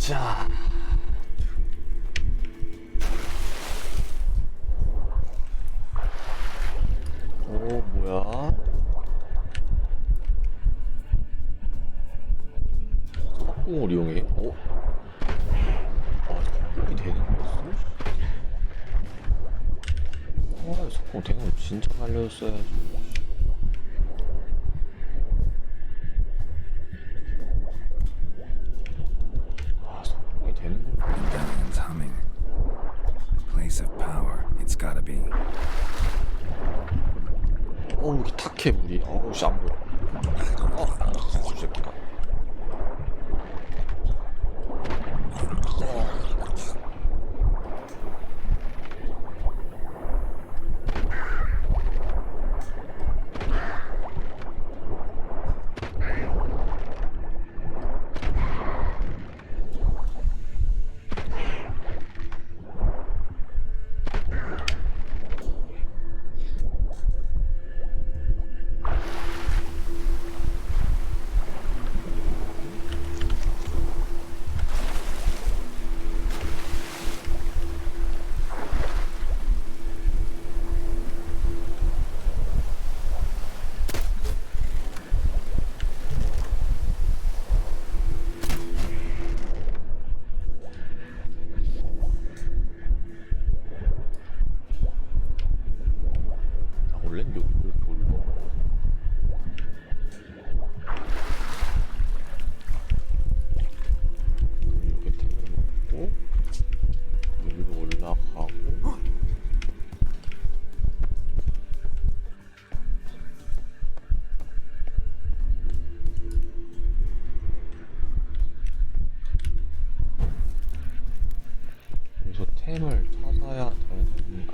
자, 오 뭐야? 석궁을 이용해? 어? 석궁이 되는 거였어? 석궁 되는 거 진짜 알려줬어야지. 석궁이 되는 거. Medallion's humming. Place of power. It's gotta be. 이렇게 탁해 물이. 씨 안 보여. 이 새끼가. 원래는 여기를 돌고 이렇게 템을 먹고 여기로 올라가고 여기서 템을 찾아야 되는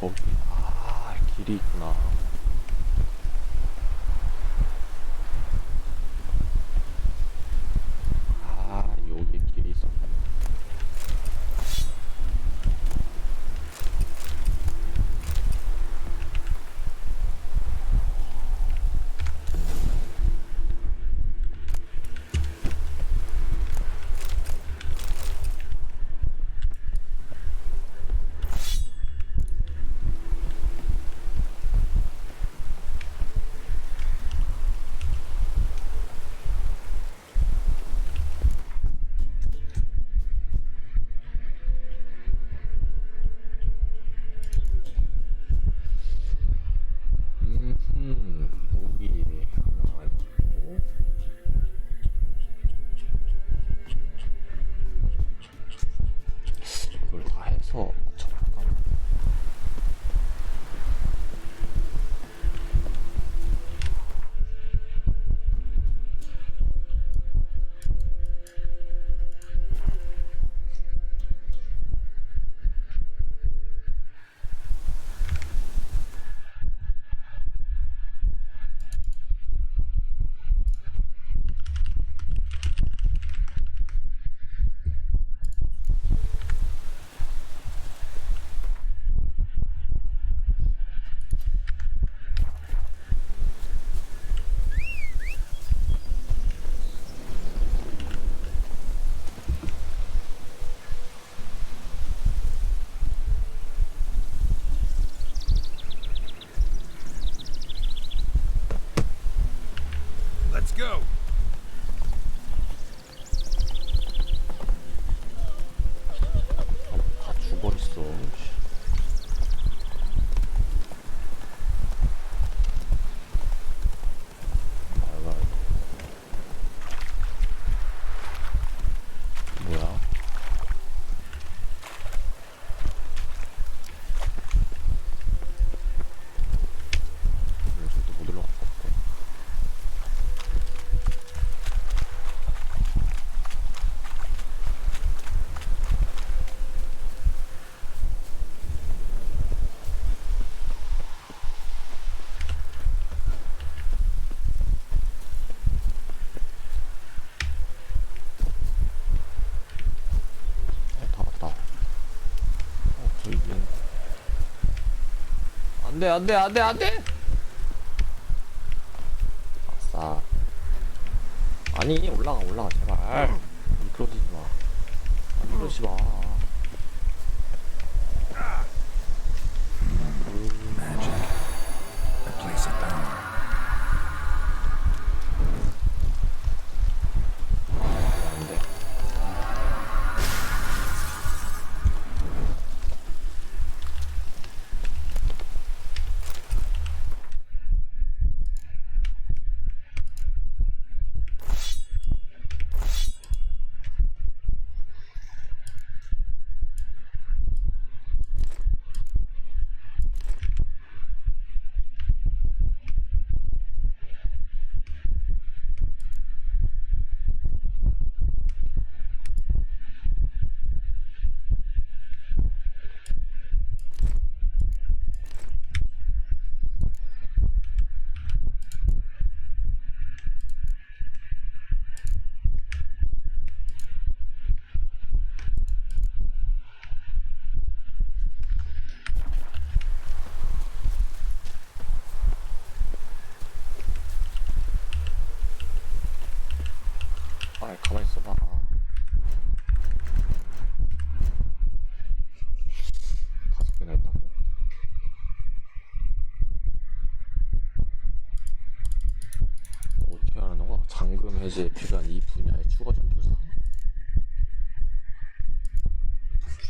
저기 길이 있구나. 여기 길이 있어. 무기 하나 있고 이걸 다 해서 잠깐만. Let's go. 다 죽어있어. 안돼 안돼 안돼 안돼. 아싸. 아니 올라가 제발. 미끄러지지 마. 미끄러지지 마. Magic. A place of power. 안돼. 아 가만히 있어봐. 다섯 개나 있다고? 어떻게 하는 거야? 잠금 해제에 필요한 이 분야의 추가 점수 사?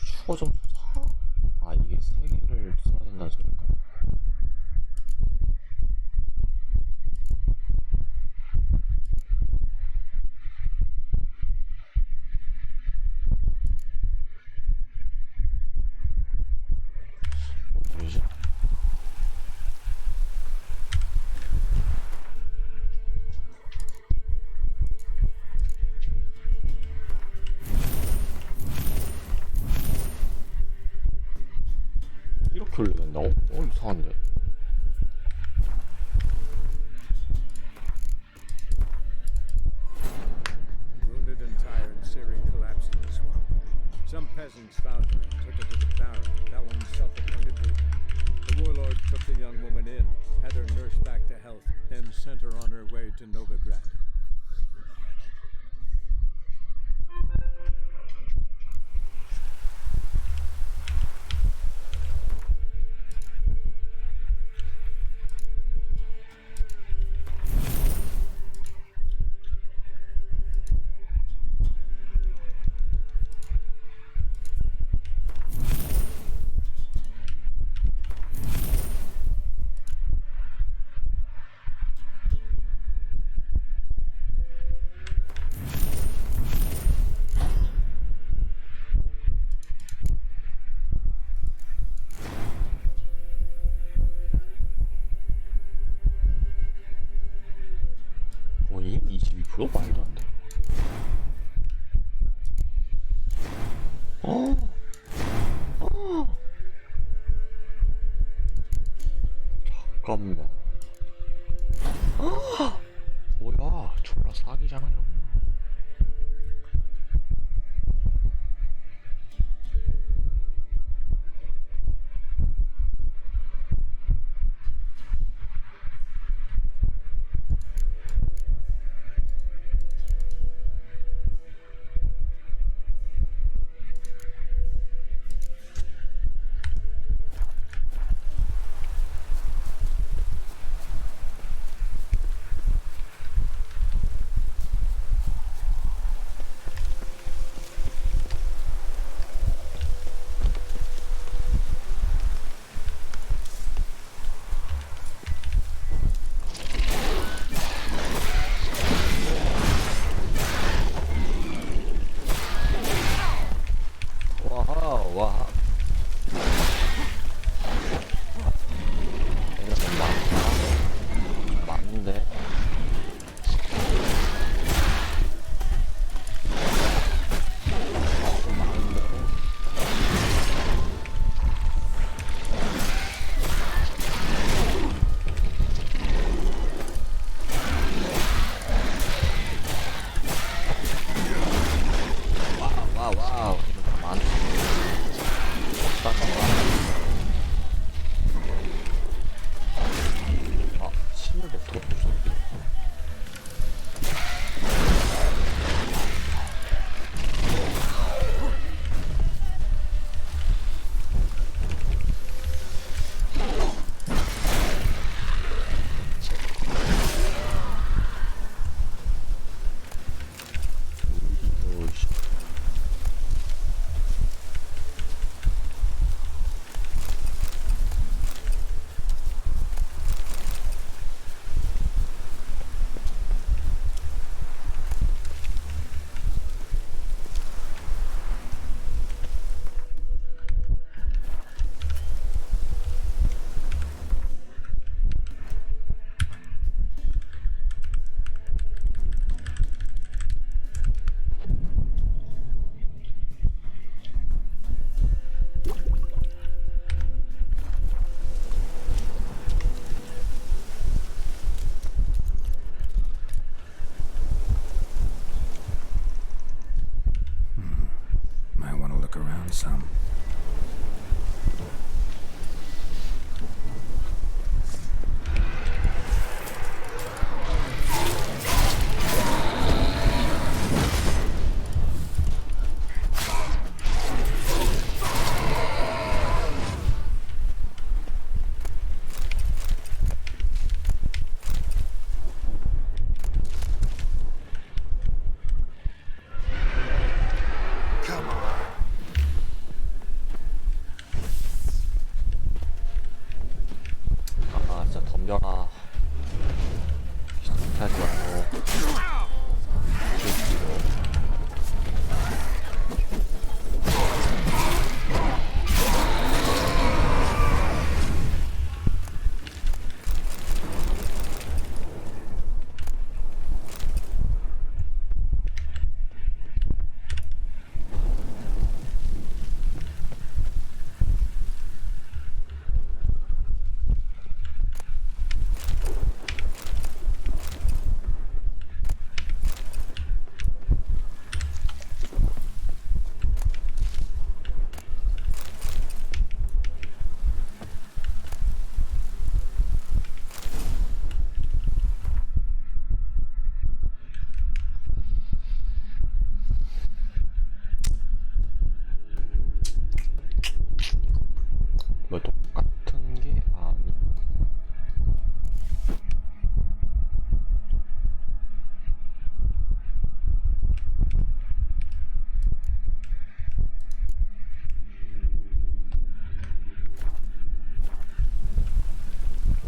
추가 점수 사? 아 이게 세 개를 써야 된다는 소린가? 뭔 소리지? 이렇게 올려야 된다고? 이상한데. Wounded and tired, Siri collapsed in the swamp. Some peasants found her and took her to the baron, Vellon's self-appointed ruler. The warlord took the young woman in, had her nursed back to health, then sent her on her way to Novigrad. 거의 22% 말도 안 돼. 잠깐만. 뭐야? 졸라 사기잖아 이러면. 와. 애들 좀 많다. 많은데. 좀 많은데. 와우. 애들 좀 많다. look around some. 아 진짜 덤벼라. 하지 말고. 뭐 똑같은 게 아니.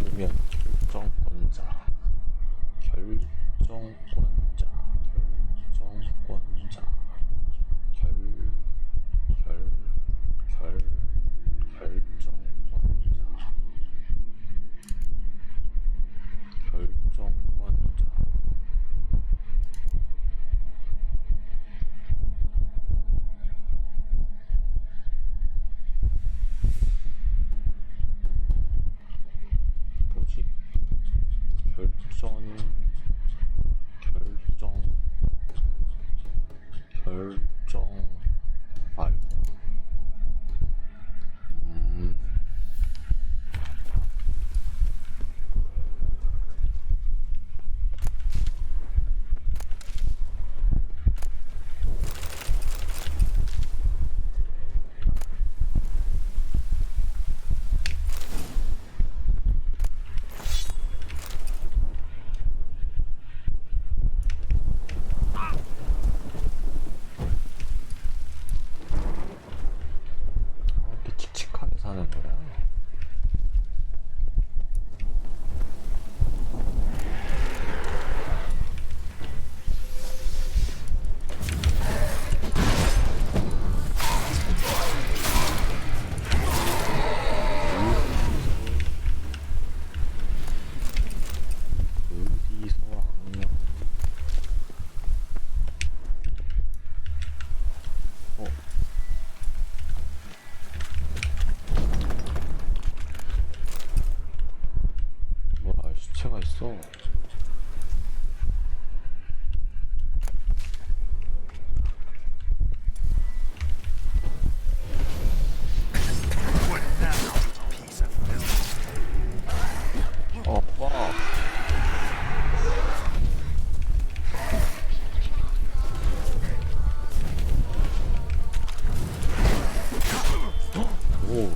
오면 결정권자, 결정권자, 결정권자, 결정권자. 뭐지? 결정 말고. 이렇게 칙칙하게 사는 거야. 어디서 악령? 뭐야, 시체가 있어. 와. 오.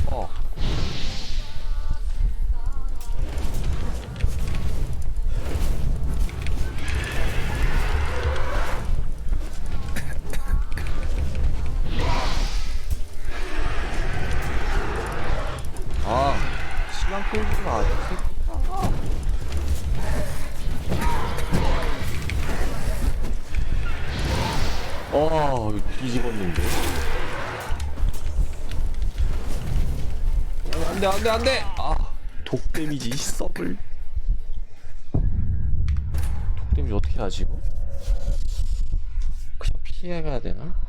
아. 아, 시간 끌지 마, 이 새끼야. 이거 뒤집었는데. 안 돼. 아, 독 데미지 썩을. 독 데미지 지금 이거 어떻게 하지 이거? 그냥 피해가야 되나?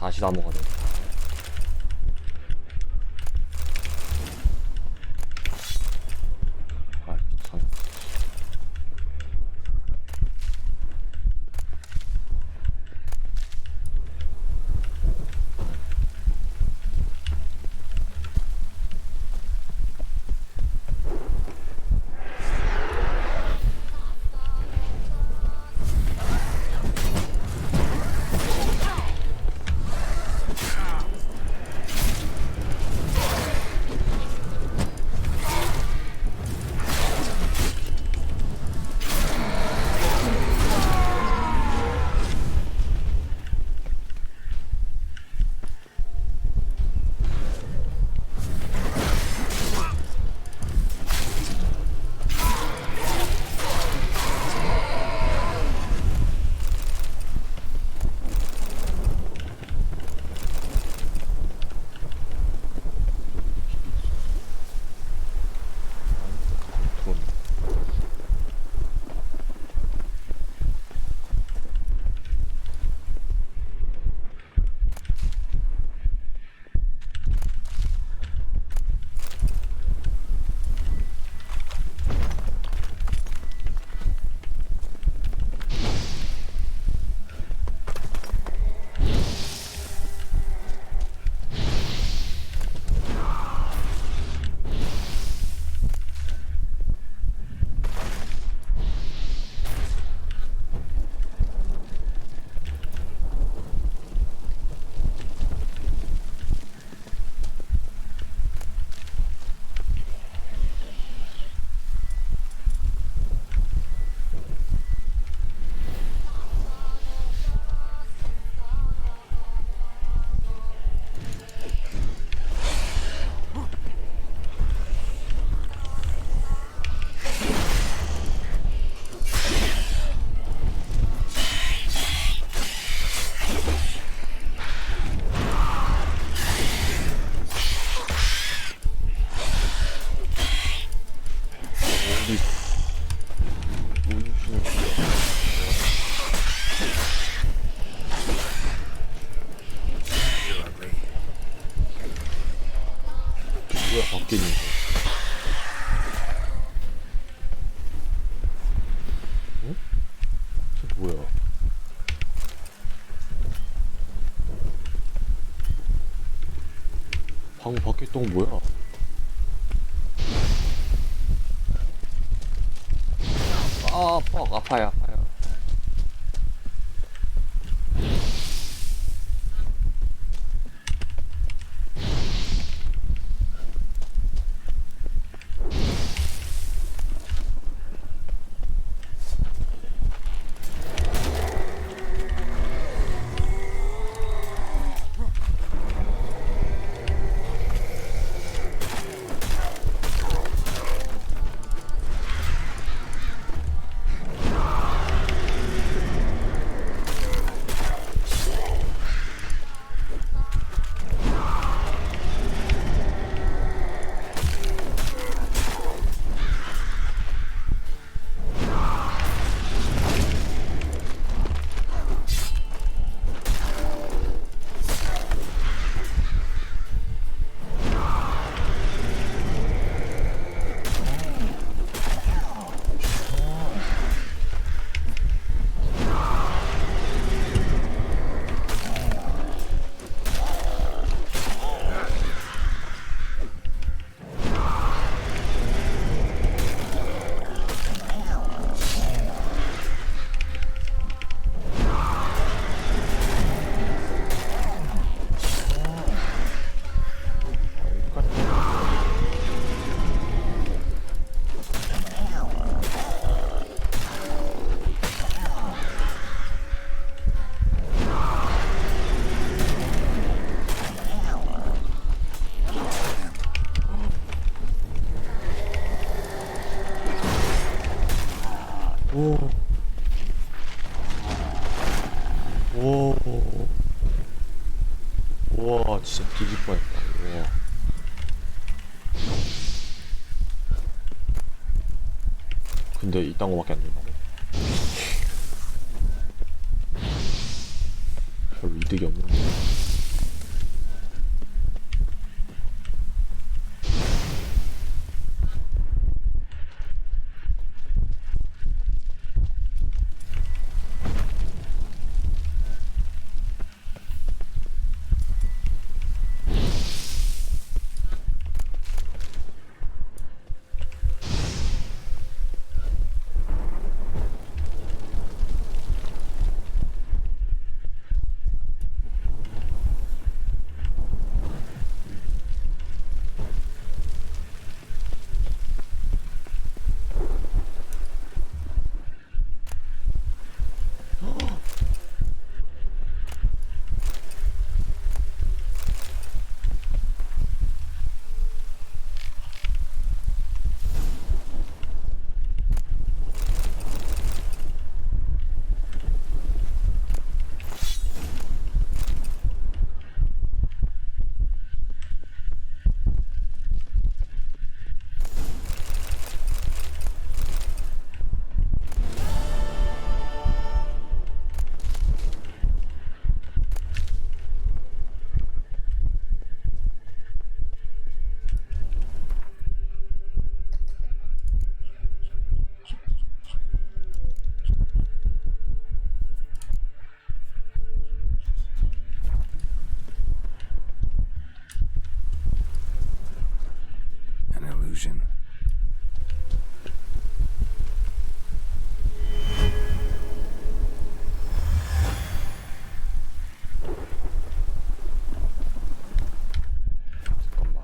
다시 넘어가네. 아, 참. 뭐야 밖에 있는 거. 어? 저 뭐야? 방금 밖에 있던 건 뭐야? 아, 아파요, 아파요. 진짜 뒤질 뻔했다. 우와. 근데 이딴 거밖에 안 된다고? 별로 이득이 없는데. An illusion. 잠깐만.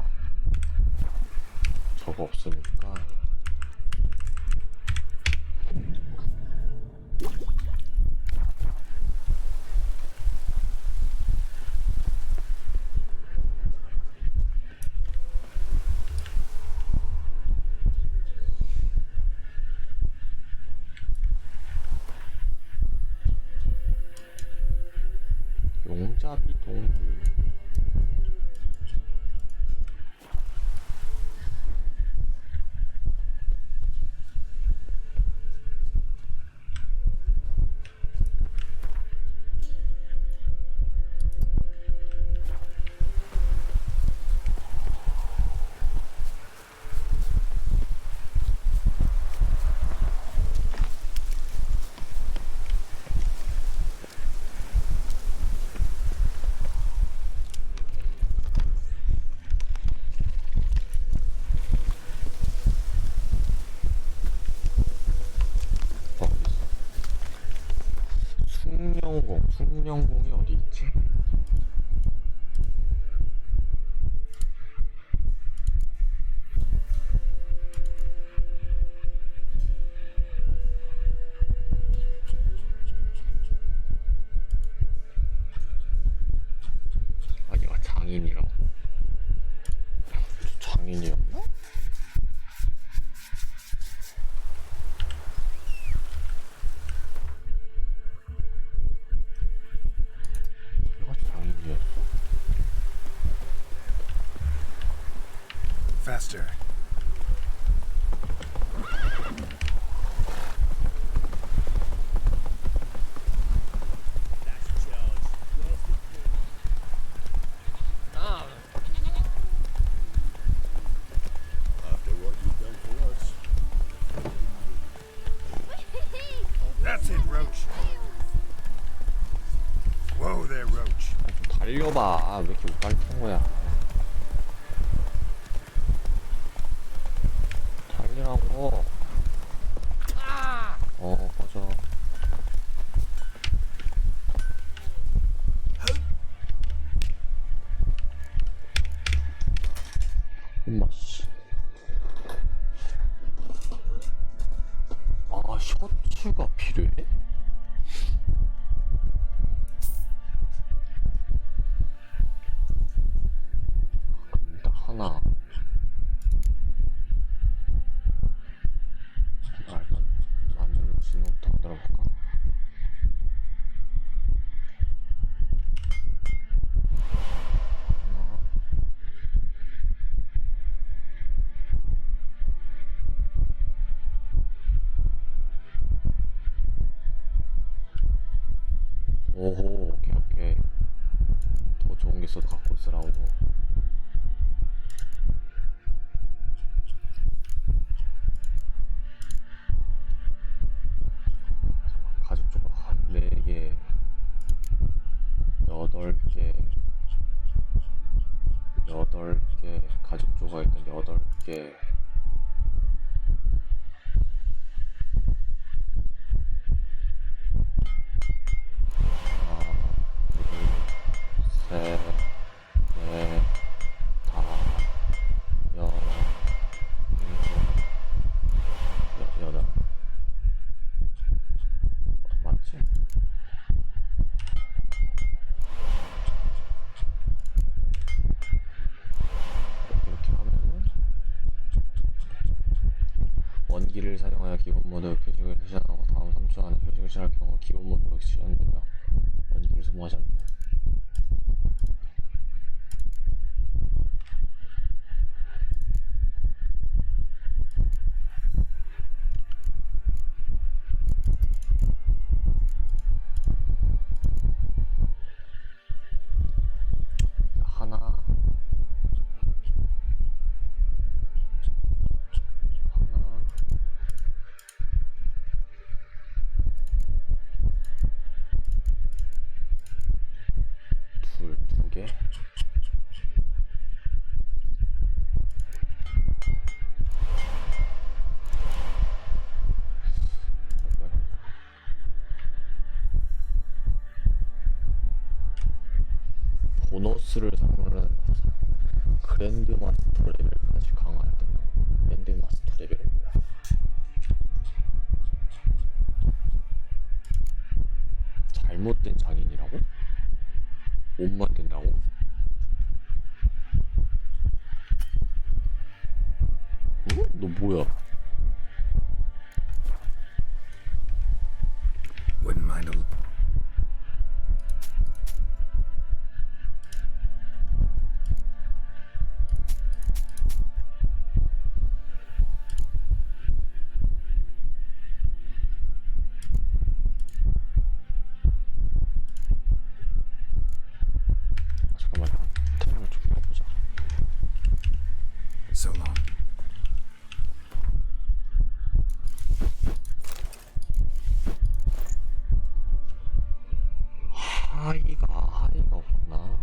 저거 없으니까. 용잡이 동물. 숙련공이 어디 있지? 아, 얘가 장인이라고? 장인이었나? 얘가 장인이었어? Faster. After what you've done for us. That's it, Roach. Whoa there, Roach. 아, 좀 달려봐. 아, 왜 이렇게 빨리 탄 거야? 달리라고. 꺼져. 엄마 씨. 아, 셔츠가 필요해? 그럼 일단 하나. 일단 만들어 쓰는 것부터 만들어볼까? 하나. 가죽 조각 4개, 8개, 8개, 가죽 조각 일단 8개. 셋, 넷, 다, 여섯, 일곱, 여덟. 맞지? 이렇게 하면은 원기를 사용하여 기본 모드 표식을 실현하고 다음 3초 안에 표식을 실현할 경우 기본 모드로 실현되며 원기를 소모하지 않는다. 하나, 두 개. 보너스를 사용하는 그랜드 마스터 레벨까지 강화할 때는 그랜드 마스터 레벨은 뭐야? 잘못된 장인이라고? 못 만든다고? 어? 너 뭐야? Wouldn't mind a 잠깐만, 템을 좀 봐보자. so long. 하이가 없구나.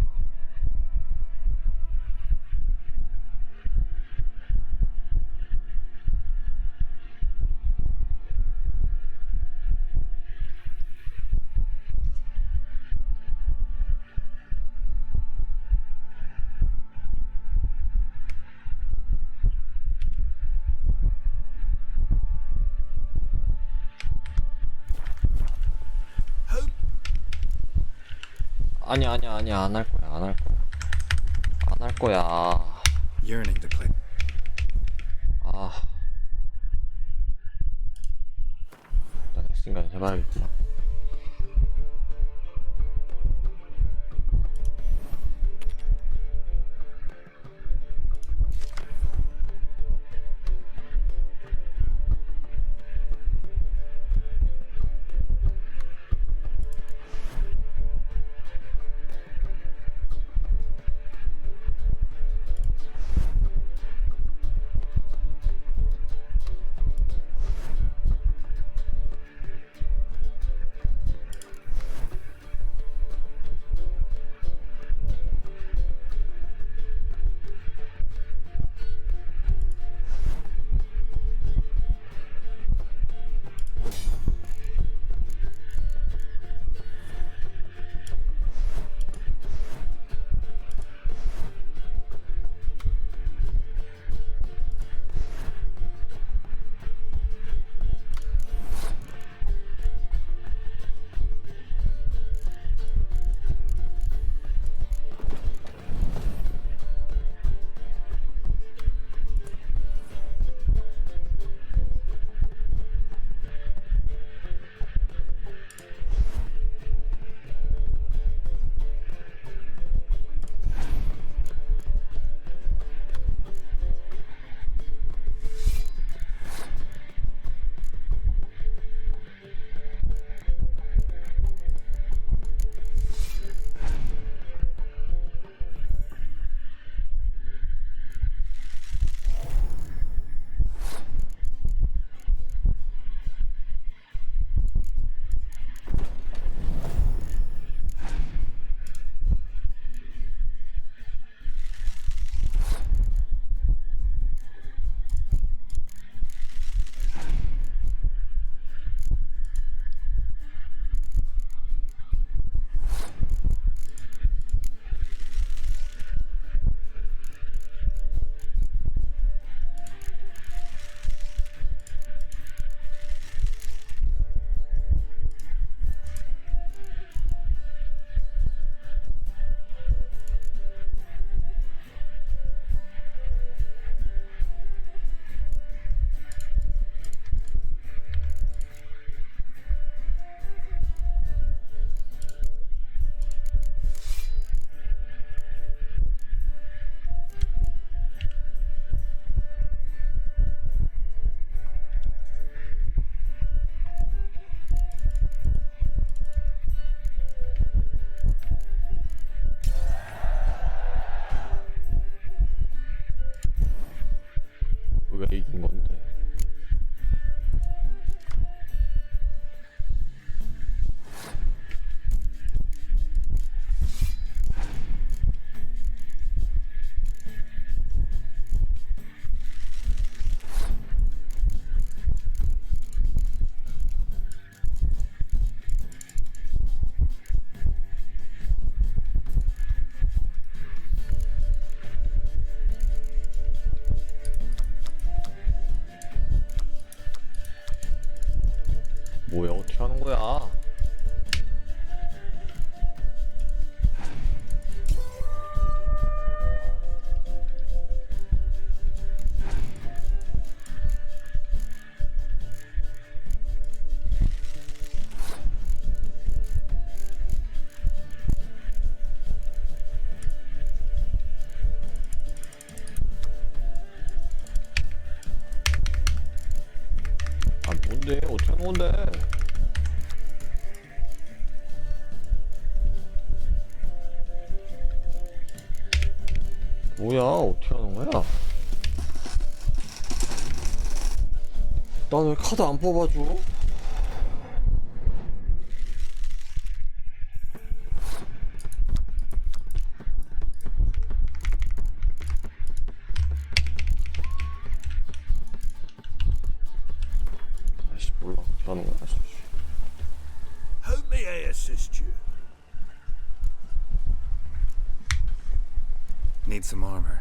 아니야, 안 할 거야, 안 할 거야. Yearning to play. 아, 일단 했으니까 해봐야겠구만. 왜 이긴 건데? 뭐야, 어떻게 하는 거야? 아, 뭔데? 어떻게 하는 건데? 뭐야, 어떻게 하는 거야? 나 왜 카드 안 뽑아줘? 아이씨, 몰라. 어떻게 하는 거야, 씨. How may I assist you? Need some armor.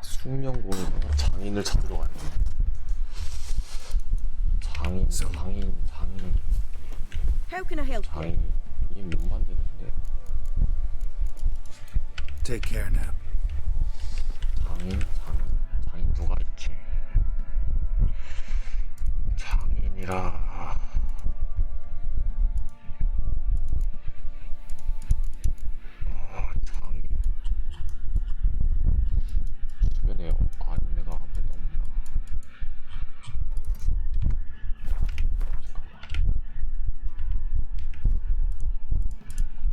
숙련고에다가 장인을 찾으러 가야 돼. 장인. How can I help you? 장인이 못 만드는데. Take care now. 장인 누가 있지? 장인이라. 장인. 주변에 아는 애가 아무도 없나?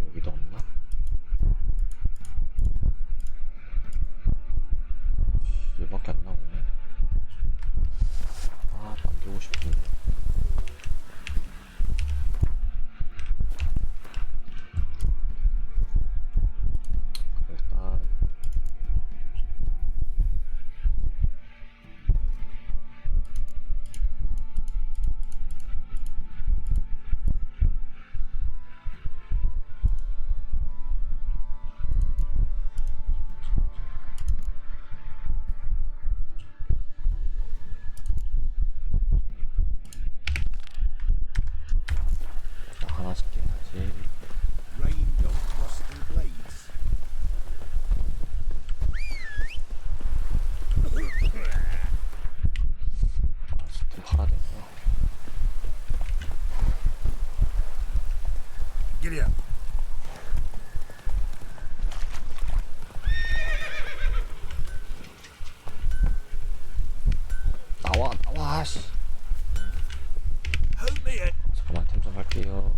여기도 없나? 얘밖에 안 나오네. 아, 만들고 싶은데. 일단 하나씩 해야지. Rained on rusty blades. 아, 스팀 팔아야 되구나. Giddy up. 나와, 씨. How may I? 잠깐만, 템 좀 할게요.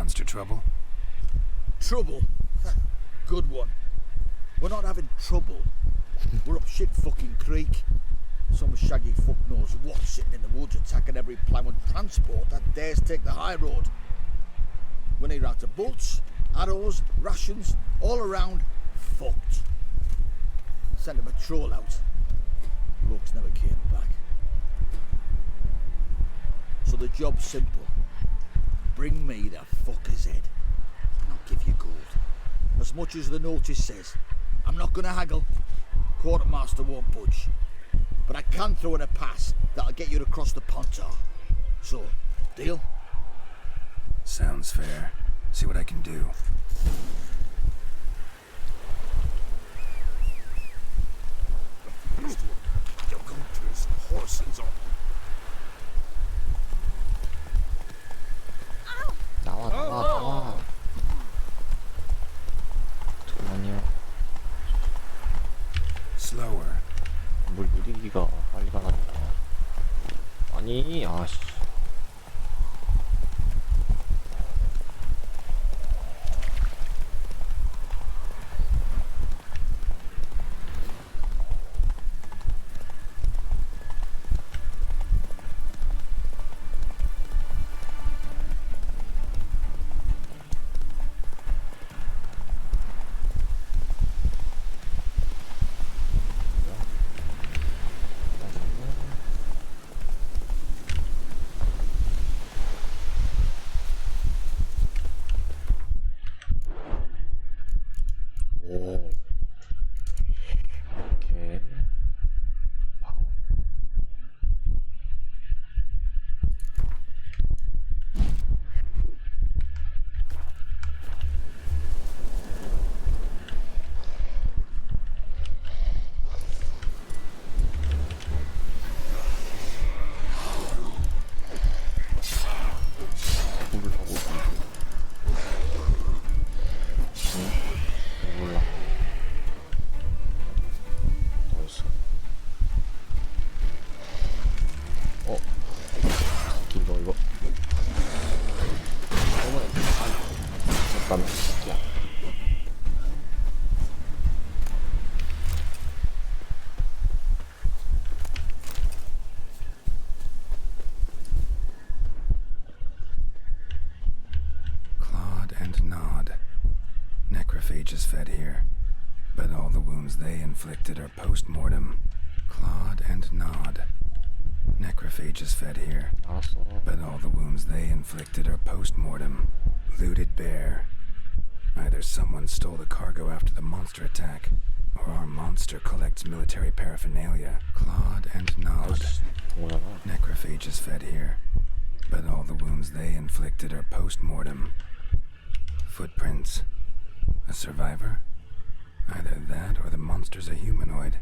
monster trouble? Trouble? Good one. We're not having trouble. We're up shit fucking creek. Some shaggy fuck knows what sitting in the woods attacking every plough and transport that dares take the high road. We're near out to bolts, arrows, rations, all around, fucked. Sent a patrol out. Blokes never came back. So the job's simple. Bring me the fucker's head, and I'll give you gold. As much as the notice says. I'm not gonna haggle. Quartermaster won't budge. But I can throw in a pass that'll get you across the Pontar. So, deal? Sounds fair. See what I can do. You're going to his horses on. 나와. 잠깐만요. Slower. 뭘 느리기가 빨리 가라니까. 아니, 아씨. 오. 오케이. 파워. 몰라. 어딨어? 이거. 잠깐만, 새끼야. Clawed and gnawed. Necrophages fed here, but all the wounds they inflicted are post-mortem. Clawed and gnawed. Necrophages fed here, 알았어. but all the wounds they inflicted are post-mortem. Looted bare. Either someone stole the cargo after the monster attack, or our monster collects military paraphernalia. Clawed and gnawed. 아이씨, 뭐잖아. Necrophages fed here, but all the wounds they inflicted are post-mortem. Footprints. A survivor? Either that or the monster's a humanoid.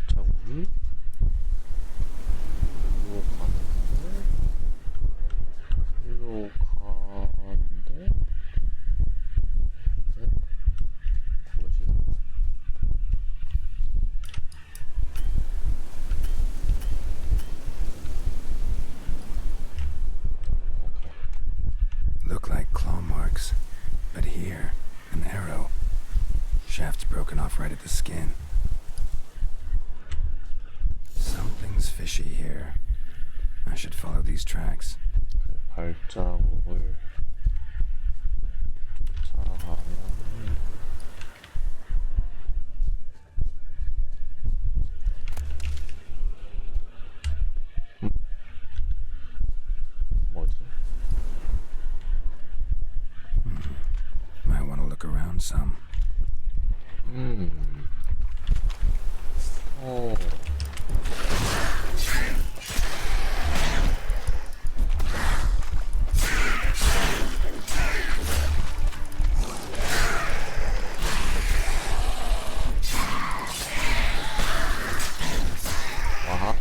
자, 우리 일로 가는데 네? 뭐지? Look like claw marks, but here, an arrow. Shaft's broken off right at the skin. Something's fishy here. I should follow these tracks. 발자국을 쫓아가면 뭐지? Might want to look around some. 어. 와.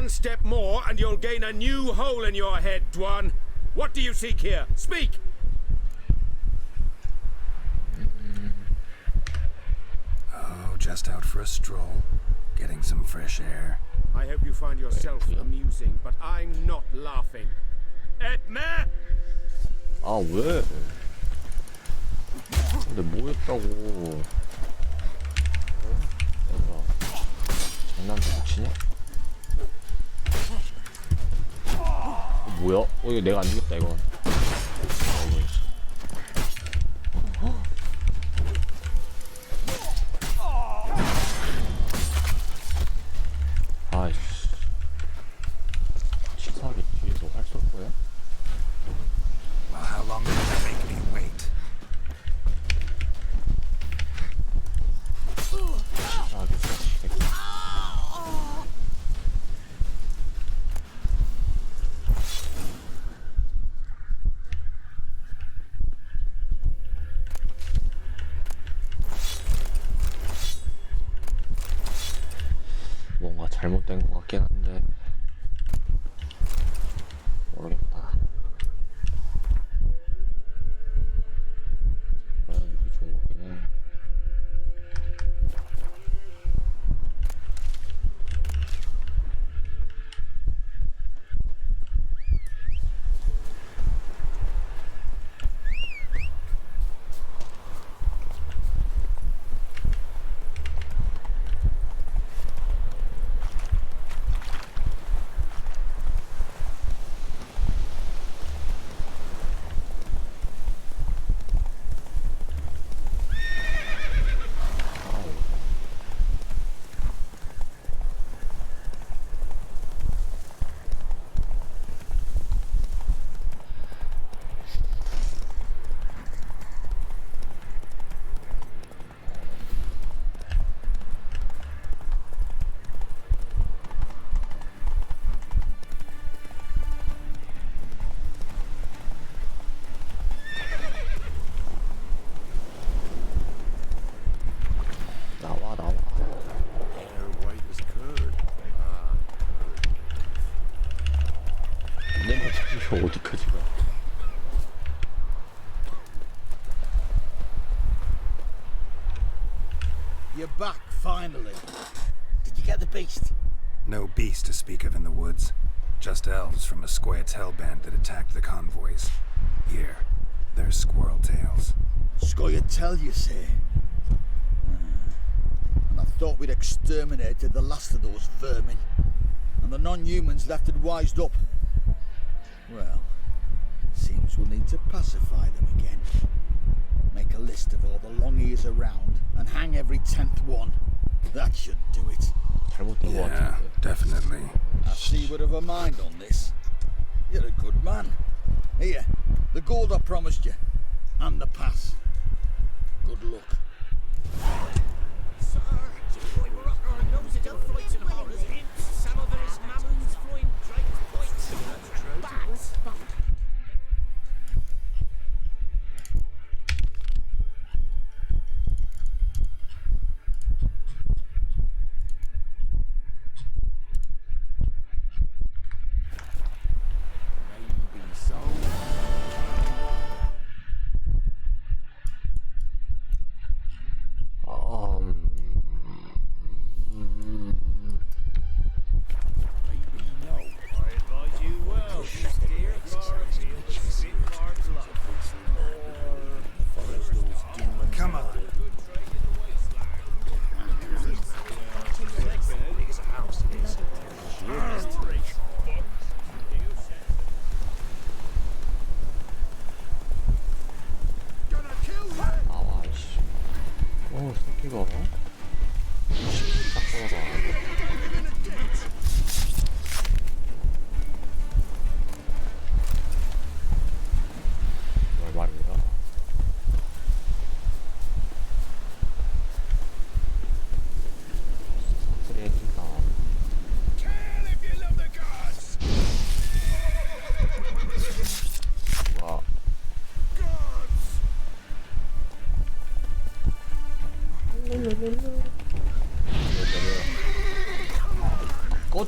One step more and you'll gain a new hole in your head, Dwan. What do you seek here? Speak! Oh, just out for a stroll. Getting some fresh air. I hope you find yourself amusing, but I'm not laughing. Edme! 아, 왜? 근데 뭐 했다고. 얘들아, 장난도 치냐? 뭐야? 이거 내가 안 죽였다, 이건. 아이씨. 치사하게 뒤에서 활 쏠 거야? Well, how long will that make me wait? 치사하게 쏘시겠다. 뭔가 잘못된 것 같긴 한데 모르겠다. 이게 좋은 거긴 해. 나와. Air white as curd. Ah, 내 목소리가 어디까지 가? You're back, finally. Did you get the beast? No beast to speak of in the woods. Just elves from a Square's hellband that attacked the convoys. Here, there's squirrel tails. Scoia'tael, you say? And I thought we'd exterminated the last of those vermin. And the non-humans left and wised up. Well, seems we'll need to pacify them again. Make a list of all the long ears around and hang every 10th one. That should do it. 잘못된 것 Yeah, 같은데. definitely. I see you would have a mind on this. You're a good man. Here, the gold I promised you. And the pass. Good luck. Sir, Jimmy, we're up our noses in frights and horrors. Some of it is mammons throwing great points and bats. Maybe so.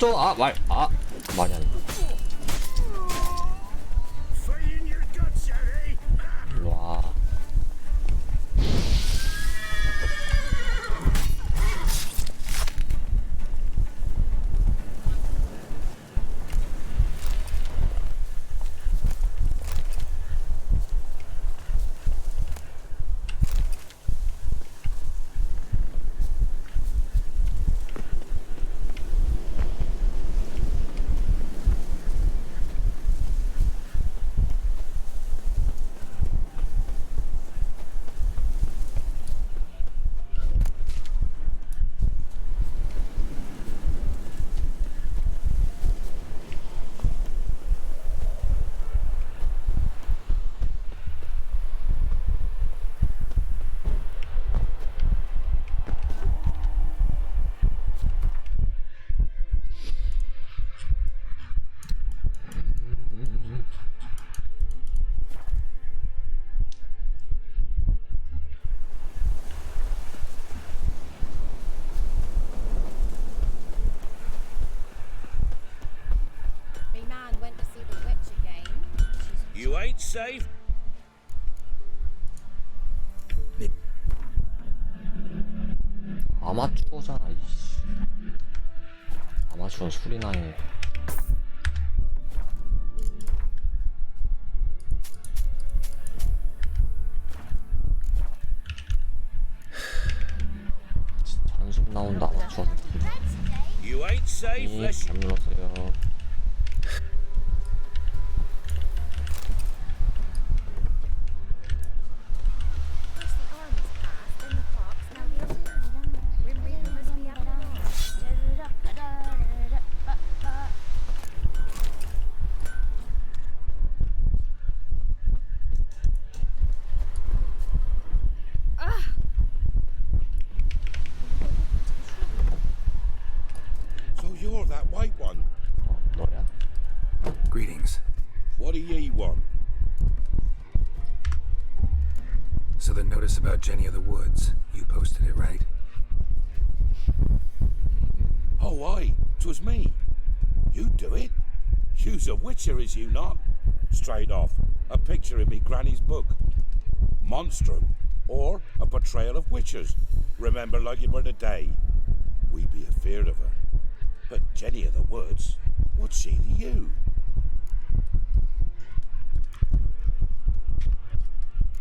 꺼져. 말이 안 돼. 일로 와. Me man went to see the witch again. You ain't safe. 아마추어잖아. 이씨. 아마추어는 술이나 해. 잔숨 나온다. 아마추어. You ain't safe. Let's 잘 눌렀어요. First the armies passed, then the fox, now the other. Grim Reaper must be out of So you're that white one. 너야? Greetings. What do ye want? So the notice about Jenny of the Woods, you posted it, right? Oh, aye, 'twas me. You do it? You's a witcher, is you not? Straight off, a picture in me granny's book. Monstrum, or a portrayal of witchers. Remember like it were the day. We be afeard of her. But Jenny of the Woods, what's she to you?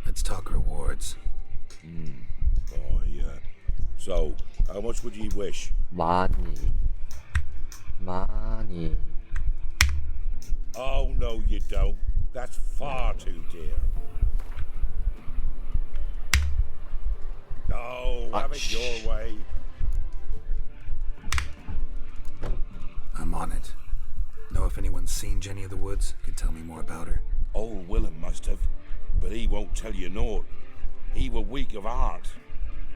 Let's talk rewards. Oh, yeah. So, how much would ye wish? 많이. Oh, no, you don't. That's far too dear. Oh, have it your way. I'm on it. Know if anyone's seen Jenny of the Woods? Could tell me more about her. Old Willem must have, but he won't tell you naught. He were weak of heart.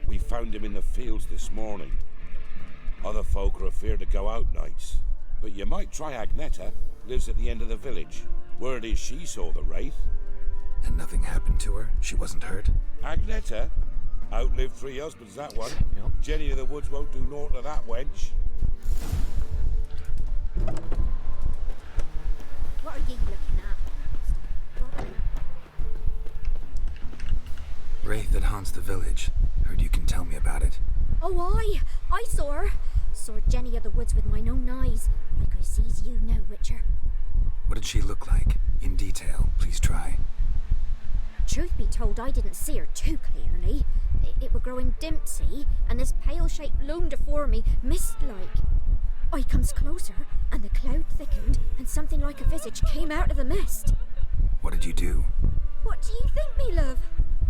We found him in the fields this morning. Other folk are afeard to go out nights. But you might try Agneta, lives at the end of the village. Word is she saw the wraith. And nothing happened to her? She wasn't hurt? Agneta? Outlived 3 husbands, that one. Yep. Jenny of the Woods won't do naught to that wench. What are you looking at? Wraith that haunts the village. Heard you can tell me about it. Oh, I saw her. Saw Jenny of the Woods with mine own eyes, like I sees you now, Witcher. What did she look like? In detail, please try. Truth be told, I didn't see her too clearly. It were growing dim, see, and this pale shape loomed afore me, mist-like. I comes closer, and the cloud thickened, and something like a visage came out of the mist. What did you do? What do you think, me love?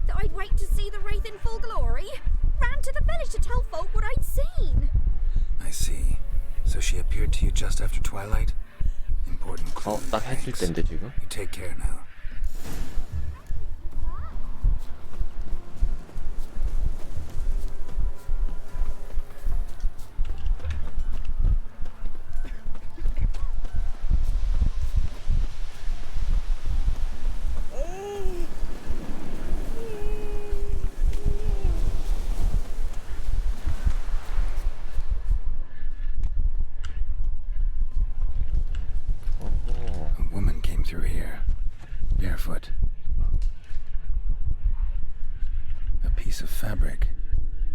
That I'd wait to see the wraith in full glory? Ran to the village to tell folk what I'd seen. I see. So she appeared to you just after twilight? Important clue. 딱 했을 thanks. 텐데 지금. You take care now. barefoot. A piece of fabric,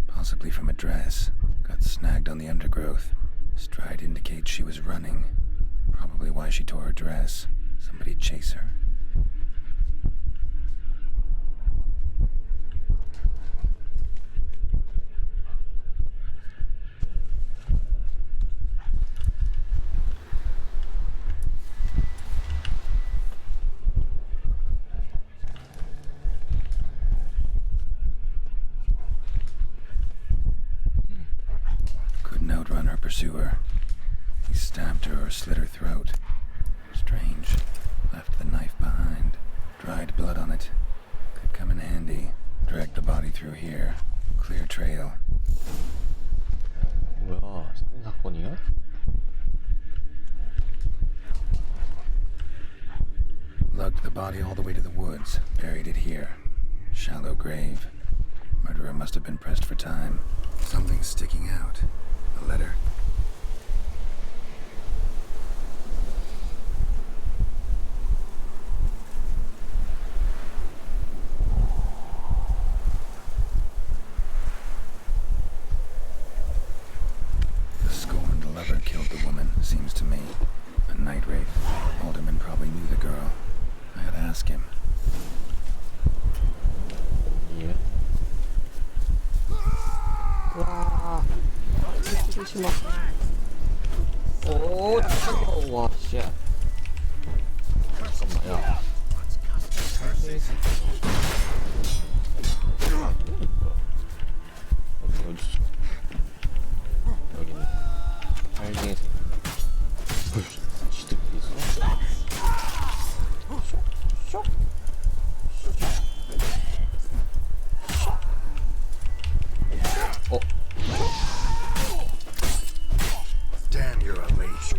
possibly from a dress, got snagged on the undergrowth. Stride indicates she was running. Probably why she tore her dress. Somebody chase her. Couldn't outrun her pursuer. He stabbed her or slit her throat. Strange. Left the knife behind. Dried blood on it. Could come in handy. Dragged the body through here. Clear trail. 뭐야, 사건이야? Lugged the body all the way to the woods. Buried it here. Shallow grave. Murderer must have been pressed for time. Something sticking out. A letter. The scorned lover killed the woman, seems to me. A night wraith. Alderman probably knew the girl. I gotta ask him. 예. 와, 조심하. 오, 잠깐만. 와, 씨. 잠깐만, 야. 어디 있어? 여기 있네. 빨갱이색. 지들끼리 있어? 쇽. 어? Damn, you're a leech.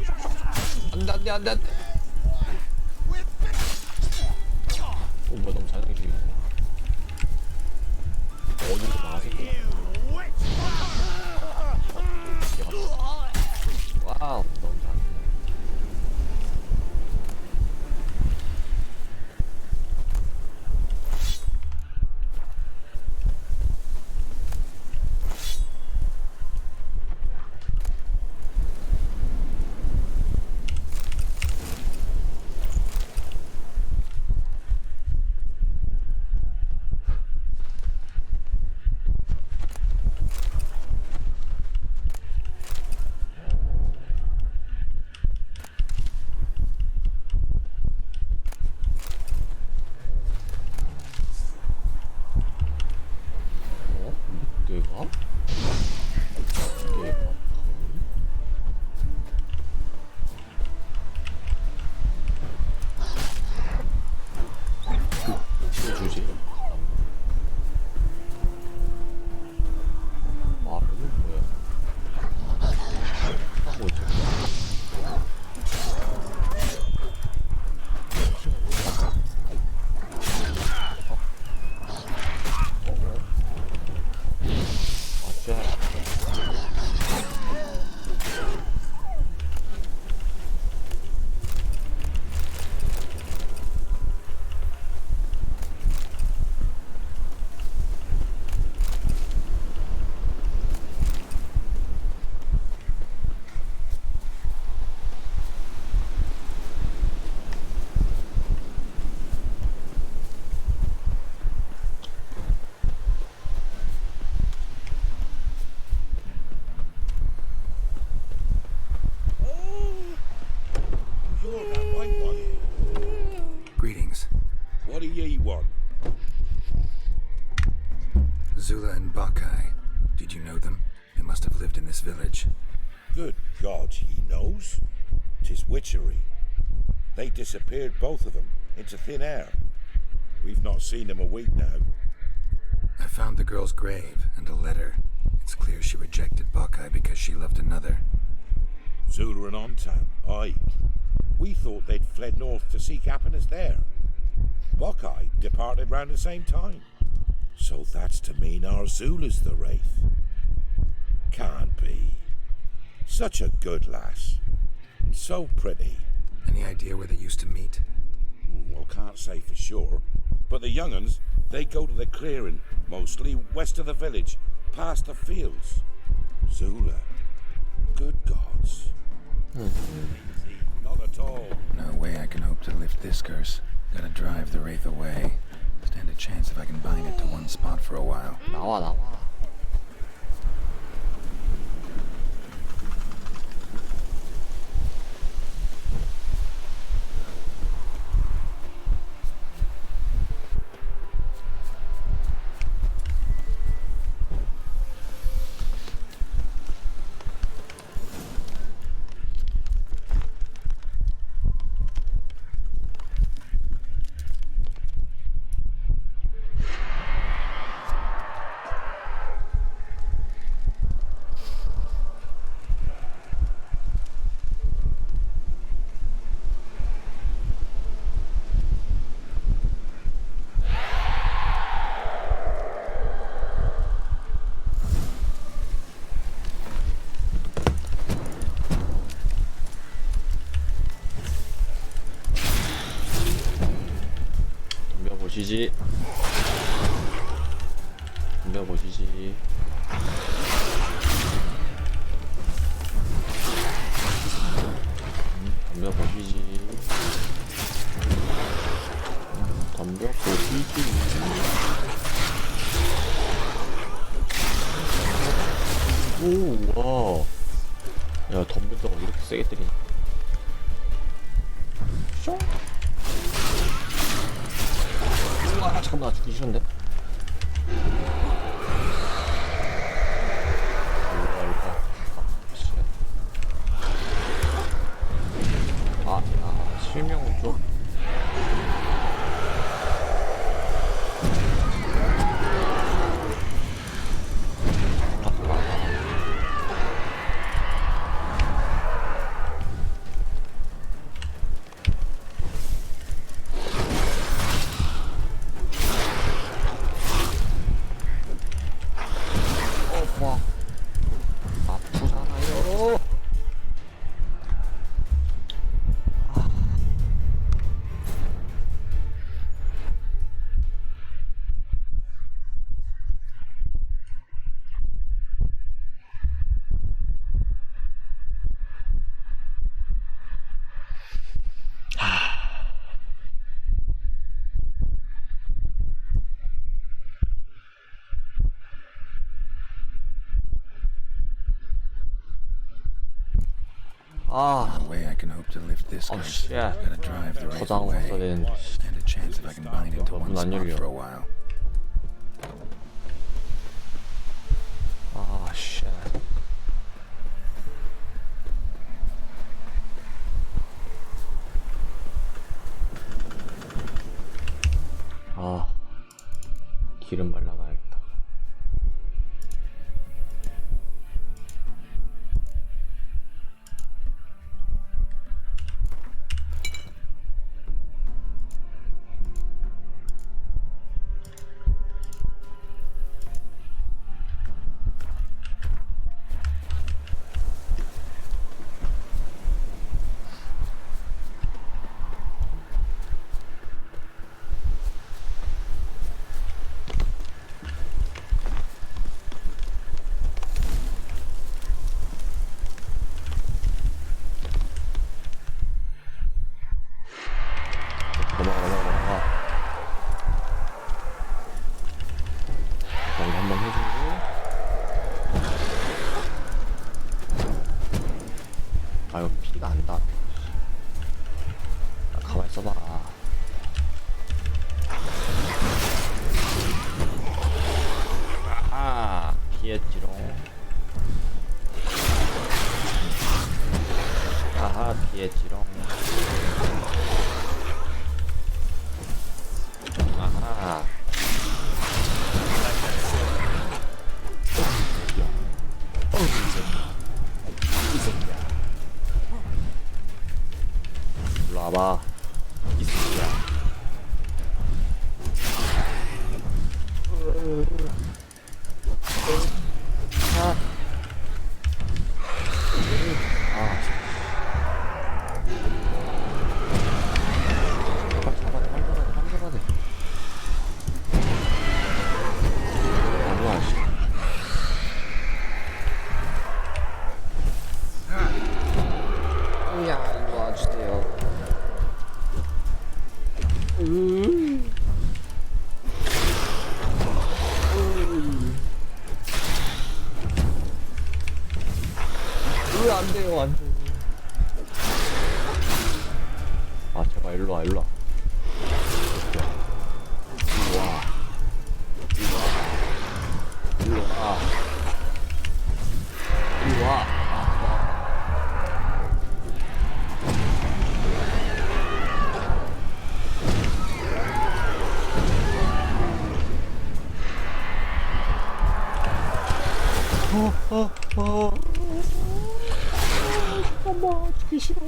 안돼. 뭐야, 너무 잘생기시네. 어디로 나가세요? 와우, 너무 잘해. 주지? 아, 이건 뭐야? 뭐지? Greetings. What do ye want? Zula and Bakai. Did you know them? They must have lived in this village. Good God, he knows. 'Tis witchery. They disappeared, both of them, into thin air. We've not seen them a week now. I found the girl's grave and a letter. It's clear she rejected Bakai because she loved another. Zula and Ontan, aye. We thought they'd fled north to seek happiness there. Buckeye departed round the same time. So that's to mean our Zula's the wraith. Can't be. Such a good lass. And so pretty. Any idea where they used to meet? Well, can't say for sure. sure. But the young'uns, they go to the clearing, mostly west of the village, past the fields. Zula. Good gods. Not at all. No way I can hope to lift this curse. Gotta drive the wraith away. Stand a chance if I can bind it to one spot for a while. 나와 나와. 보시지. 보시지. 보시지. 보시지. 오, 와. 야, 덤벼서가 이렇게 세게 때리네. 숑. 우와, 잠깐만, 나 죽기 싫은데? 실명은 좀. 아프잖아요. No way I can hope to lift this Oh, curse. shit. Gotta drive the wraith 저장 away. 없어야 되는데. Stand a chance if I can bind it to one 문 안 spot 열려. for a while. 아, 씨. 아, 기름 발라놔야겠다. 넘어가. 이거 한번 해주고. 아, 이거 피가 안 닿아. 가만히 있어봐. 아, 피했지롱. 아하, 피했지롱. 아하. 이 새끼야. 일로 와봐. 이 새끼야. 빨리 잡아야 돼. 제발 일로와 일로와 일로와 일로와 일로와 잠깐만 죽기 싫어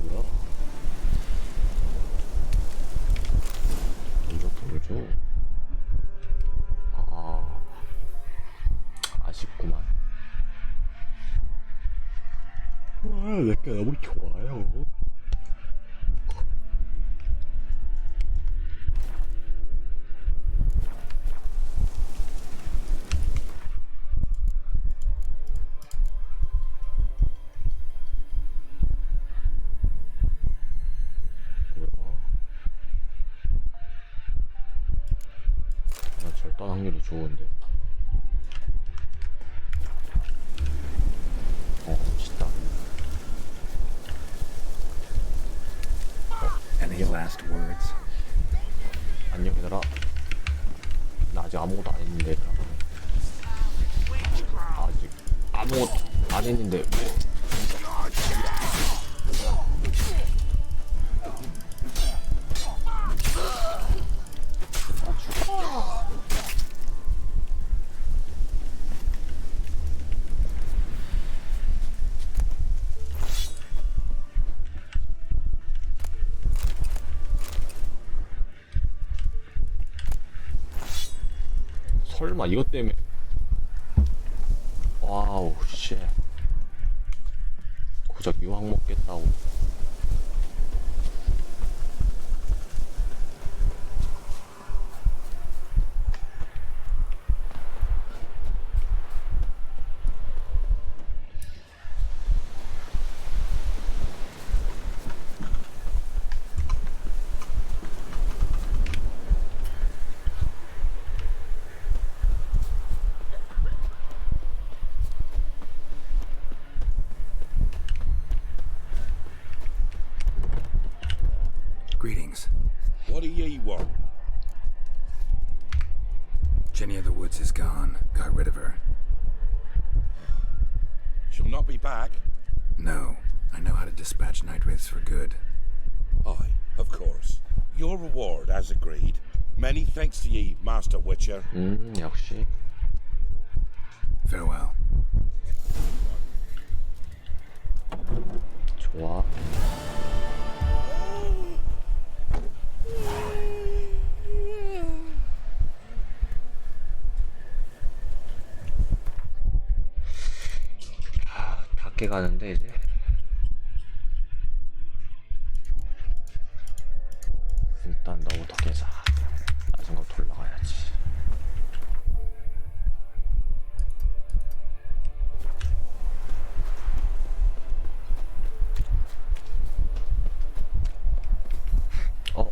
뭐야 먼저 보여줘 아쉽구만 내게 너무 좋아요 뭐야 나 절단 확률이 좋은데 멋있다 Any last words? 안녕 얘들아 나 아직 아무것도 안 했는데 얘들아 아직 아무것도 안 했는데 설마 이것 때문에 와우 쉣 고작 유황 먹겠다고 Greetings. What do ye want? Jenny of the Woods is gone. Got rid of her. She'll not be back. No. I know how to dispatch night wraiths for good. Aye, of course. Your reward, as agreed. Many thanks to ye, Master Witcher. 역시 Farewell. 좋아 밖에 가는데 이제 일단 너부터 깨자 나중부터 올라가야지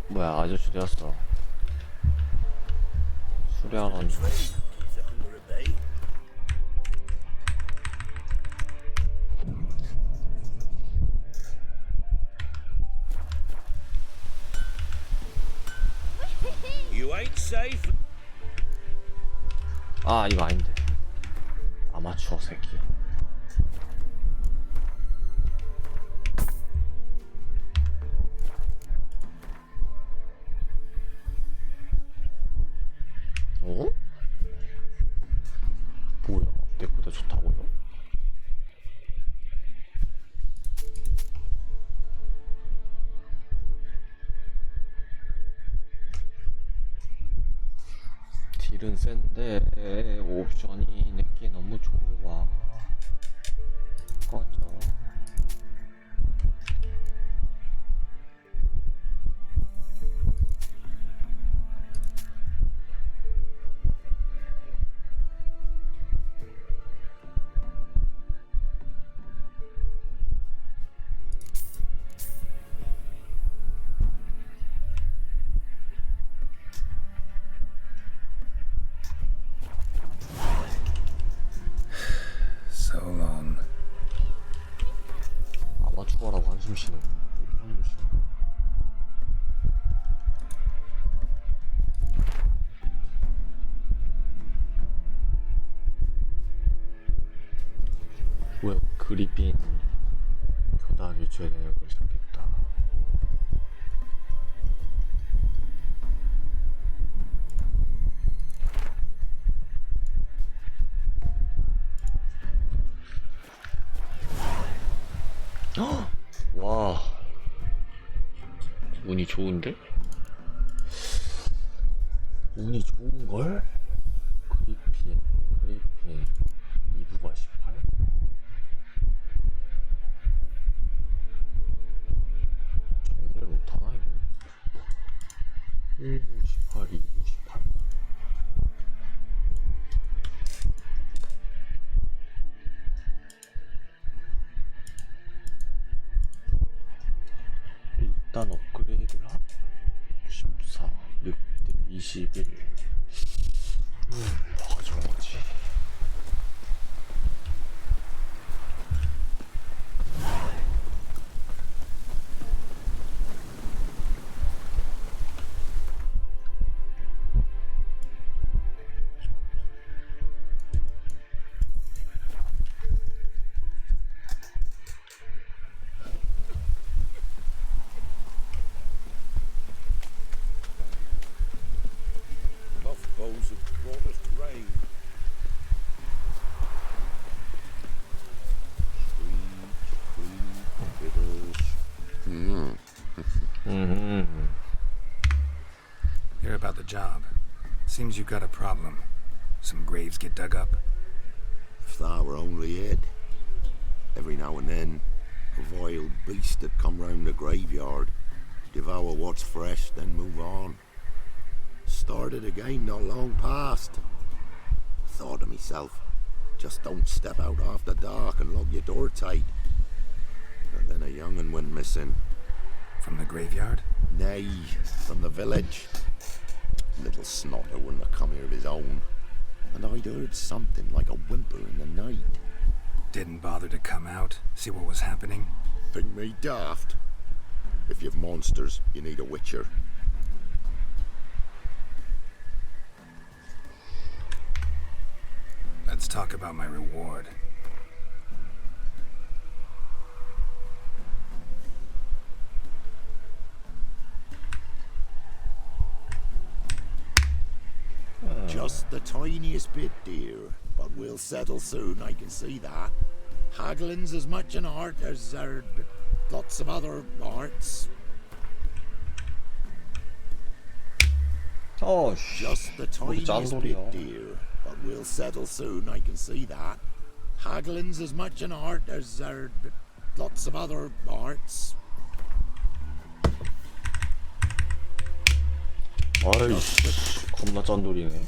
뭐야 아저씨 되었어 수리하는 You ain't safe. 아 이거 아닌데 아마추어 새끼 어? 뭐야 내보다 좋다고요? 딜은 센데 옵션이 내게 너무 좋아 꺼져 그리핀 교단 위쳐의 능력을 시작했다. 와, 운이 좋은데? 운이 좋은걸? 그리핀 2부가 18? 정리를 못하나 이거? 1부 18, 2부 18. 일단 업그레이드를 하고 14, 늑대 21. 뭐가 좋은 거지? Buff bows have brought us rain. Sweet, bitters. Hear about the job. Seems you've got a problem. Some graves get dug up. If that were only it. Every now and then, a vile beast that come round the graveyard, devour what's fresh, then move on. Started again not long past. Thought to myself, just don't step out after dark and lock your door tight. And then a young'un went missing. From the graveyard? Nay, from the village. Little snotter wouldn't have come here of his own. And I'd heard something like a whimper in the night. Didn't bother to come out, see what was happening? Think me daft? If you've monsters, you need a witcher. Let's talk about my reward. Just the tiniest bit, dear. But we'll settle soon, I can see that. Haggling's as much an art as lots of other arts. Just the tiniest bit, dear. But we'll settle soon, I can see that. Haggling's as much an art as lots of other arts. 아이씨, 겁나 짠돌이네.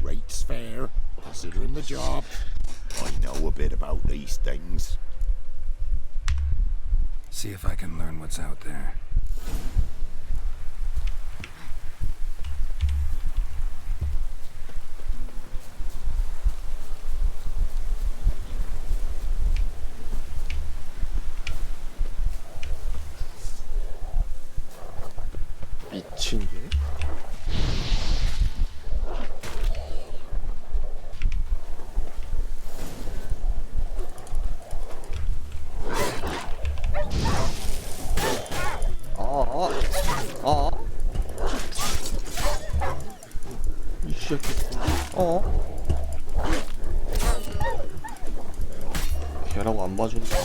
Rate's fair, considering the job. I know a bit about these things. See if I can learn what's out there. 미친 게? 이 새끼. 걔라고 안 봐준다.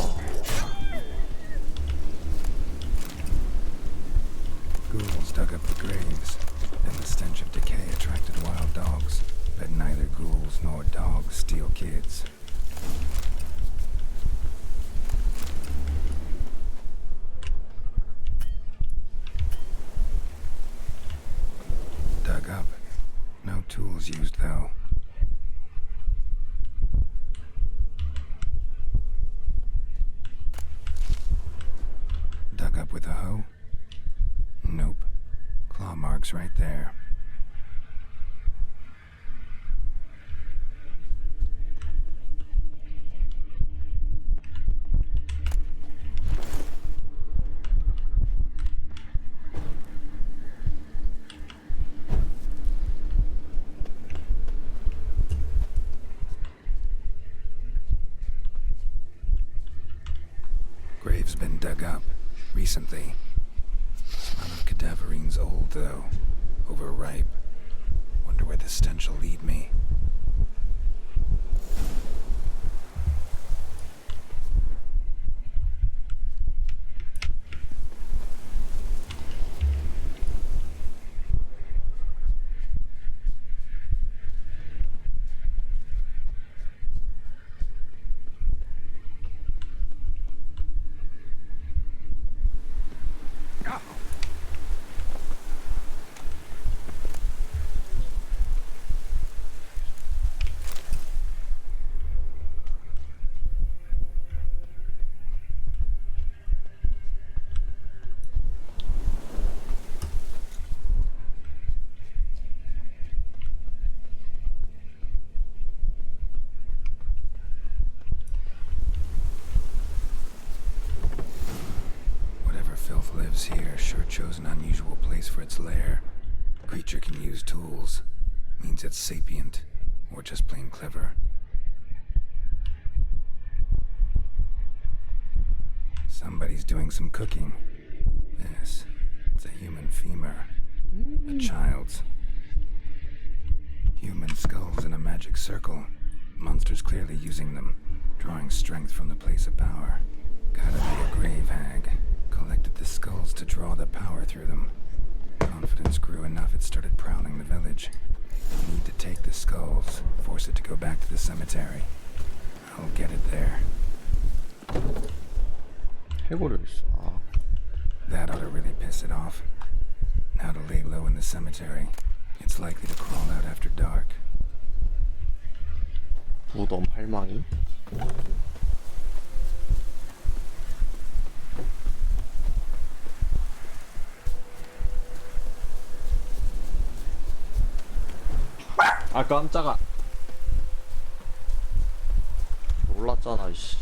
Ghouls dug up the graves, and the stench of decay attracted wild dogs. But neither ghouls nor dogs steal kids. Dug up. No tools used, though. Dug up with a hoe? Nope. Claw marks right there. dug up recently. Smell of cadaverine's old, though. Overripe. Wonder where the stench will lead me. Filth lives here sure chose an unusual place for its lair. Creature can use tools. Means it's sapient, or just plain clever. Somebody's doing some cooking. Yes, it's a human femur. A child's. Human skulls in a magic circle. Monsters clearly using them, drawing strength from the place of power. Gotta be a grave hag. Collected the skulls to draw the power through them. Confidence grew enough it started prowling the village. Need to take the skulls, force it to go back to the cemetery. I'll get it there. 해골을 있어. That ought to really piss it off. Now to lay low in the cemetery. It's likely to crawl out after dark. 무덤 할망이? 아 깜짝아. 놀랐잖아 이씨.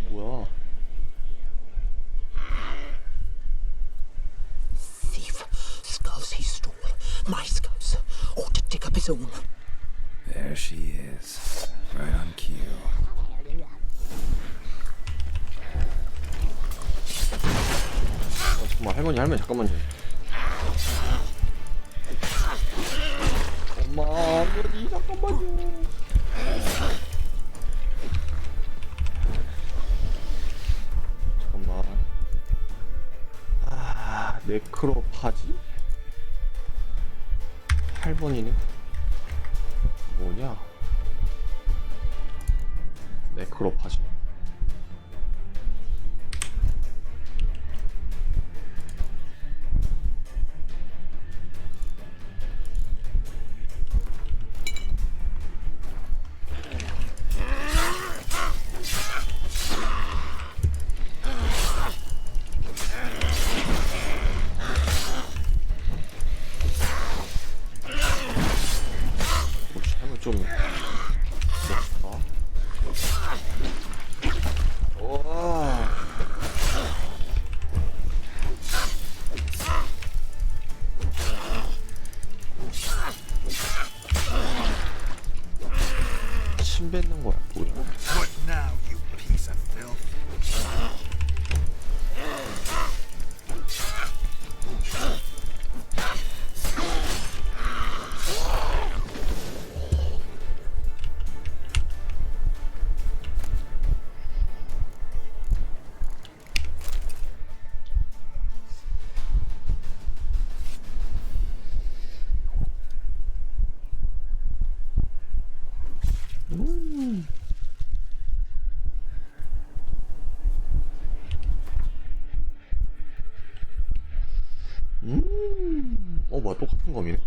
뭐야? Skulls he stole. My skulls. Ought to dig up his own. There she is. Right on cue. 잠깐만 할머니 잠깐만요. 엄마 할머니 잠깐만요. 잠깐만. 아 네크로파지? 할머니네? 뭐냐? 네크로파지. 좀 멋있다. 우와. 침 뱉는 거야 뭐야? What now, you piece of filth? 뭐야 똑같은 검이네.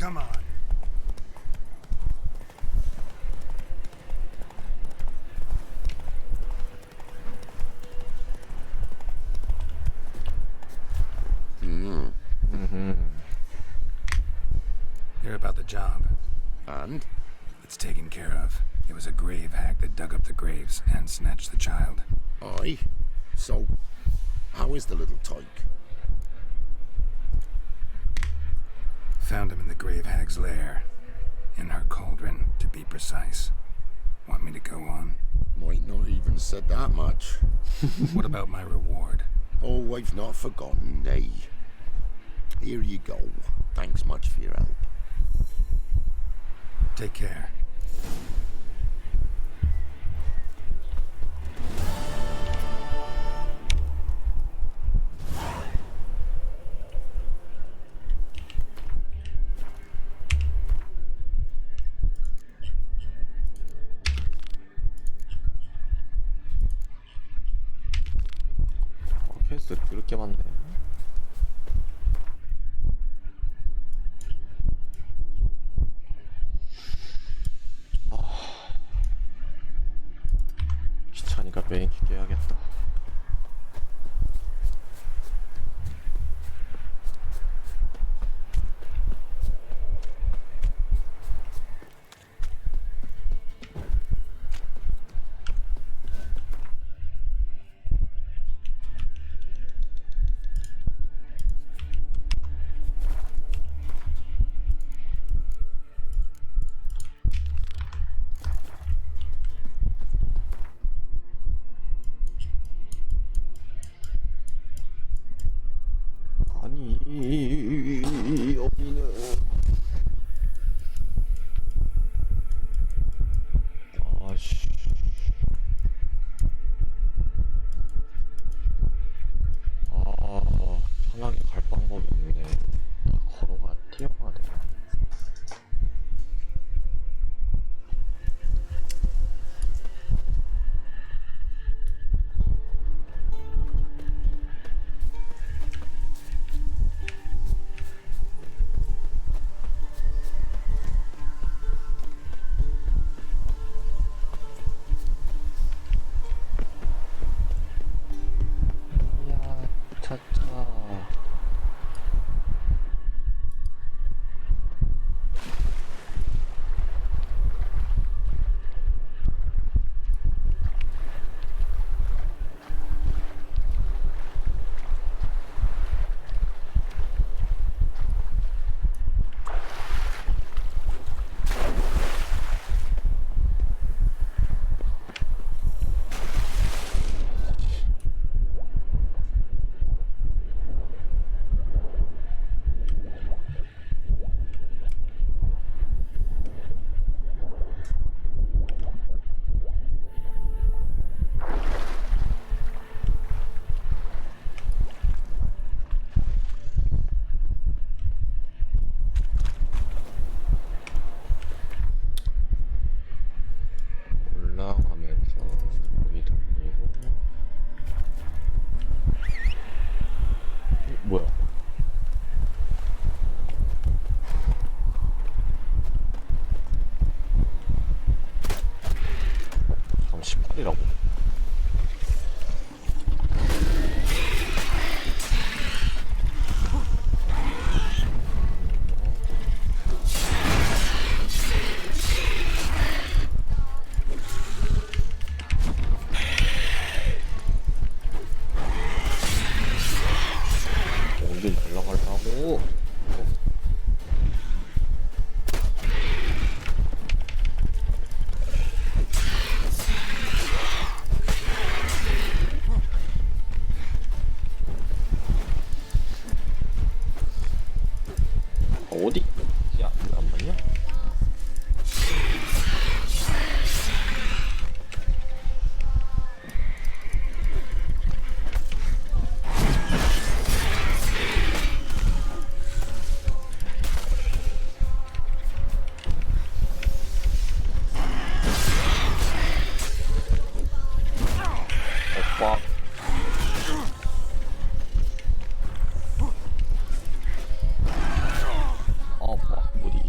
Come on. Hear about the job. And? It's taken care of. It was a grave hag that dug up the graves and snatched the child. Aye. So, how is the little tyke? Found him in the grave hag's lair. In her cauldron, to be precise. Want me to go on? Might not even said that much. What about my reward? Oh, I've not forgotten, nay. Here you go. Thanks much for your help. Take care. 퀘스트 그렇게 많네. 귀찮으니까 메인 키 깨야겠다. 아니 여기는 아씨 편하게 갈 방법이 없네. 걸어가 뛰어가야 돼. 차차. 올라가면서 여기 돌리고. 뭐야? 잠깐 18이라고? 어딜 날라가려고? 어디? 야, 왜 안 맞냐? 오빠. 막 못 이기겠네.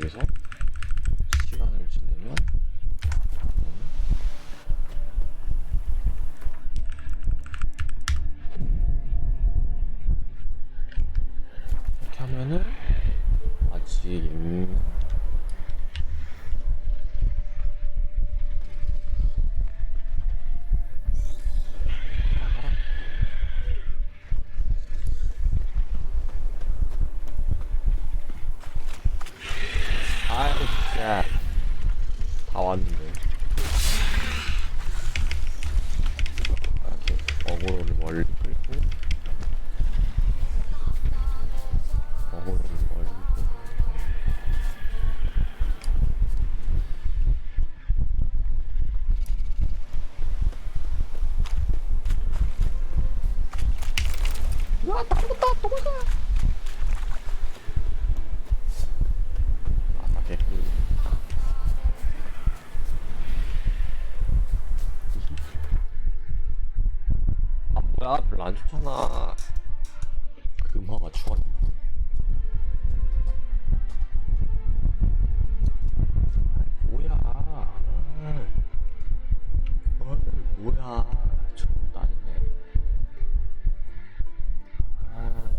여기서 시간을 지내면 이렇게 하면은 아직 아이 진짜 다 왔는데 이렇게 어그로를 멀리 끌고 어그로를 멀리 끌고 야 나무다 도망가 아까 개꿀 아 뭐야 별로 안 좋잖아 금화가 추가된다 뭐야 뭐야 저것도 아니네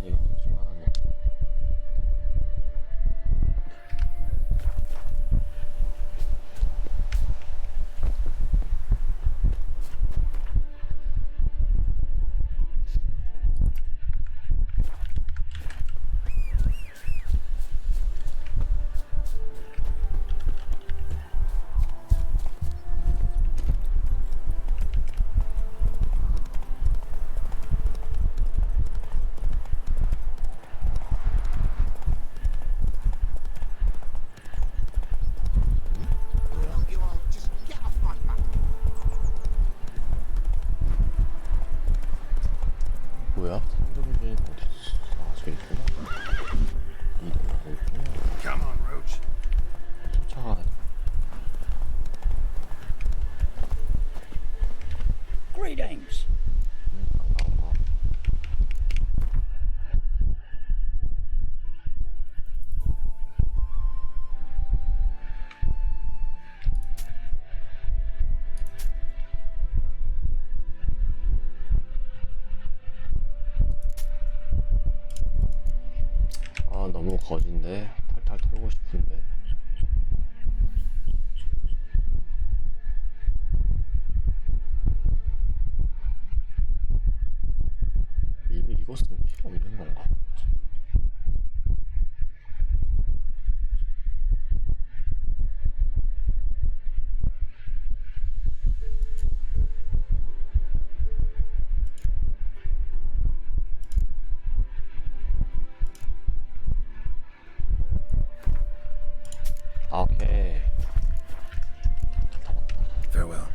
얘 좀 하네 You all just get off my back. 뭐야? 상점주인 어디 있어? 아 저기 있구나 이동하고 있구나 Come on, Roach. 쫓아가 Greetings. 반가워 아 너무 거진데 탈탈 털고 싶은데 이미 이것은 필요 없는 건가? 아 오케이 Farewell.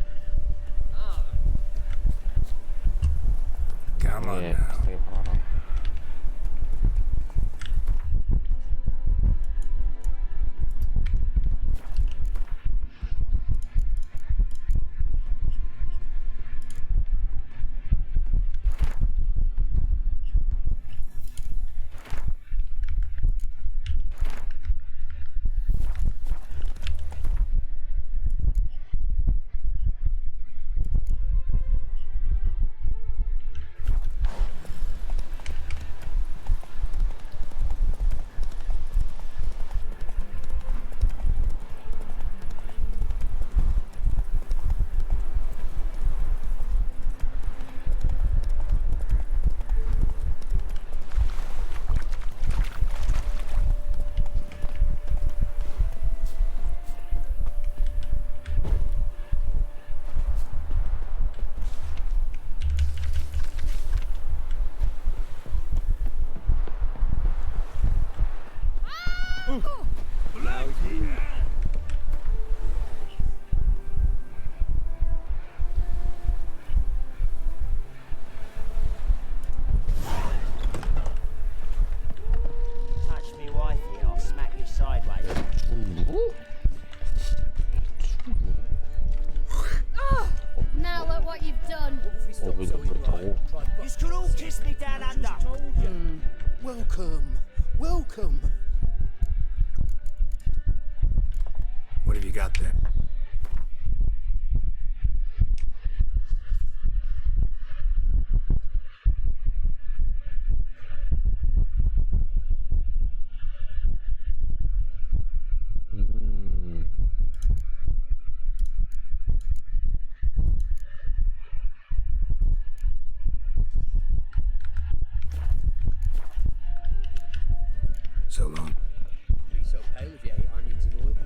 Come on 예 now. 비싸게 팔아라 What have you got there? So long. Be so pale if you ate onions and oil.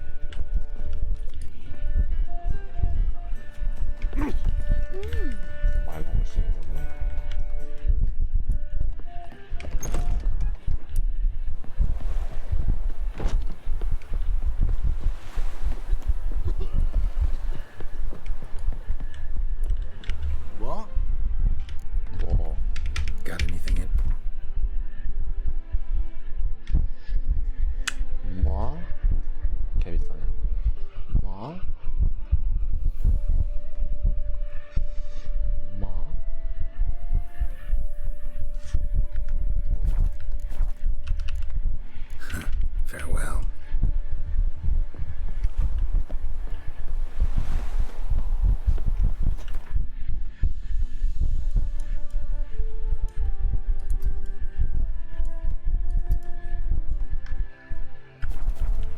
말 먹을 수 있는 거네. What? 뭐 Got anything in? 뭐? 개비싸네. 뭐? 뭐? Farewell.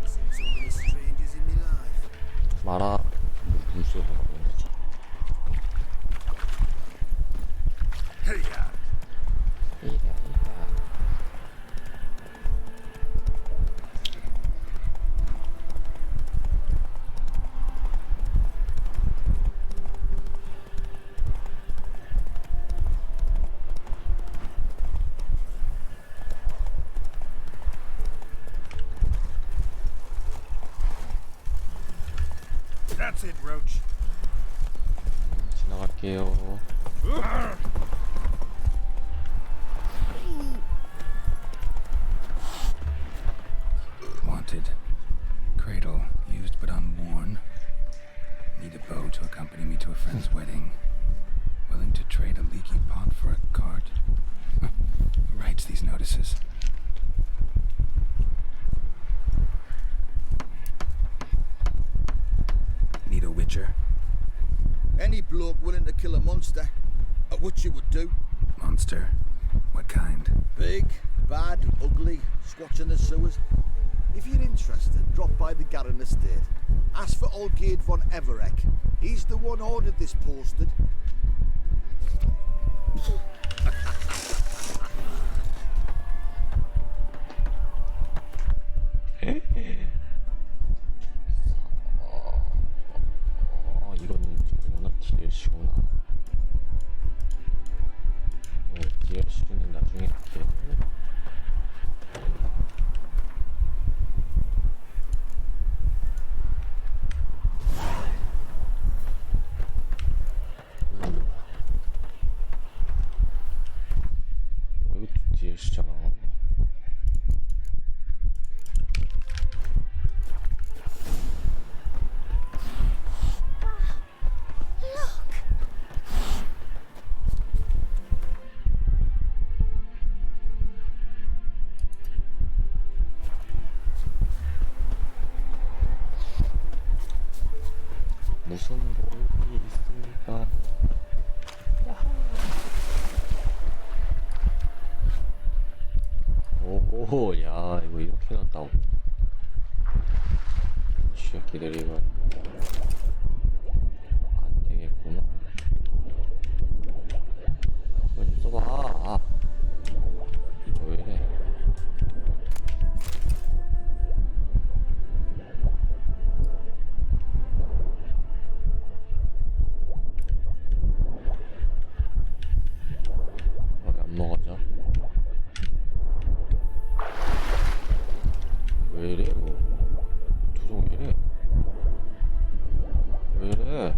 Seen so many strangers in my life. 마라 물소가 나오는 거지. Hey-ya! That's it, Roach. 지나갈게요. Wanted. Cradle, used but unworn. Need a bow to accompany me to a friend's wedding. Willing to trade a leaky pot for a cart? Who writes these notices? Need a witcher? Any bloke willing to kill a monster, a witcher would do. Monster? What kind? Big, bad, ugly, squatching the sewers. If you're interested, drop by the Garren estate. Ask for Olgierd von Everek. He's the one ordered this posted. 이거는 저거구나. DLC구나. DLC는 나중에 할게. 이것도 DLC잖아. 무슨 볼이 있습니까? 오호, 야, 이거 이렇게 해놨다고. 이 새끼들 이거 안 되겠구만. 이거 좀 써봐. 이거 왜 이래? 왜 안 먹어져? 왜 이래 이거? 조종 왜 이래? 왜 이래?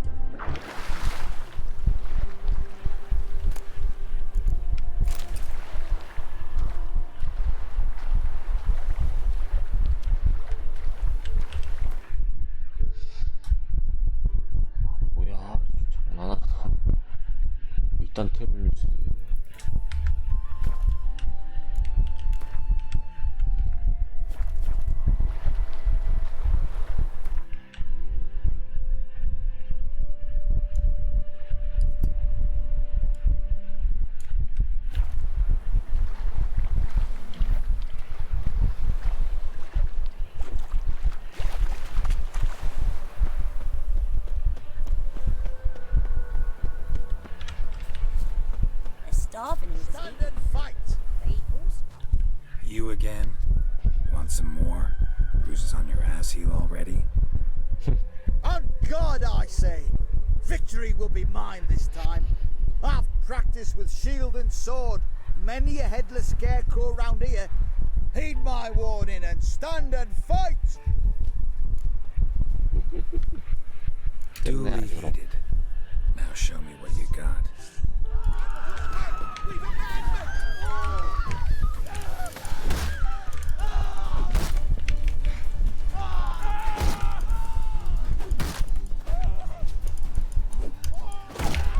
뭐야? 장난하나? 일단 탭을 주세요. God, I say, victory will be mine this time. I've practiced with shield and sword. Many a headless scarecrow round here. Heed my warning and stand and fight! Duly heeded. Now show me what you got.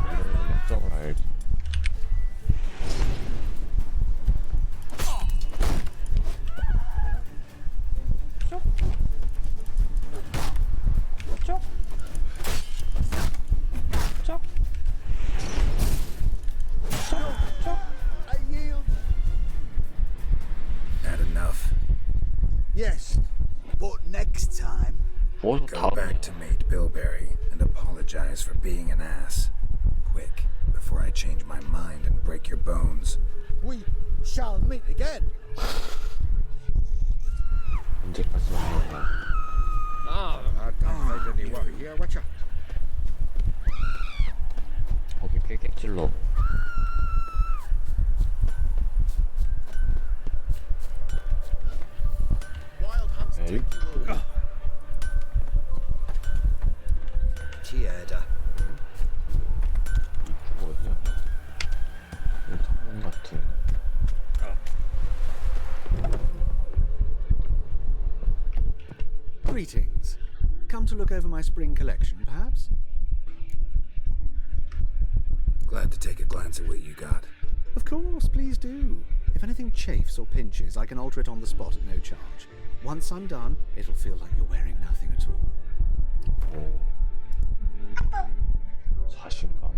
이런 약점을 알지. I yield. That enough? Yes, but next time. 뭐서 Go back to Mate Bilberry and apologize for being an ass. Quick, before I change my mind and break your bones. We shall meet again. 언제까지 하는 거야? I don't fight any war here, watch out. 거기 깨객질러. Wild hunts 에이? take you all. Tiada. 이쪽 어디야? 이 같은. Greetings. Come to look over my spring collection, perhaps? Glad to take a glance at what you got. Of course, please do. If anything chafes or pinches, I can alter it on the spot at no charge. Once I'm done, it'll feel like you're wearing nothing at all. 오. 자신감.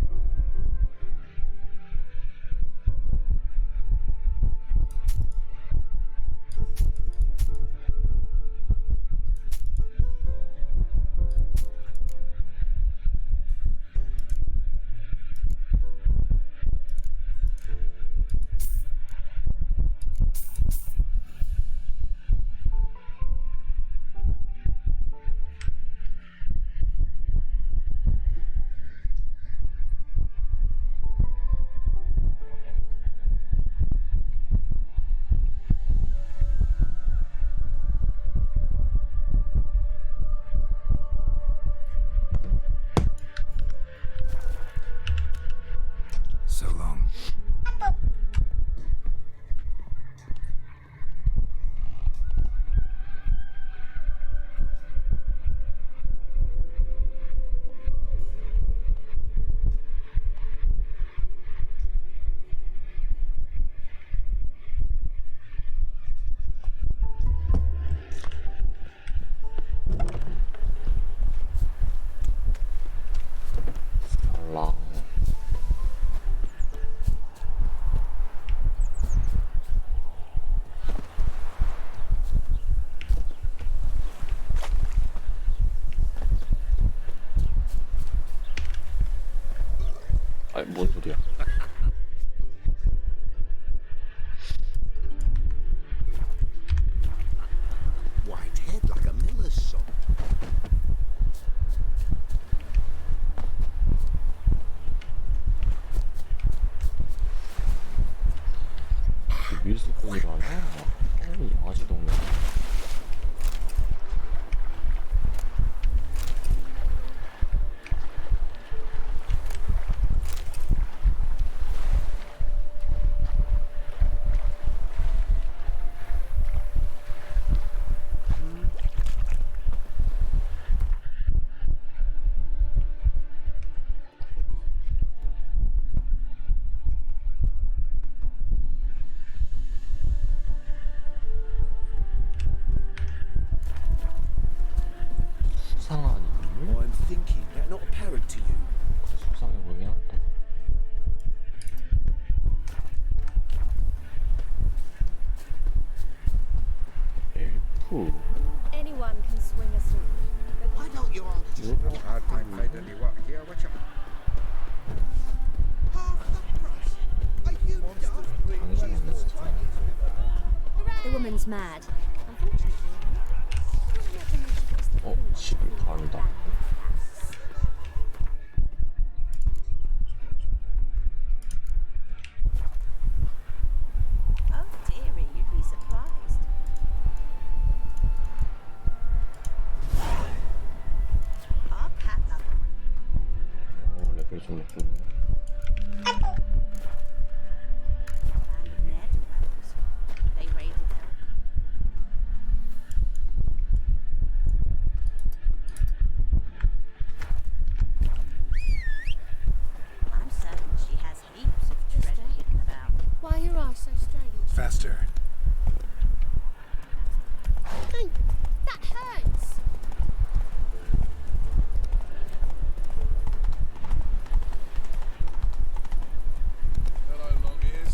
So long. 달랑. 아니 뭔 소리야? White head like a miller's son. 밀수꾼이라냐? 아니 양아치 동네. 수상한 인물? I'm thinking they're not apparent to you. 수상해 보이긴 한다. 엘프? Anyone can swing a sword. Why don't you all just I don't fight any war here, watch out. half the price? Are you daft? 당신은 진짜 The woman's mad. Unfortunately, 집을 간다. 좀 먹고. They raided her. I'm certain she has heaps of treasure hidden about. Why are your eyes so strange? Faster. Hey, that hurts. Hello, long ears.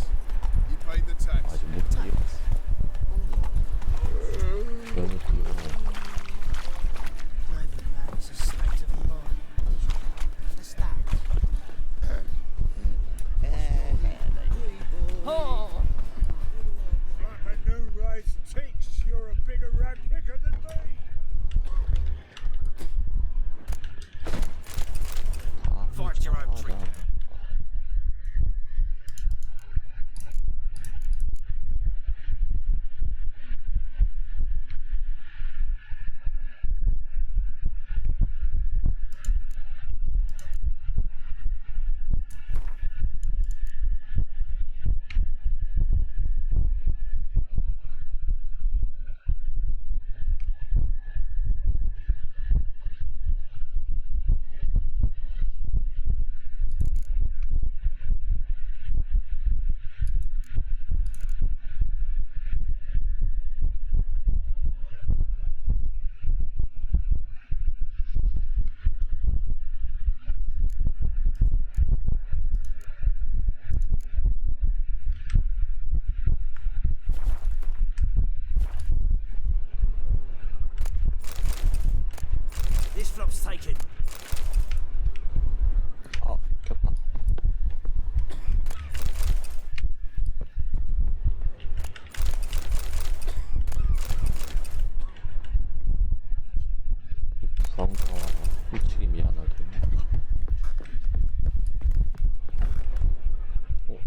You paid the tax. 아직 못 뛰어. 너무 귀여워. Living man is a state of mind. Understand? Oh, Flapper new rice takes. You're a bigger rat picker than me. Fight your own treatment. This flop's taken. 아, 켰다. 부상자가 와서 훌치기 미안하게. 어.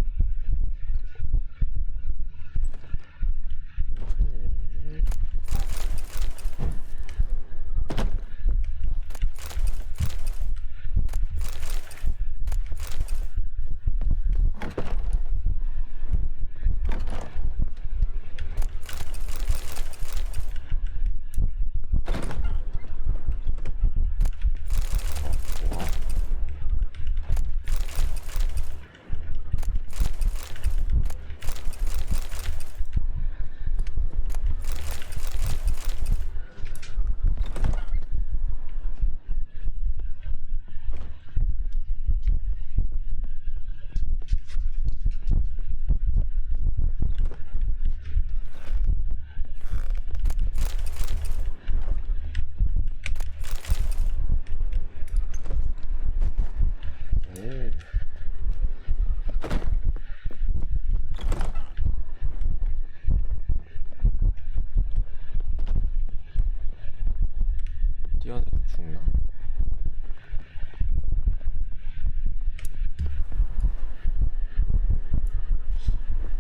뛰어내면 죽나?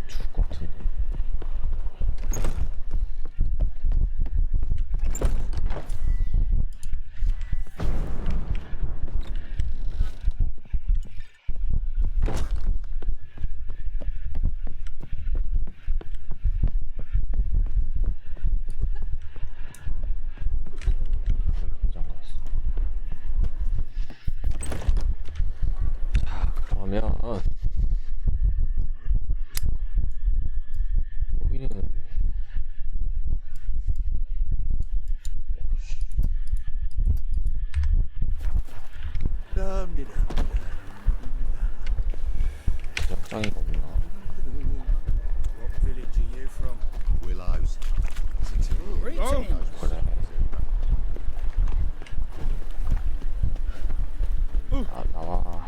죽을 것 같은데. 자, 그러면 여기는 장장이가 없나? What village are you from? Willows. Greetings. 그래. 아, 나와.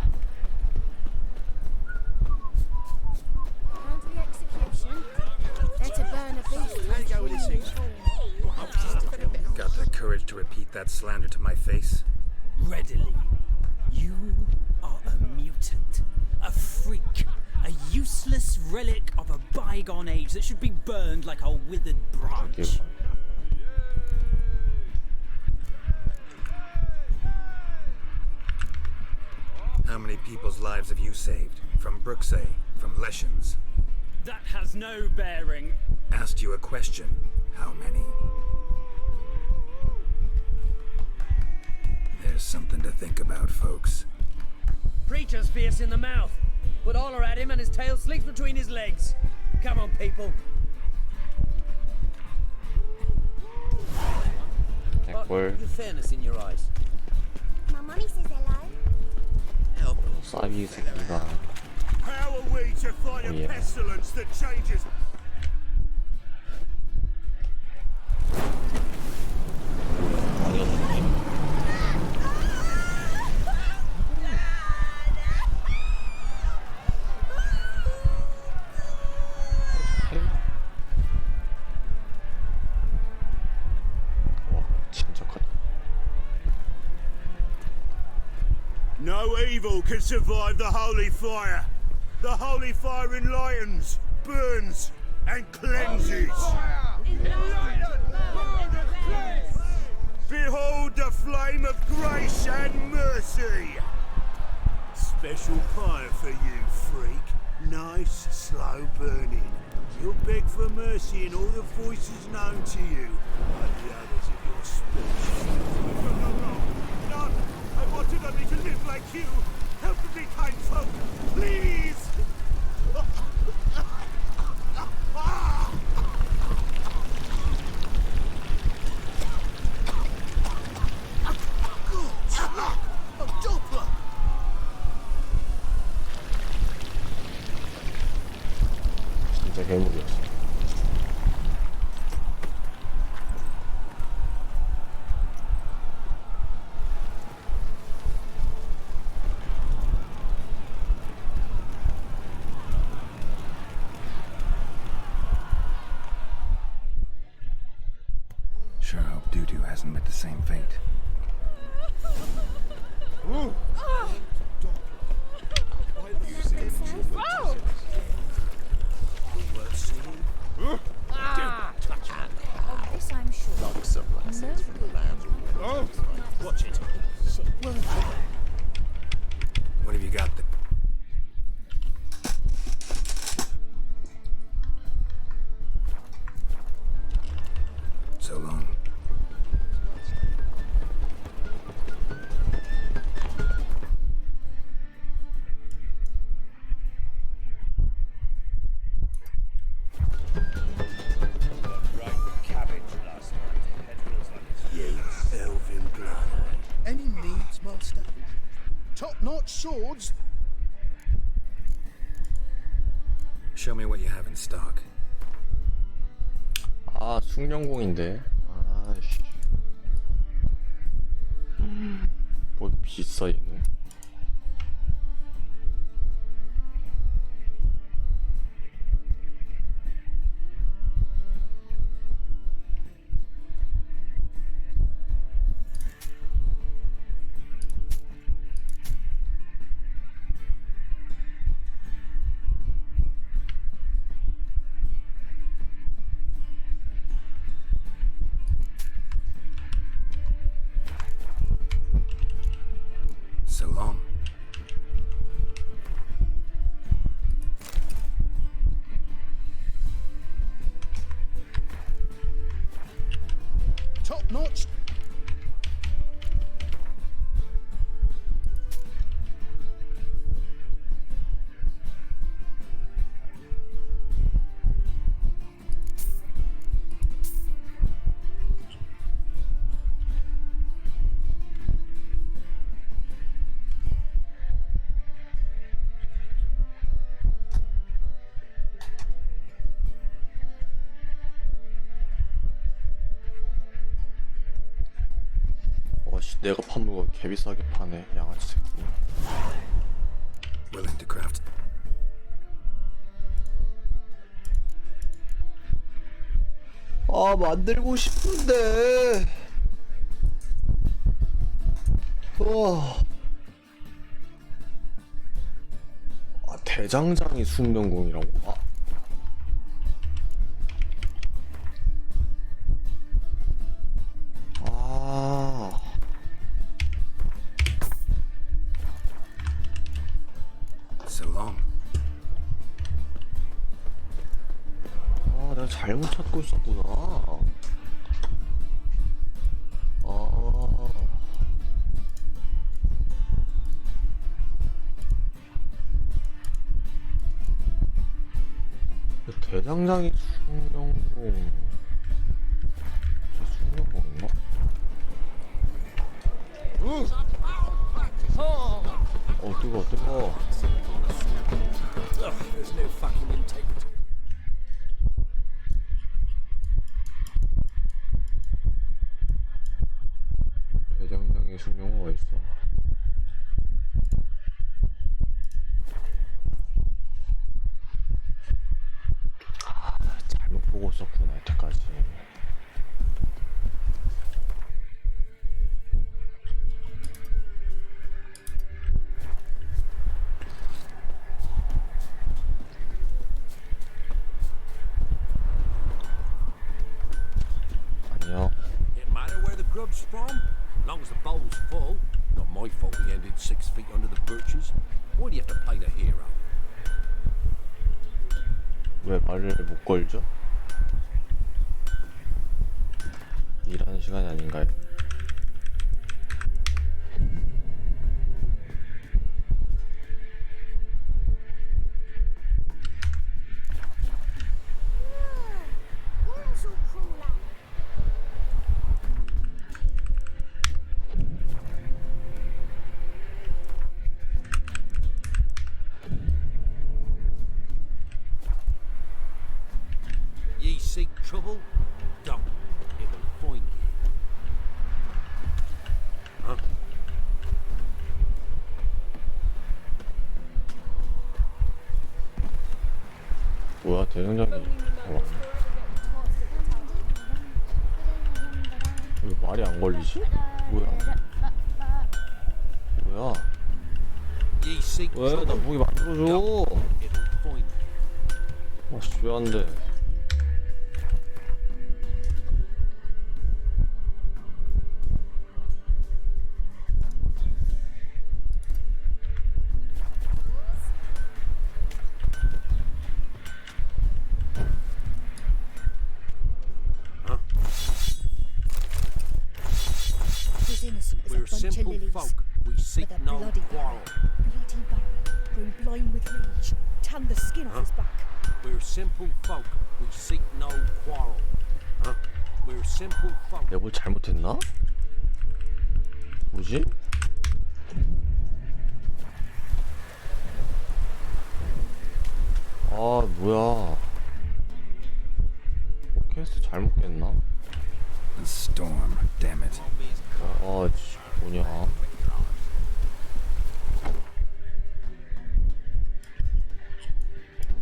time for the execution. They're to burn a beast. How'd it go with this thing? Got the courage to repeat that slander to my face? Readily. You are a mutant, a freak, a useless relic of a bygone age that should be burned like a withered branch. How many people's lives have you saved? From Brooksay? From Leshens? That has no bearing. Asked you a question. How many? There's something to think about, folks. Preacher's fierce in the mouth, but holler at him and his tail slicks between his legs. Come on, people. Word. The fairness in your eyes. My mummy says hello. Help. 싸비 새끼가. How are we to fight a yeah. pestilence that changes? No evil can survive the holy fire. The holy fire enlightens, burns, and cleanses. Behold the flame of grace and mercy. Special fire for you, freak. Nice, slow burning. You'll beg for mercy in all the voices known to you, like the others of your species. No, I wanted only to live like you. Help me, kind folk, please! 진짜 괴물이었어. Sure hope Dudu hasn't met the same fate. Of this I'm sure. Like some lessons from the lands of Watch it. What have you got there? So long. Elvin blood. Any needs, master? Top-notch swords? Show me what you have in stock. 아, 숙련공인데. 아씨. 뭐 비싸 얘는. So long. Top-notch? 와씨, 내가 판 물건 개비싸게 파네, 양아치 새끼. Willing to craft. 아, 만들고 싶은데. 아, 대장장이 숙련공이라고? 아. 아. 잘못 찾고 있었구나. 대장장이 숙련공. 숙련공인가? 뜨거워. There's no fucking integrity. 대장장이 숙련공가 있어. 잘못 보고 있었구나 여태까지. 아니요. It matter where the grub's from? Long as the bowl's full. Not my fault we ended 6 feet under the birches. Why do you have to play the hero? 왜 말을 못 걸죠? 일하는 시간이 아닌가요? Ye seek trouble? Don't. It will find you. Huh? 뭐야 대장장이. 왜 말이 안 걸리지? 뭐야? Ye seek 왜? 나 trouble? 무기 만들어줘. It will find you. 아씨 왜 안 돼? We're simple folk. We seek no quarrel. Bloody baron, grown blind with rage, tan the skin off his back. We're simple folk. We seek no quarrel. We're simple folk. 내가 뭘 잘못했나? 뭐지? 아 뭐야? 퀘스트 잘못 깼나? The storm, damn it. 아 뭐냐?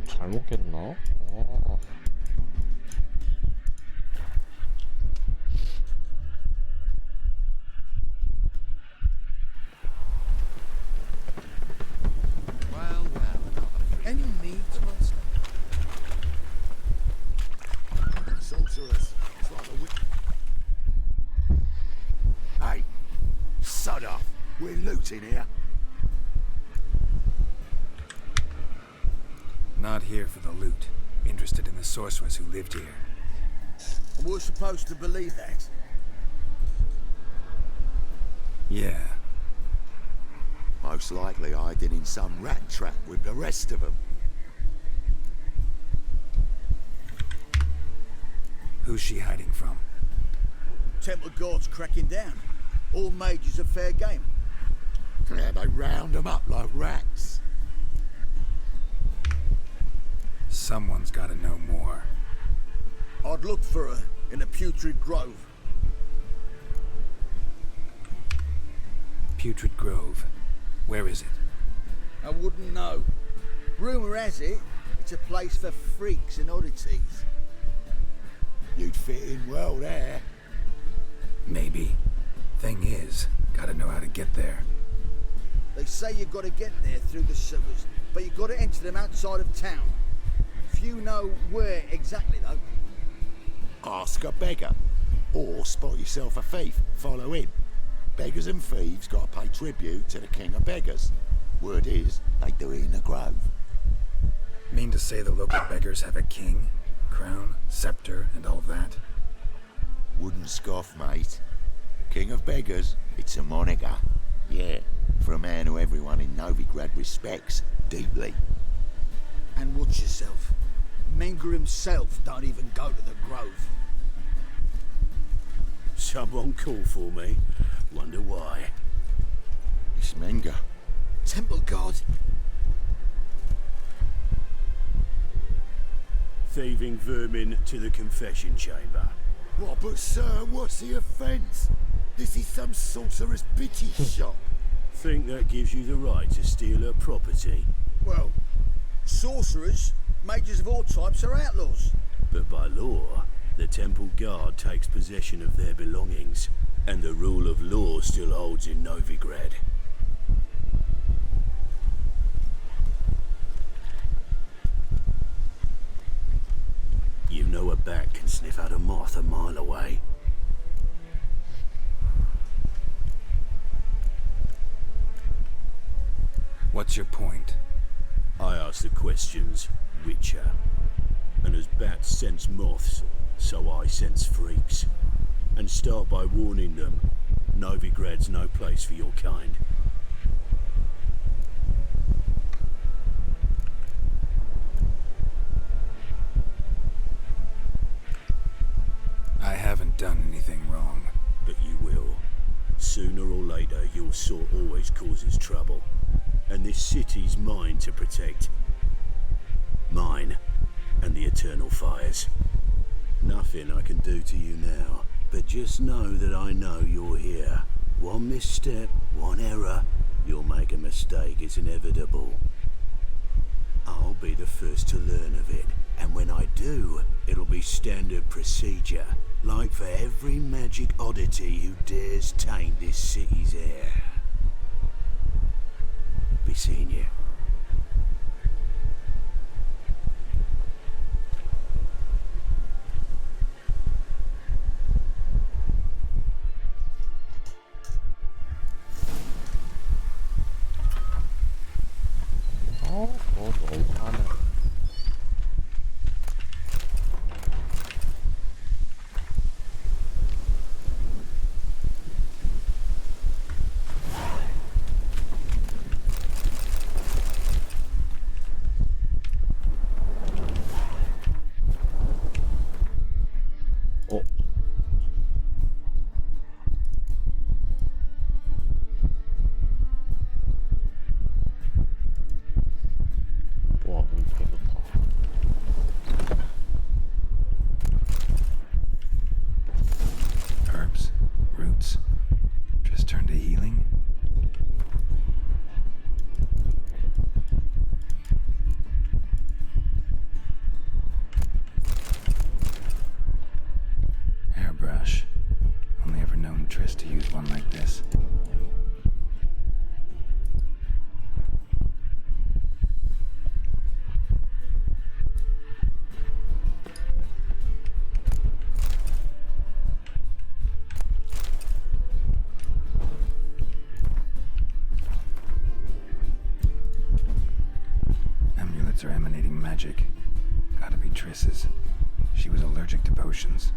잘못 깼나? 아. Well, any needs, monster? Sorceress. It's like a witch. Hey, sod off. We're looting here. Not here for the loot. Interested in the sorceress who lived here. And we're supposed to believe that. Yeah. Most likely hiding in some rat trap with the rest of them. Who's she hiding from? Temple Guard's cracking down. All mages are fair game. Yeah, they round them up like rats. Someone's gotta know more. I'd look for her in a putrid grove. Putrid Grove. Where is it? I wouldn't know. Rumour has it, it's a place for freaks and oddities. You'd fit in well there. Maybe. Thing is, gotta know how to get there. They say you've got to get there through the sewers, but you've got to enter them outside of town. Few know where exactly, though. Ask a beggar. Or spot yourself a thief. Follow him. Beggars and thieves gotta pay tribute to the king of beggars. Word is, they do it in the grove. Mean to say the local beggars have a king? Crown, scepter, and all that. Wouldn't scoff, mate. King of beggars, it's a moniker. Yeah, for a man who everyone in Novigrad respects deeply. And watch yourself. Menger himself don't even go to the Grove. Someone called for me. Wonder why. It's Menger. Temple Guard. Thieving vermin to the confession chamber. What, but sir, what's the offence? This is some sorcerer's bitty shop. Think that gives you the right to steal her property? Well, sorcerers, mages of all types are outlaws. But by law, the Temple Guard takes possession of their belongings, and the rule of law still holds in Novigrad. You know a bat can sniff out a moth a mile away. What's your point? I ask the questions, Witcher. And as bats sense moths, so I sense freaks. And start by warning them, Novigrad's no place for your kind. I haven't done anything wrong. But you will. Sooner or later, your sort always causes trouble. And this city's mine to protect. Mine and the eternal fires. Nothing I can do to you now, but just know that I know you're here. One misstep, one error, you'll make a mistake, it's inevitable. I'll be the first to learn of it, and when I do, it'll be standard procedure, like for every magic oddity who dares taint this city's air. Be seeing you. 너무 하네. Herbs, roots, just turn to healing. Hairbrush. Only ever known Triss to use one like this. Amulets are emanating magic. Gotta be Triss's. She was allergic to potions.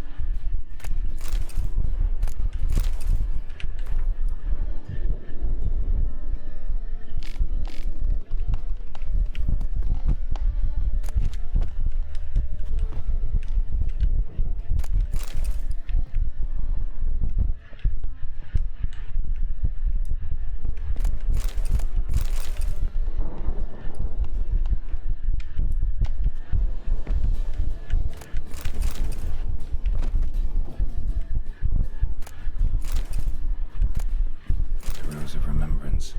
Of remembrance,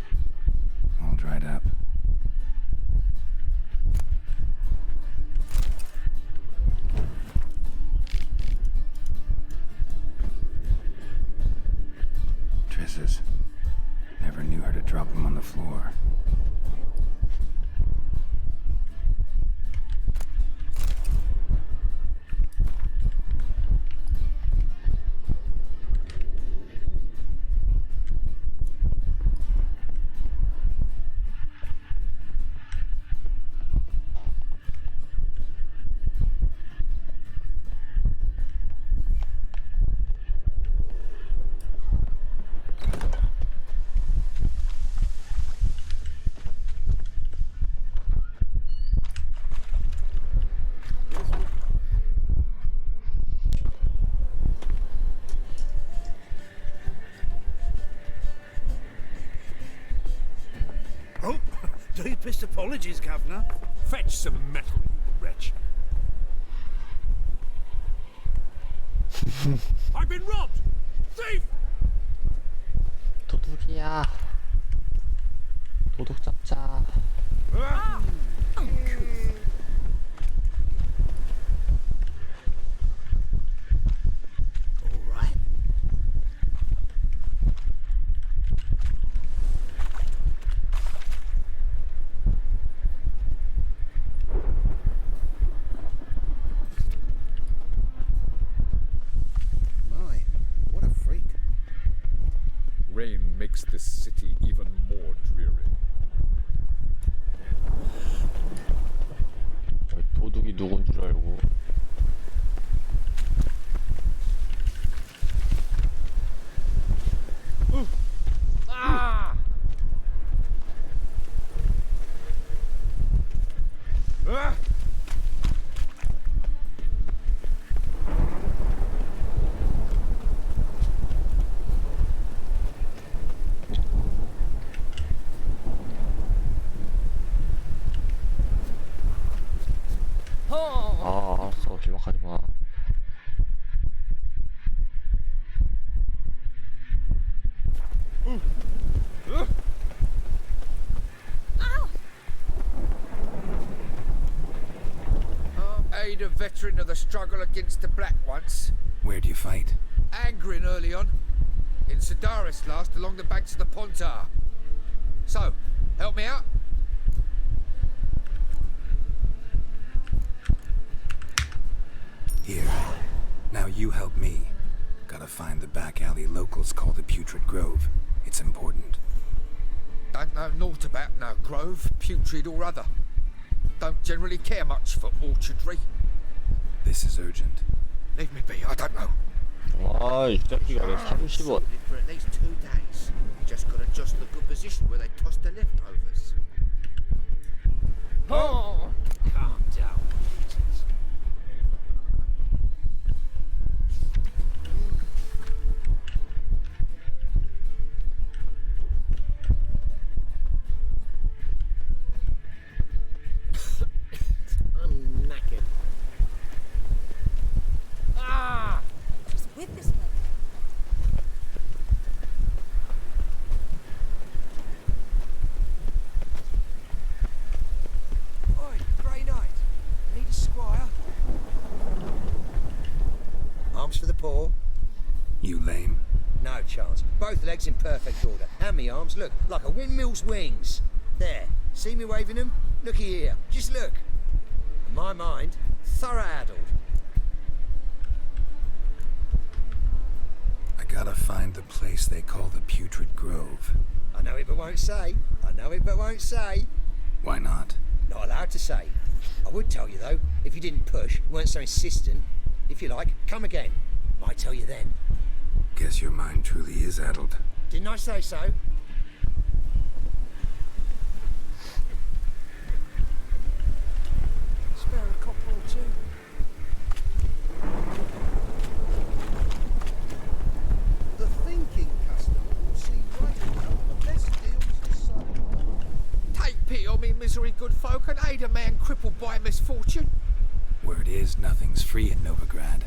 all dried up. Triss's. Never knew her to drop them on the floor. Deepest apologies, Governor. Fetch some metal, you wretch. I've been robbed! Thief! 도둑이야. 도둑 잡자. My, what a freak. Rain makes this city even more dreary. 도둑이 누군 줄 알고. Ah! Ah! 아, 알았어. 길막하지 마. Aid a veteran of the struggle against the Black once. Where do you fight? Angering early on. In Sedaris last, along the banks of the Pontar. So, help me out? Here. Now you help me. Gotta find the back alley locals call the Putrid Grove. It's important. Don't know naught about no grove, putrid or other. Don't generally care much for orchardry. This is urgent. Leave me be, I don't know. 아, 이 새끼가 왜 30원. Sorted for at least 2 days. Just gotta adjust the good position where they toss the leftovers. Oh! Calm down, Peters. I'm knackered. Ah! Just with this one. Oi, Grey Knight. Need a squire? Arms for the poor? You lame? No chance. Both legs in perfect order. And me arms, look, like a windmill's wings. There. See me waving them? Looky here. Just look. In my mind, thorough addled. I gotta find the place they call the Putrid Grove. I know it but won't say. I know it but won't say. Why not? Not allowed to say. I would tell you though, if you didn't push, weren't so insistent. If you like, come again. Might tell you then. Guess your mind truly is addled. Didn't I say so? Spare a copper or two. The thinking customer will see right now the best deals this side. Take pity on me, misery good folk, and aid a man crippled by misfortune. Word is nothing's free in Novigrad.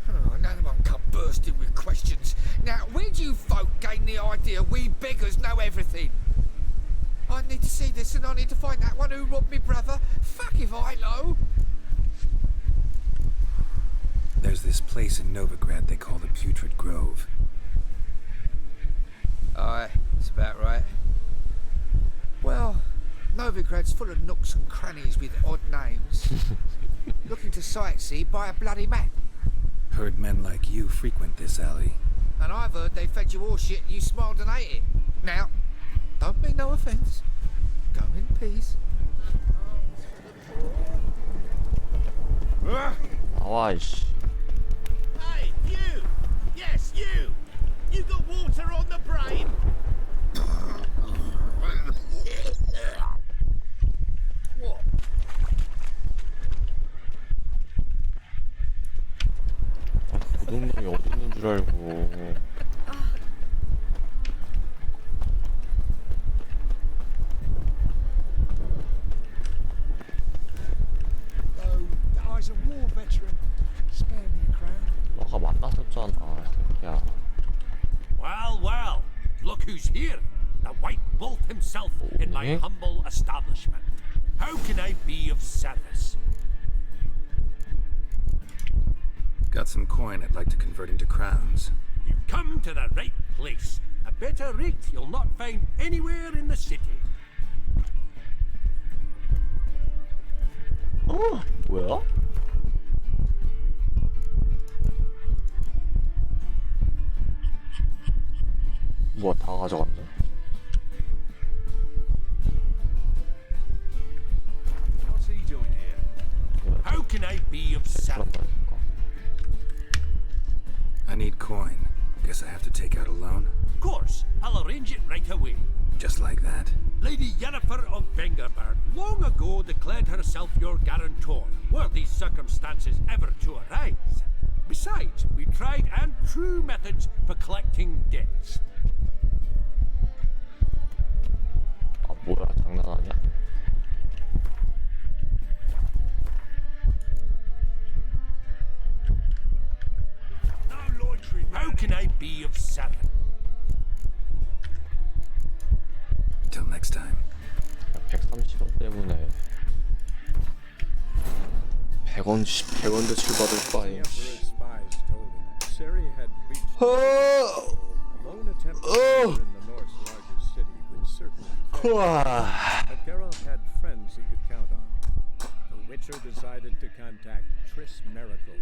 Oh, another one come bursting with questions. Now, where do you folk gain the idea we beggars know everything? I need to see this and I need to find that one who robbed me brother. Fuck if I know. There's this place in Novigrad they call the Putrid Grove. Aye, it's about right. Well, Novigrad's full of nooks and crannies with odd names. Looking to sightsee, buy a bloody map. Heard men like you frequent this alley. And I've heard they fed you all shit and you smiled and ate it. Now, don't mean no offence. Go in peace. 나와 이씨. Hey, you! Yes, you! You got water on the brain? What? 도둑놈이 어디 있는 줄 알고. here, the White Wolf himself, in my humble establishment. How can I be of service? Got some coin I'd like to convert into crowns. You've come to the right place. A better rate you'll not find anywhere in the city. 뭐야? 뭐야, 다 가져갔네. What's he doing here? How can I be of service? I need coin. Guess I have to take out a loan? Of course, I'll arrange it right away. Just like that? Lady Yennefer of Vengerberg long ago declared herself your guarantor, were these circumstances ever to arise. Besides, we tried and true methods for collecting debts. 아, 뭐야, 장난 아니야? How can I be of service? Till next time. 130원 때문에 100원 대출 받을 바에. Emperor's spies told him Ciri had reached a lone attempt to enter in the North's largest city would certainly fail. But Geralt had friends he could count on. The Witcher decided to contact Triss Merigold.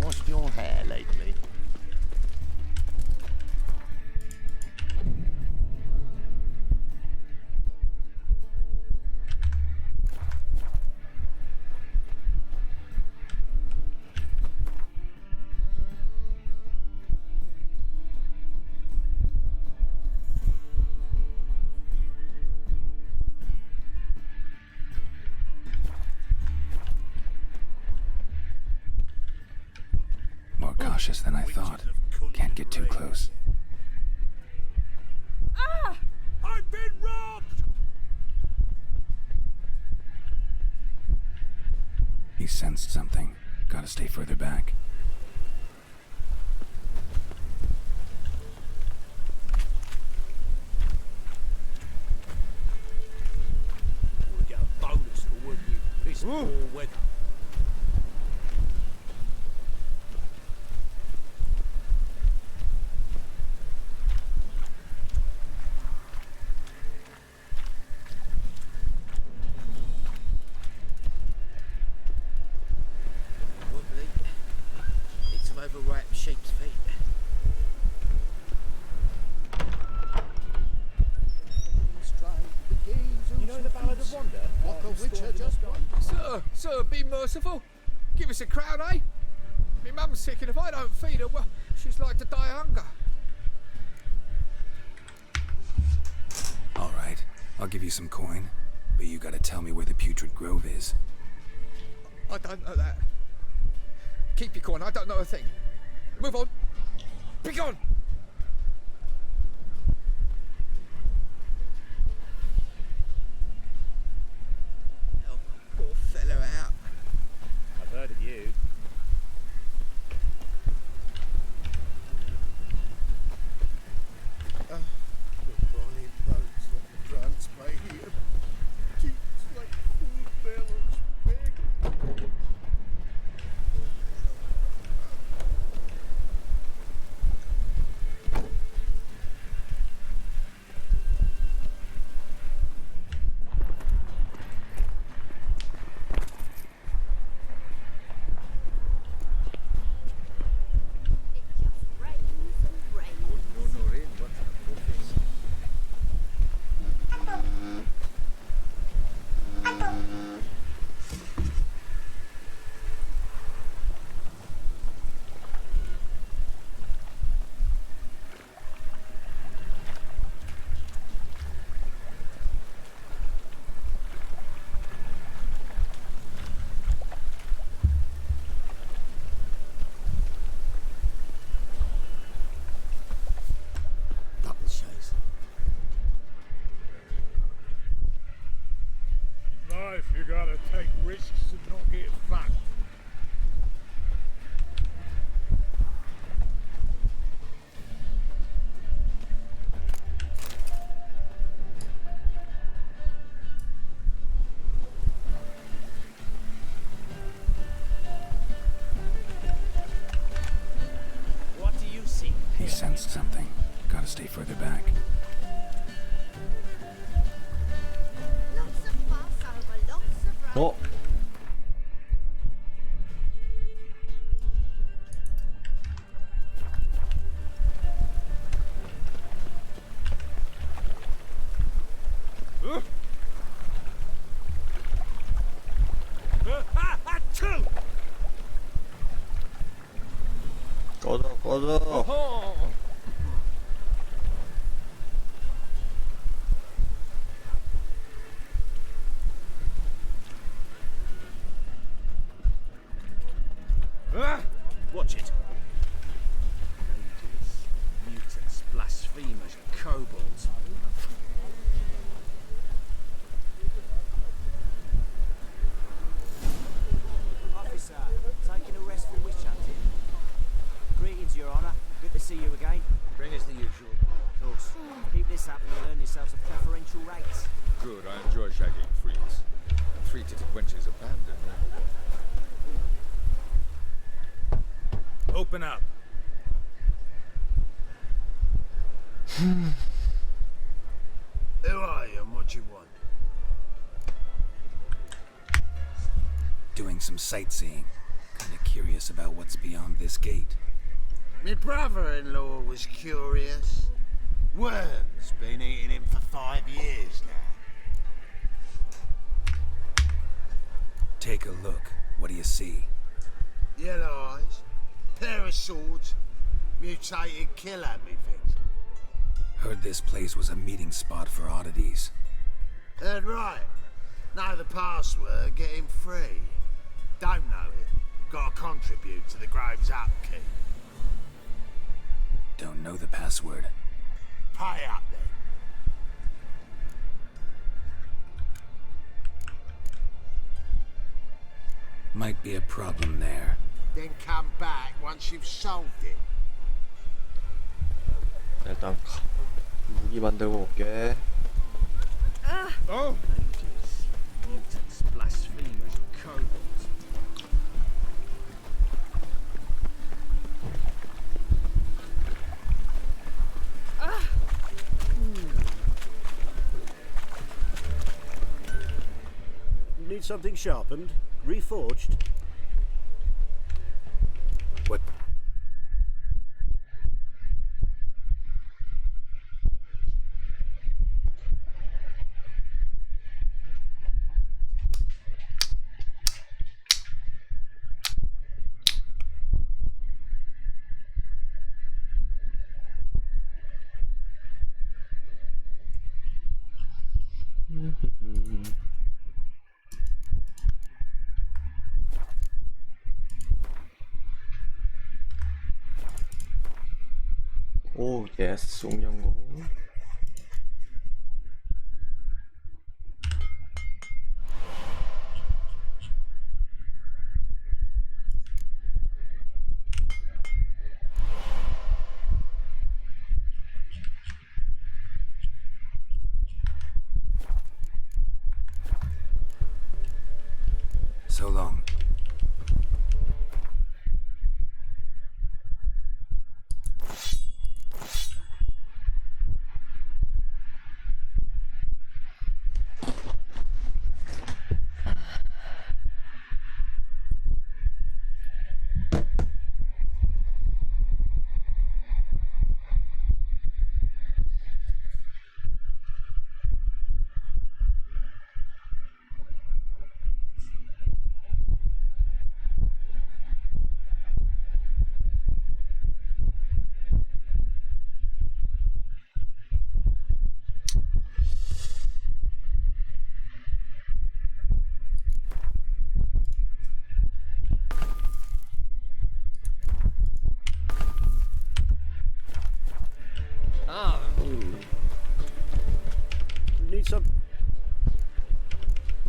Washed your hair lately? More cautious than I thought. Can't get too close. Ah! I've been robbed! He sensed something. Gotta stay further back. We'll get a bonus for working in this poor weather. Wobbly. Need some overripe sheep's feet. You know the Ballad of Wonder? What the Witcher just Sir, be merciful. Give us a crown, eh? Me mum's sick, and if I don't feed her, well, she's like to die of hunger. All right, I'll give you some coin, but you gotta tell me where the Putrid Grove is. I don't know that. Keep your coin, I don't know a thing. Move on. Be gone! Help a poor fellow out. I've heard of you. The bonny bones that prance my ear. Cheeks like cool bellows big. life, you gotta take risks and not get fucked. What do you see? He sensed something. Gotta stay further back. 어? 꺼져 꺼져. Watch it. Mages, mutants, blasphemers, kobolds. Officer, taking a rest from witch hunting. Greetings, Your Honour. Good to see you again. Bring us the usual. Of course. Keep this up and you'll earn yourselves a preferential rate. Good, I enjoy shagging freaks. Three-titted wenches abandoned number one. Open up. Who are you and what do you want? Doing some sightseeing. Kinda curious about what's beyond this gate. My brother-in-law was curious. Worms been eating him for 5 years now. Take a look. What do you see? Yellow eyes, pair of swords, mutated kill at me things. Heard this place was a meeting spot for oddities. Heard right. Know the password, get him free. Don't know it, gotta contribute to the Grave's upkeep. Don't know the password. Pay up then. Might be a problem there. Then come back once you've solved it. 일단 무기 만들고 올게. Oh! Mages, mutants, blasphemers, kobolds. Need something sharpened? Reforged? What? 오, 예스, 쑥연공. So long.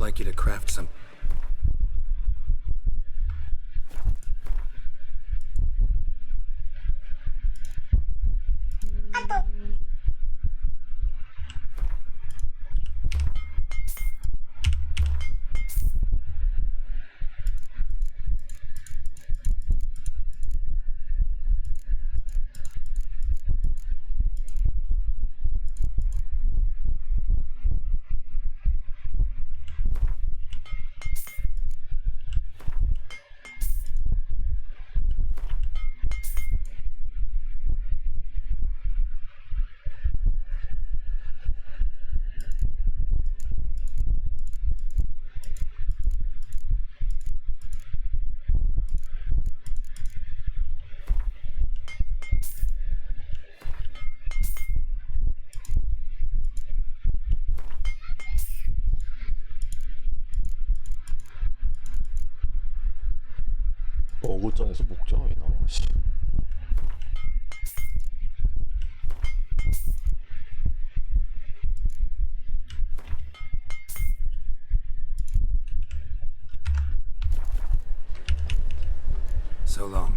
like you to craft some... 어고장에서 목장이 나와. 씨. So long.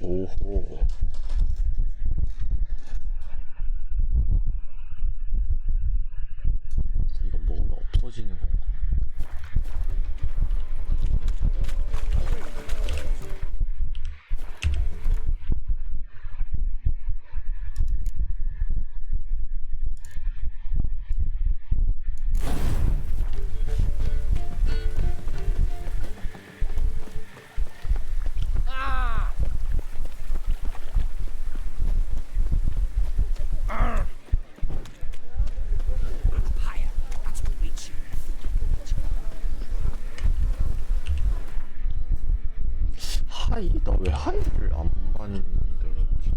오호. 이건 먹으면 없어지는 건가? 하이? 나 왜 하이를 안 만들었지?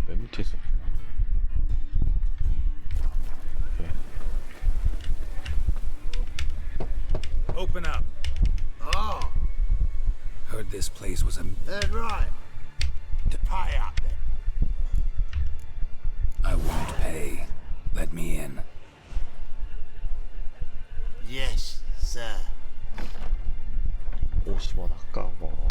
맨 밑에 있었구나. Open up. Oh, Heard this place was a... that's right. To pay up then. I won't pay. Let me in. Yes, sir. 50원 아까워.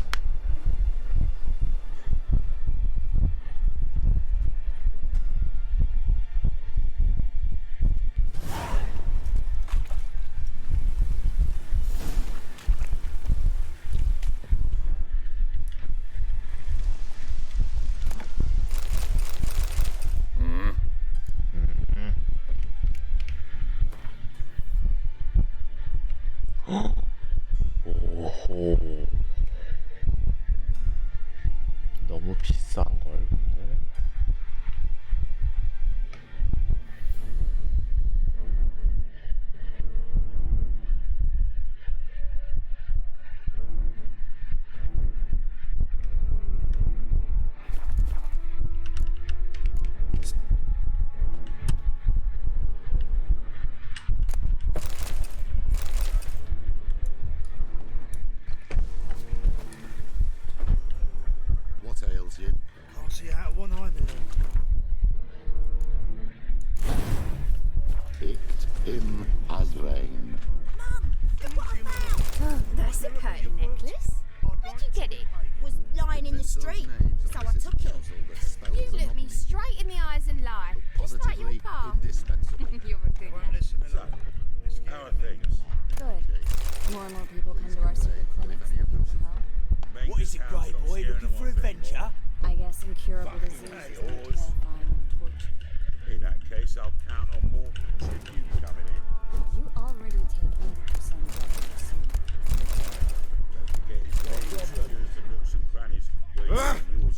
오호. 너무 비싼걸 근데. More and more people come to our secret clinics looking for help. What is it, Grey Boy? Looking for adventure? I guess incurable diseases and terrifying and torture. In that case, I'll count on more tribute coming in. You already take 80% of what you've seen.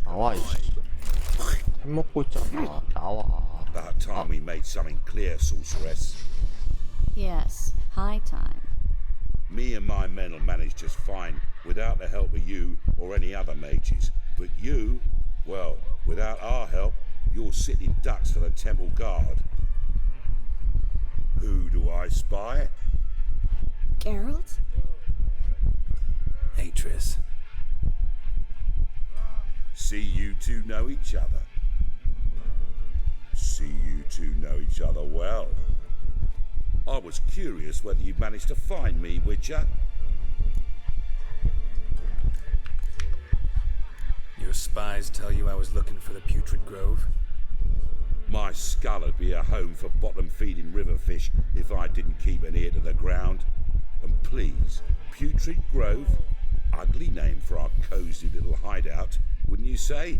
나와 이씨. 햄 먹고 있잖아. 나와. About time we made something clear, sorceress. Yes, high time. Me and my men will manage just fine without the help of you or any other mages. But you, well, without our help, you're sitting ducks for the temple guard. Who do I spy? Geralt? Hey, Triss. See you two know each other. See you two know each other well. I was curious whether you'd managed to find me, Witcher. Your spies tell you I was looking for the Putrid Grove? My skull would be a home for bottom-feeding river fish if I didn't keep an ear to the ground. And please, Putrid Grove? Ugly name for our cozy little hideout, wouldn't you say?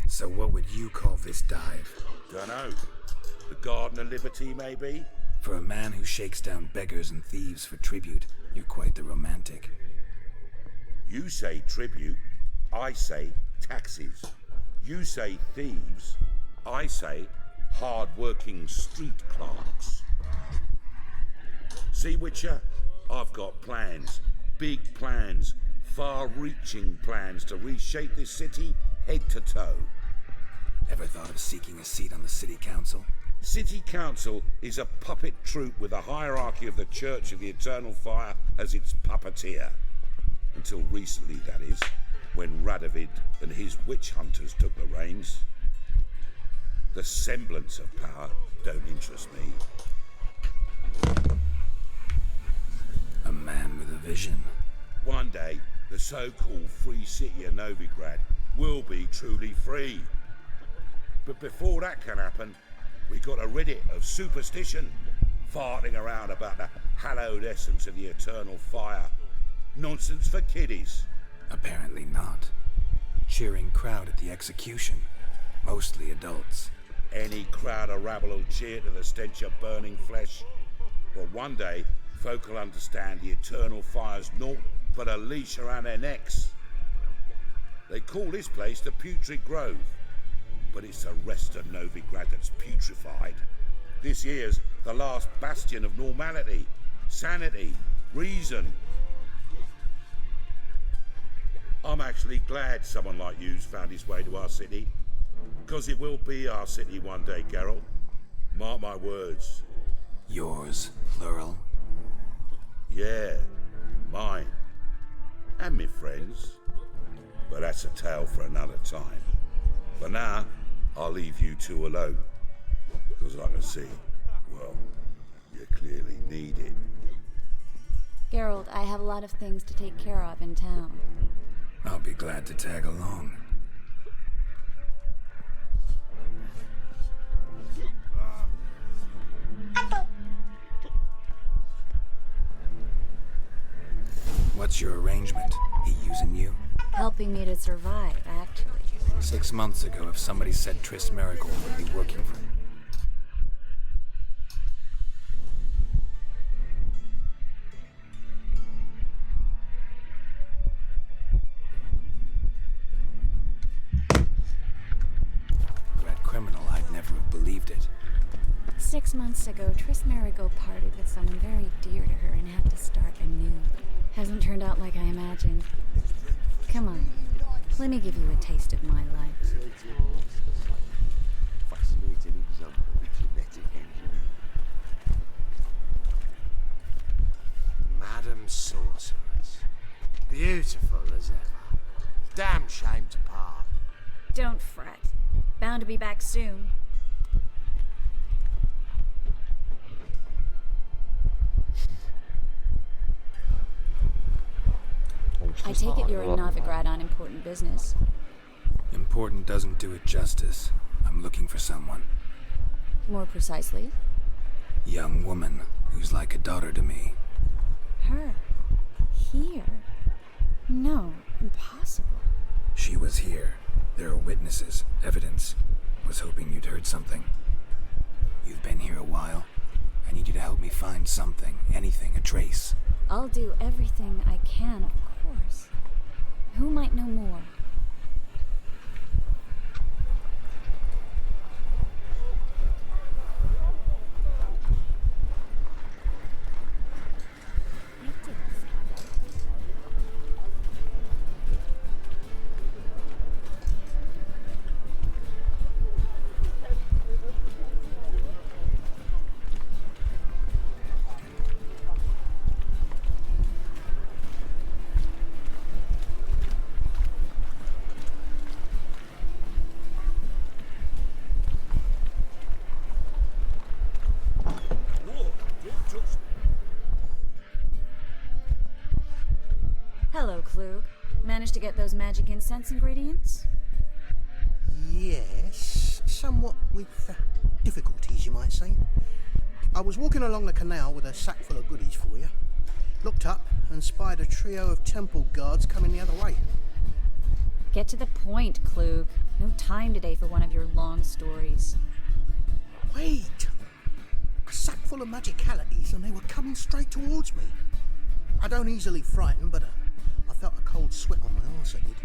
So what would you call this dive? Dunno. The Garden of Liberty, maybe? For a man who shakes down beggars and thieves for tribute, you're quite the romantic. You say tribute, I say taxes. You say thieves, I say hard-working street clerks. See, Witcher, I've got plans, big plans, far-reaching plans to reshape this city head to toe. Ever thought of seeking a seat on the city council? City Council is a puppet troupe with a hierarchy of the Church of the Eternal Fire as its puppeteer. Until recently, that is, when Radovid and his witch hunters took the reins. The semblance of power don't interest me. A man with a vision. One day, the so-called free city of Novigrad will be truly free. But before that can happen, we gotta rid it of superstition, farting around about the hallowed essence of the eternal fire. Nonsense for kiddies. Apparently not. Cheering crowd at the execution. Mostly adults. Any crowd of rabble will cheer to the stench of burning flesh. But one day, folk will understand the eternal fire's naught but a leash around their necks. They call this place the Putrid Grove, but it's the rest of Novigrad that's putrefied. This here's the last bastion of normality, sanity, reason. I'm actually glad someone like you's found his way to our city, because it will be our city one day, Geralt. Mark my words. Yours, plural? Yeah, mine. And me friends. But that's a tale for another time. For now, I'll leave you two alone. Because I can see, well, you clearly need it. Geralt, I have a lot of things to take care of in town. I'll be glad to tag along. What's your arrangement? He using you? Helping me to survive, actually. 6 months ago, if somebody said Triss Marigold would be working for him. Red criminal, I'd never have believed it. 6 months ago, Triss Marigold parted with someone very dear to her and had to start anew. Hasn't turned out like I imagined. Come on, let me give you a taste of my life. Fascinating example of genetic engineering. Madam Sorceress. Beautiful as ever. Damn shame to part. Don't fret. Bound to be back soon. I take it you're in Novigrad on important business. Important doesn't do it justice. I'm looking for someone. More precisely? Young woman who's like a daughter to me. Her? Here? No, impossible. She was here. There are witnesses, evidence. Was hoping you'd heard something. You've been here a while. I need you to help me find something, anything, a trace. I'll do everything I can, of course. Who might know more? Hello, Klug. Managed to get those magic incense ingredients? Yes, somewhat with difficulties, you might say. I was walking along the canal with a sack full of goodies for you. Looked up and spied a trio of temple guards coming the other way. Get to the point, Klug. No time today for one of your long stories. Wait! A sack full of magicalities and they were coming straight towards me. I don't easily frighten, but I felt a cold sweat on my arse, I did.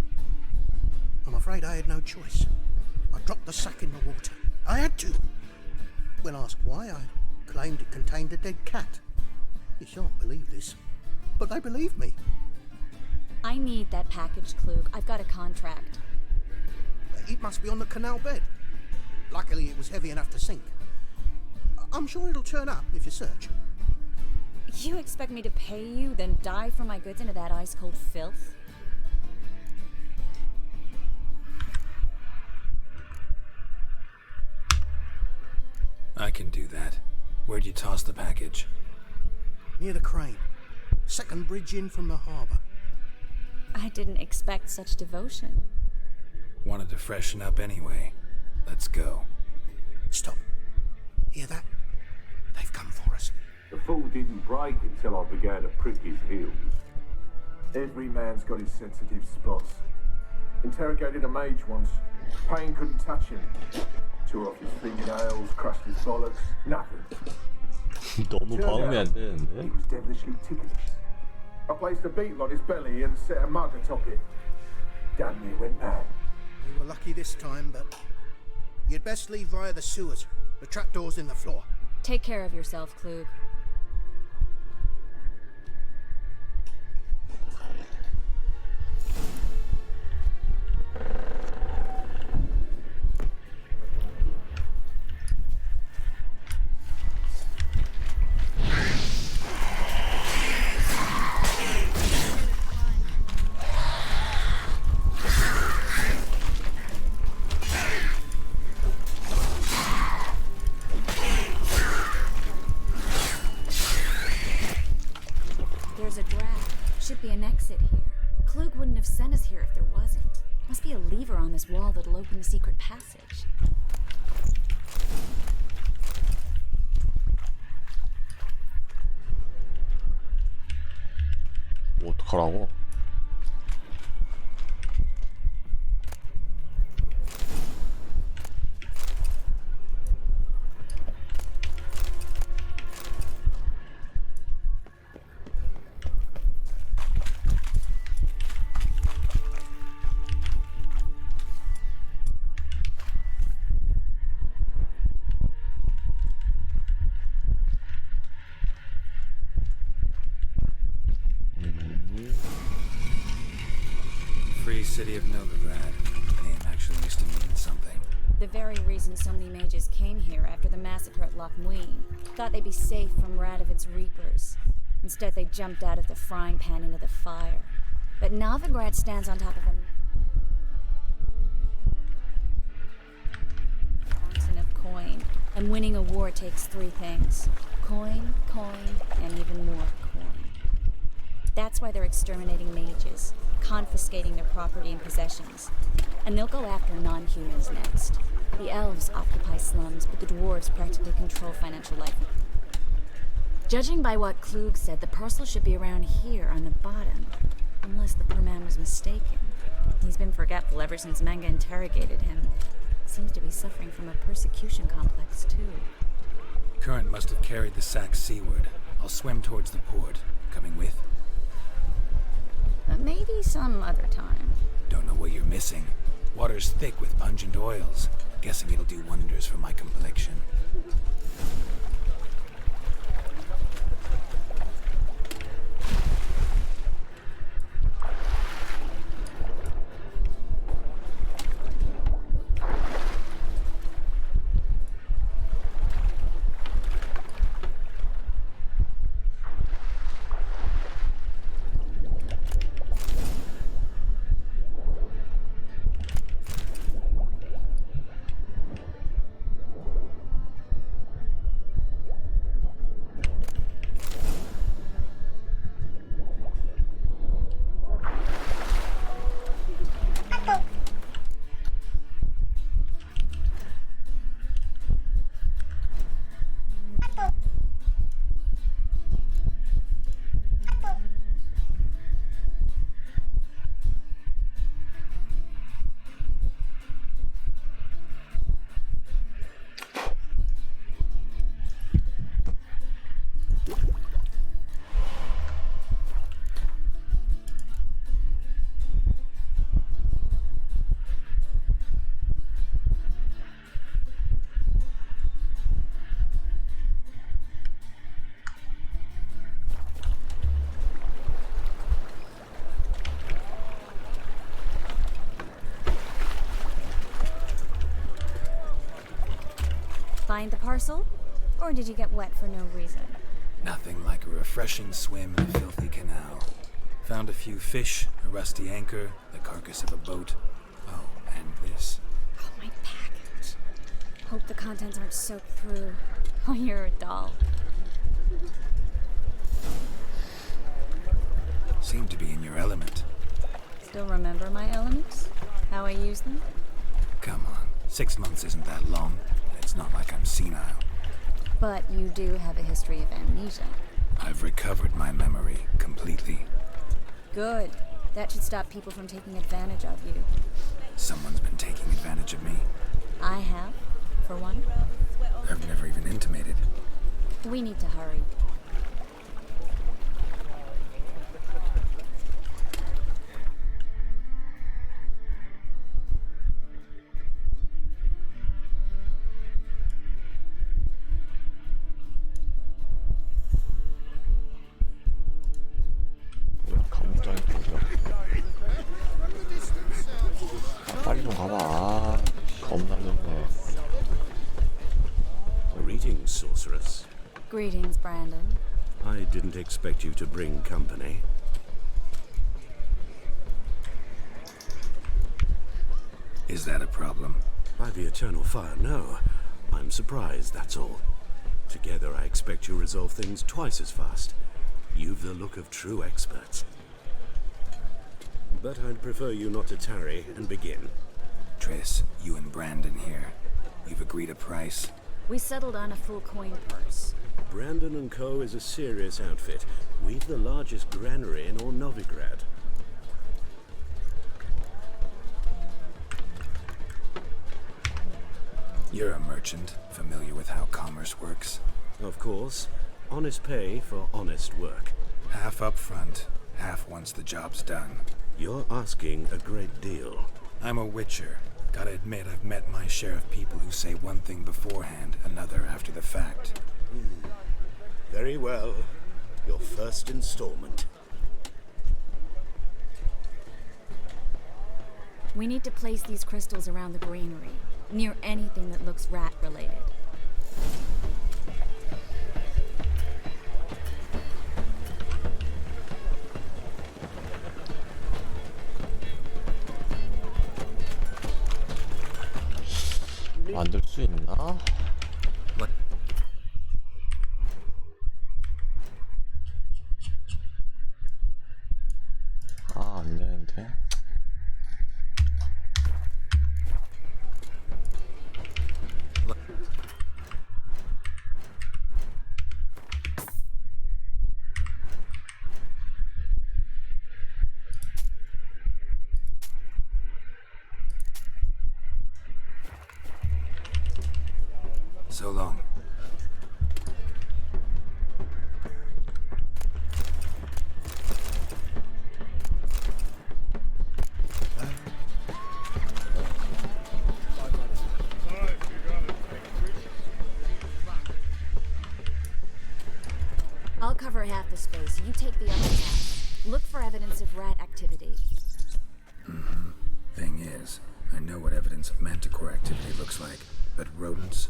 I'm afraid I had no choice. I dropped the sack in the water. I had to. When asked why, I claimed it contained a dead cat. You shan't believe this, but they believed me. I need that package, Klug. I've got a contract. It must be on the canal bed. Luckily, it was heavy enough to sink. I'm sure it'll turn up if you search. You expect me to pay you, then dive for my goods into that ice-cold filth? I can do that. Where'd you toss the package? Near the crane. Second bridge in from the harbour. I didn't expect such devotion. Wanted to freshen up anyway. Let's go. Stop. Hear that? They've come for us. The fall didn't break until I began to prick his heels. Every man's got his sensitive spots. Interrogated a mage once. Pain couldn't touch him. Tore off his fingernails, crushed his bollocks. Nothing. 너무 방음이 안 되는데? He was devilishly ticklish. I placed a beetle on his belly and set a mug atop it. Damn near went mad. We were lucky this time, but you'd best leave via the sewers. The trapdoor's in the floor. Take care of yourself, Klug. There's a draft. Should be an exit here. Klug wouldn't have sent us here if there wasn't. Must be a lever on this wall that'll open the secret passage. 뭐 어떡하라고? Free city of Novigrad. The name actually used to mean something. The very reason so many mages came here after the massacre at Loch Muin. Thought they'd be safe from Radovid's reapers. Instead, they jumped out of the frying pan into the fire. But Novigrad stands on top of a mountain of coin. And winning a war takes three things. Coin, and even more coin. That's why they're exterminating mages, confiscating their property and possessions. And they'll go after non-humans next. The elves occupy slums, but the dwarves practically control financial life. Judging by what Klug said, the parcel should be around here on the bottom. Unless the poor man was mistaken. He's been forgetful ever since Manga interrogated him. Seems to be suffering from a persecution complex, too. Current must have carried the sack seaward. I'll swim towards the port. Coming with? Maybe some other time. Don't know what you're missing. Water's thick with pungent oils. Guessing it'll do wonders for my complexion. Find the parcel? Or did you get wet for no reason? Nothing like a refreshing swim in a filthy canal. Found a few fish, a rusty anchor, the carcass of a boat. Oh, and this. Oh, my package. Hope the contents aren't soaked through. Oh, you're a doll. Seem to be in your element. Still remember my elements? How I use them? Come on, 6 months isn't that long. It's not like I'm senile. But you do have a history of amnesia. I've recovered my memory completely. Good. That should stop people from taking advantage of you. Someone's been taking advantage of me. I have, for one. I've never even intimated. We need to hurry. 빨리 좀 가봐. 아, 겁나 늦네. Greetings, sorceress. Greetings, Brandon. I didn't expect you to bring company. Is that a problem? By the eternal fire, no. I'm surprised, that's all. Together I expect you resolve things twice as fast. You've the look of true experts. But I'd prefer you not to tarry and begin. Triss, you and Brandon here. You've agreed a price? We settled on a full coin purse. Brandon & Co. is a serious outfit. We've the largest granary in all Novigrad. You're a merchant, familiar with how commerce works? Of course. Honest pay for honest work. Half up front, half once the job's done. You're asking a great deal. I'm a witcher. Gotta admit, I've met my share of people who say one thing beforehand, another after the fact. Very well. Your first installment. We need to place these crystals around the granary, near anything that looks rat-related. 만들 수 있나? 아, 안 되는데. I'll cover half the space. You take the other half. Look for evidence of rat activity. Thing is, I know what evidence of manticore activity looks like, but rodents?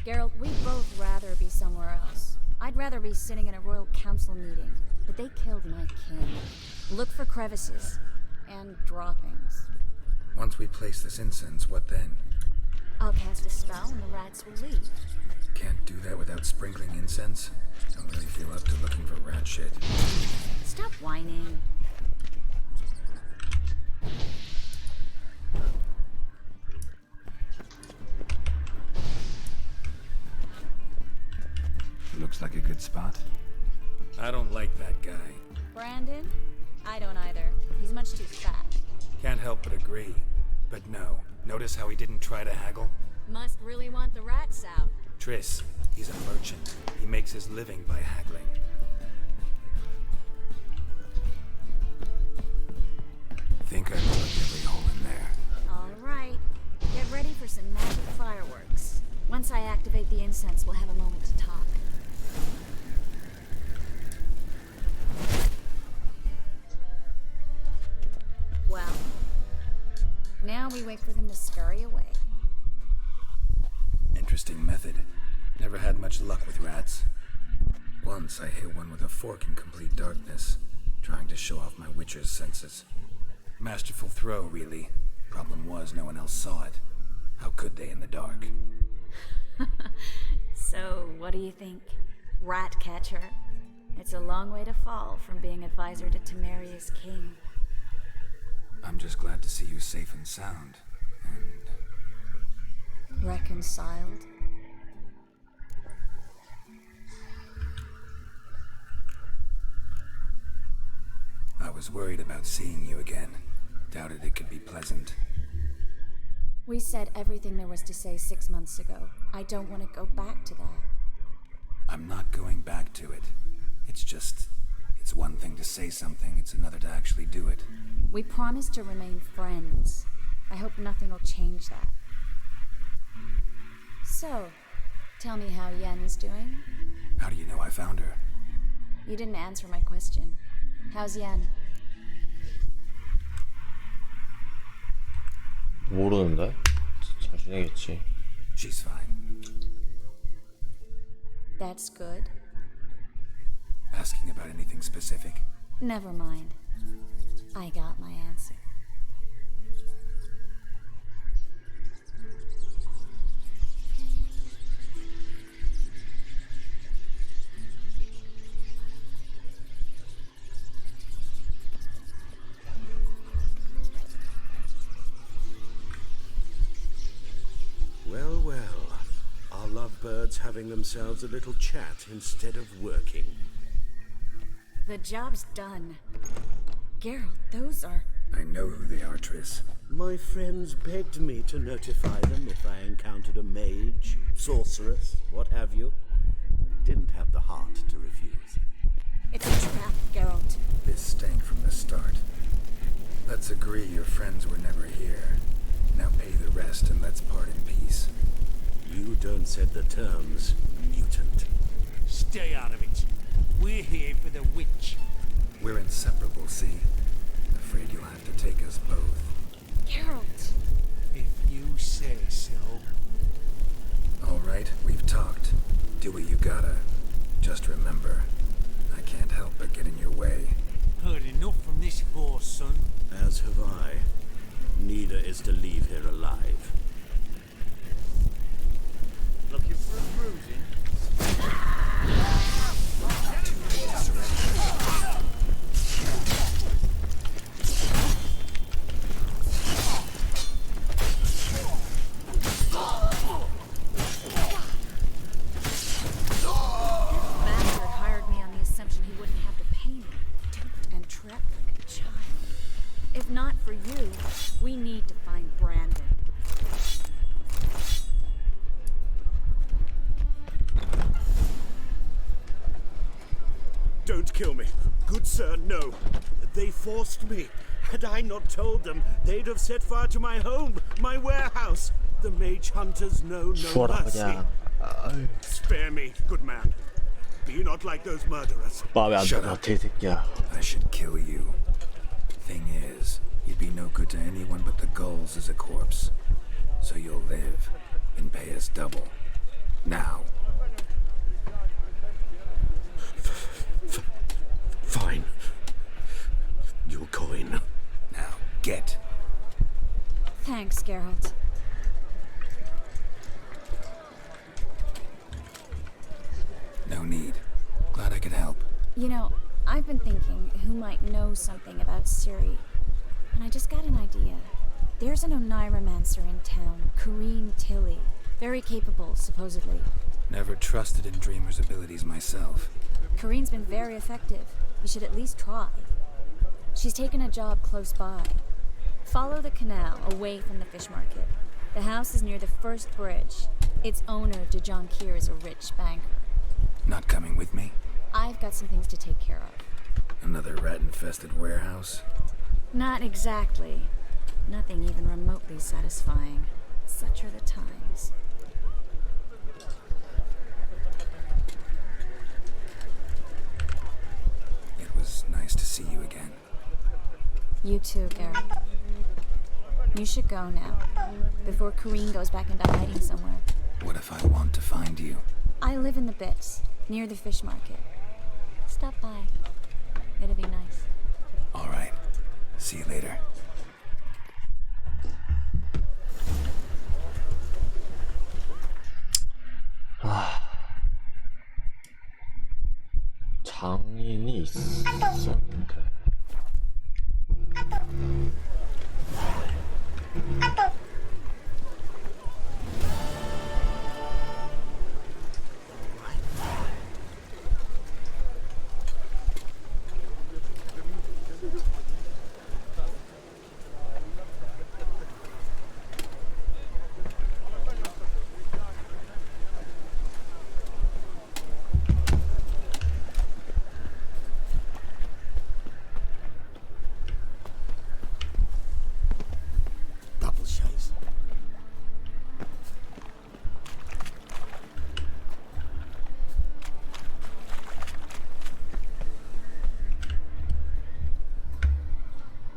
Geralt, we'd both rather be somewhere else. I'd rather be sitting in a royal council meeting, but they killed my king. Look for crevices and droppings. Once we place this incense, what then? I'll cast a spell and the rats will leave. Can't do that without sprinkling incense? Don't really feel up to looking for rat shit. Stop whining. Looks like a good spot. I don't like that guy. Brandon? I don't either. He's much too fat. Can't help but agree. But no, notice how he didn't try to haggle? Must really want the rats out. Triss, he's a merchant. He makes his living by haggling. Think I plugged every hole in there. All right. Get ready for some magic fireworks. Once I activate the incense, we'll have a moment to talk. Well, now we wait for them to scurry away. Interesting method. Never had much luck with rats. Once I hit one with a fork in complete darkness, trying to show off my witcher's senses. Masterful throw, really. Problem was, no one else saw it. How could they in the dark? So, what do you think? Rat catcher? It's a long way to fall from being advisor to Temeria's king. I'm just glad to see you safe and sound. And reconciled? I was worried about seeing you again. Doubted it could be pleasant. We said everything there was to say 6 months ago. I don't want to go back to that. I'm not going back to it. It's one thing to say something, it's another to actually do it. We promised to remain friends. I hope nothing will change that. So, tell me how Yen's doing? How do you know I found her? You didn't answer my question. How's Yen? 모르는데? 잘 지내겠지. She's fine. That's good. Asking about anything specific? Never mind. I got my answer. Well, well. Our lovebirds having themselves a little chat instead of working. The job's done. Geralt, those are... I know who they are, Triss. My friends begged me to notify them if I encountered a mage, sorceress, what have you. Didn't have the heart to refuse. It's a trap, Geralt. This stank from the start. Let's agree your friends were never here. Now pay the rest and let's part in peace. You don't set the terms, mutant. Stay out of it. We're here for the witch. We're inseparable, see? Afraid you'll have to take us both. Geralt! If you say so. All right, we've talked. Do what you gotta. Just remember, I can't help but get in your way. Heard enough from this horse, son. As have I. Neither is to leave here alive. Looking for a bruising? Bastard hired me on the assumption he wouldn't have to pay me. Duped and trapped like a child. If not for you, we need to find Brandon. Don't kill me. Good sir, no. They forced me. Had I not told them, they'd have set fire to my home, my warehouse. The mage hunters know no mercy. Spare me, good man. Been not like those murderers. 마음에 안 Shut 들어, up. 개새끼야. I should kill you. Thing is, you'd be no good to anyone but the gulls as a corpse. So you'll live and pay us double. Now. Fine. Your coin. Now, get. Thanks, Geralt. No need. Glad I could help. You know, I've been thinking who might know something about Ciri, and I just got an idea. There's an Oneiromancer in town, Corrine Tilly. Very capable, supposedly. Never trusted in Dreamer's abilities myself. Corrine's been very effective. You should at least try. She's taken a job close by. Follow the canal away from the fish market. The house is near the first bridge. Its owner, John Keir, is a rich banker. Not coming with me? I've got some things to take care of. Another rat-infested warehouse? Not exactly. Nothing even remotely satisfying. Such are the times. It was nice to see you again. You too, Garrett. You should go now, before Corrine goes back into hiding somewhere. What if I want to find you? I live in the Bits, near the fish market. Stop by. It'll be nice. All right. See you later. 장인이 있었는데.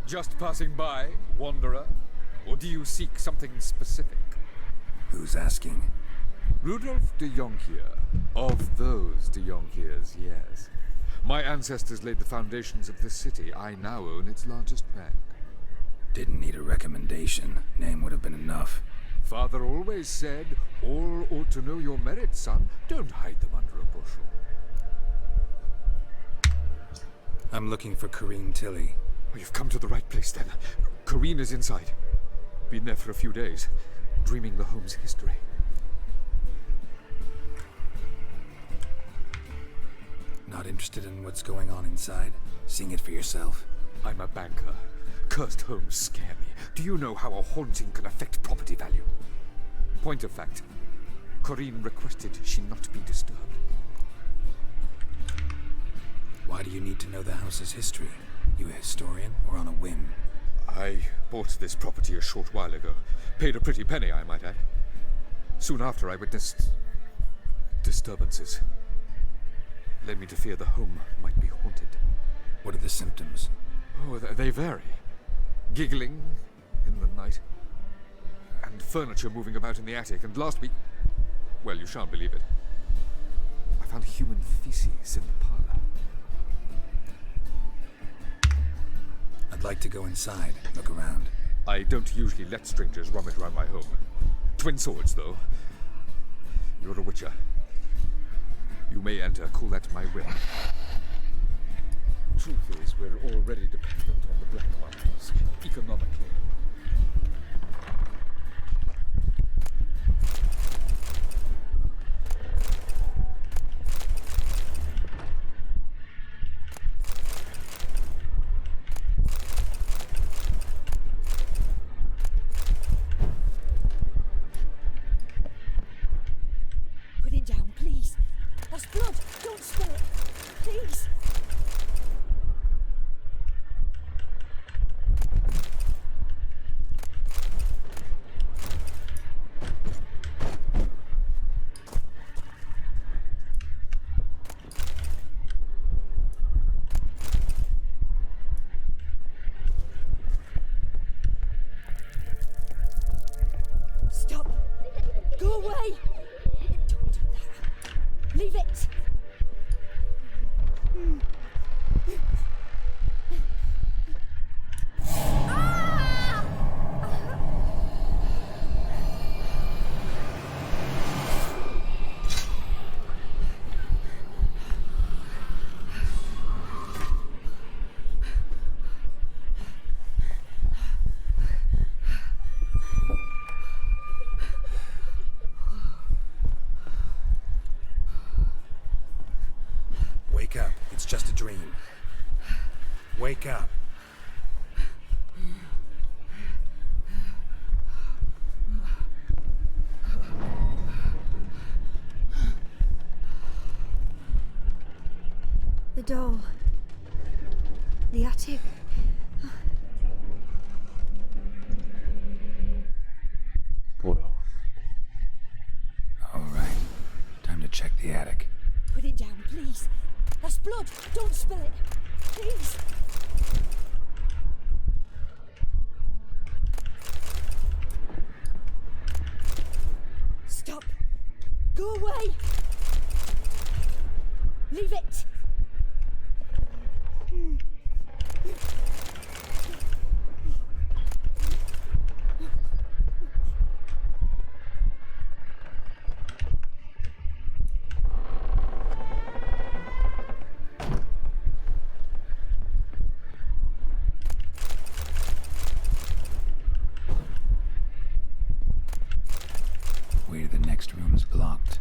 Just passing by, wanderer? Or do you seek something specific? Who's asking? Rudolf de Jonkier. Of those de Jonkiers, yes. My ancestors laid the foundations of this city. I now own its largest bank. Didn't need a recommendation. Name would have been enough. Father always said, all ought to know your merits, son. Don't hide them under a bushel. I'm looking for Corrine Tilly. Oh, you've come to the right place, then. Corrine is inside. Been there for a few days, dreaming the home's history. Not interested in what's going on inside? Seeing it for yourself? I'm a banker. Cursed homes scare me. Do you know how a haunting can affect property value? Point of fact, Corrine requested she not be disturbed. Why do you need to know the house's history? You a historian, or on a whim? I bought this property a short while ago. Paid a pretty penny, I might add. Soon after, I witnessed disturbances. Led me to fear the home might be haunted. What are the symptoms? Oh, they vary. Giggling in the night, and furniture moving about in the attic, and last week, well, you shan't believe it, I found human feces in the parlor. I'd like to go inside, look around. I don't usually let strangers rummage around my home. Twin swords, though. You're a witcher. You may enter, call that my whim. Truth is, we're already dependent on the black markets, economically. Put it down, please. That's blood. Don't spill it. Please. Wake up. It's just a dream. Wake up. The doll. The attic. 뭐야? All right. Time to check the attic. Put it down, please. That's blood. Don't spill it. Please. Stop. Go away. Leave it. Way to the next room's blocked.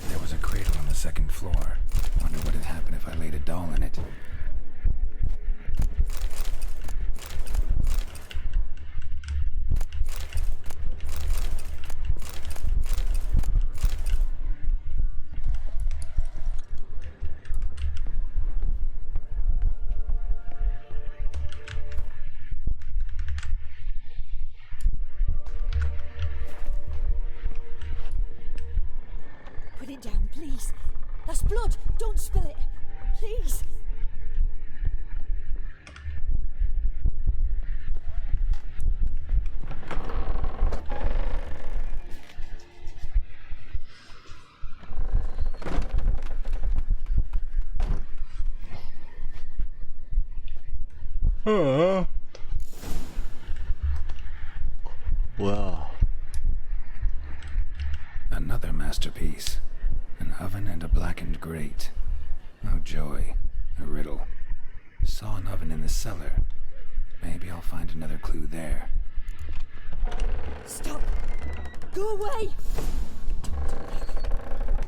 There was a cradle on the second floor. Wonder what had happened if I laid a doll in it. Put it down, please. That's blood. Don't spill it. Please. 뭐야? Another masterpiece. An oven and a blackened grate. Oh joy. A riddle. Saw an oven in the cellar. Maybe I'll find another clue there. Stop. Go away.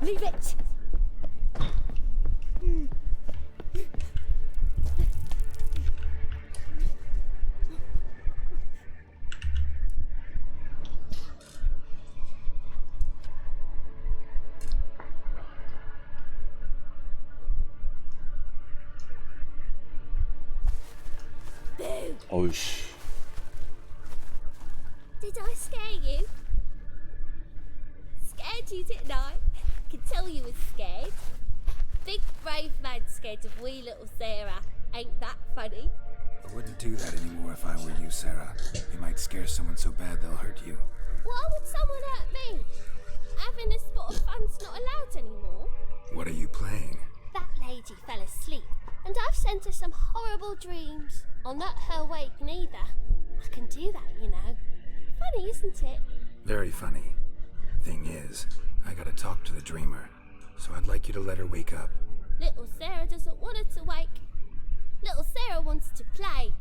Leave it. 어이씨. Did I scare you? Scared you, didn't I? Can tell you was scared. Big brave man scared of wee little Sarah. Ain't that funny? I wouldn't do that anymore if I were you, Sarah. You might scare someone so bad they'll hurt you. Why would someone hurt me? Having a spot of fun's not allowed anymore. What are you playing? That lady fell asleep, and I've sent her some horrible dreams. I'll not her wake neither. I can do that, you know. Funny, isn't it? Very funny. Thing is, I gotta talk to the dreamer, so I'd like you to let her wake up. Little Sarah doesn't want her to wake. Little Sarah wants to play.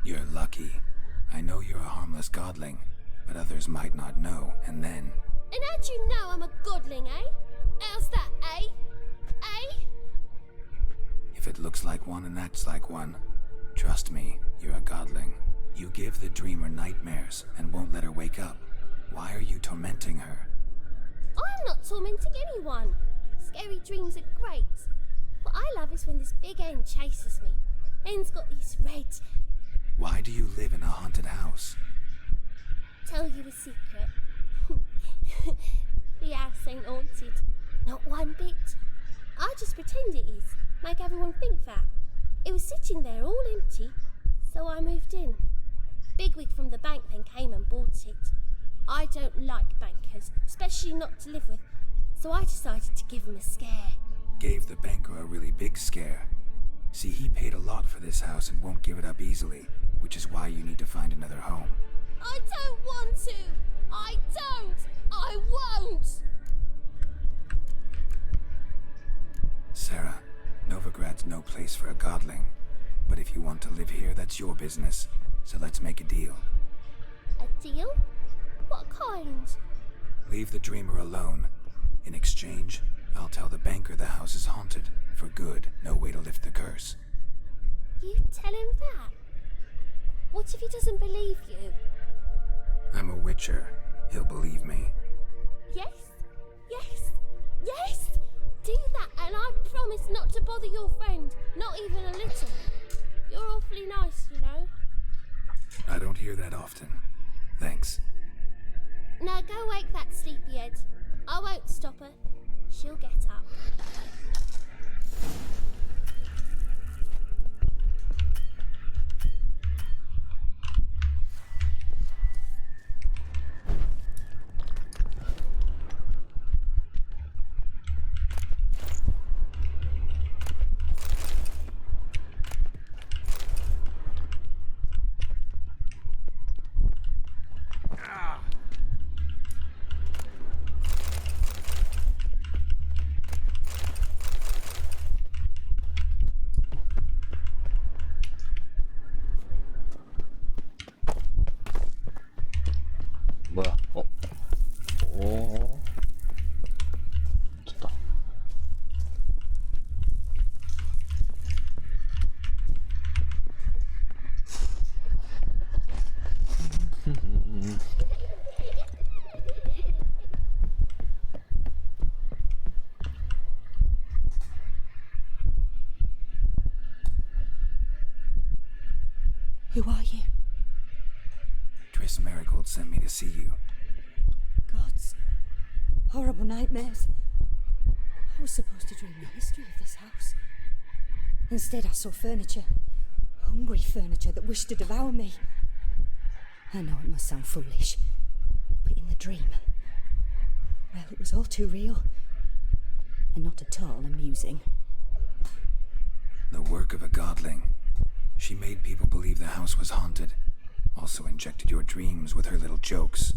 You're lucky. I know you're a harmless godling, but others might not know, and then... And how'd you know I'm a godling, eh? How's that, eh? Eh? If it looks like one and acts like one, trust me, you're a godling. You give the dreamer nightmares and won't let her wake up. Why are you tormenting her? I'm not tormenting anyone. Scary dreams are great. What I love is when this big hen chases me. Hen's got these red... Why do you live in a haunted house? Tell you a secret. The house ain't haunted. Not one bit. I just pretend it is. Make everyone think that. It was sitting there all empty, so I moved in. Bigwig from the bank then came and bought it. I don't like bankers, especially not to live with, so I decided to give him a scare. Gave the banker a really big scare. See, he paid a lot for this house and won't give it up easily. which is why you need to find another home. I don't want to! I don't! I won't! Sarah, Novigrad's no place for a godling. But if you want to live here, that's your business. So let's make a deal. A deal? What kind? Leave the dreamer alone. In exchange, I'll tell the banker the house is haunted. For good, no way to lift the curse. You tell him that? What if he doesn't believe you? I'm a witcher. He'll believe me. Yes? Yes? Yes! Do that and I promise not to bother your friend. Not even a little. You're awfully nice, you know. I don't hear that often. Thanks. Now go wake that sleepyhead. I won't stop her. She'll get up. 뭐야? 오. 됐다. Who are you? Triss Marigold sent me to see you. Gods. Horrible nightmares. I was supposed to dream the history of this house. Instead, I saw furniture. Hungry furniture that wished to devour me. I know it must sound foolish, but in the dream, well, it was all too real. And not at all amusing. The work of a godling. She made people believe the house was haunted. Also injected your dreams with her little jokes.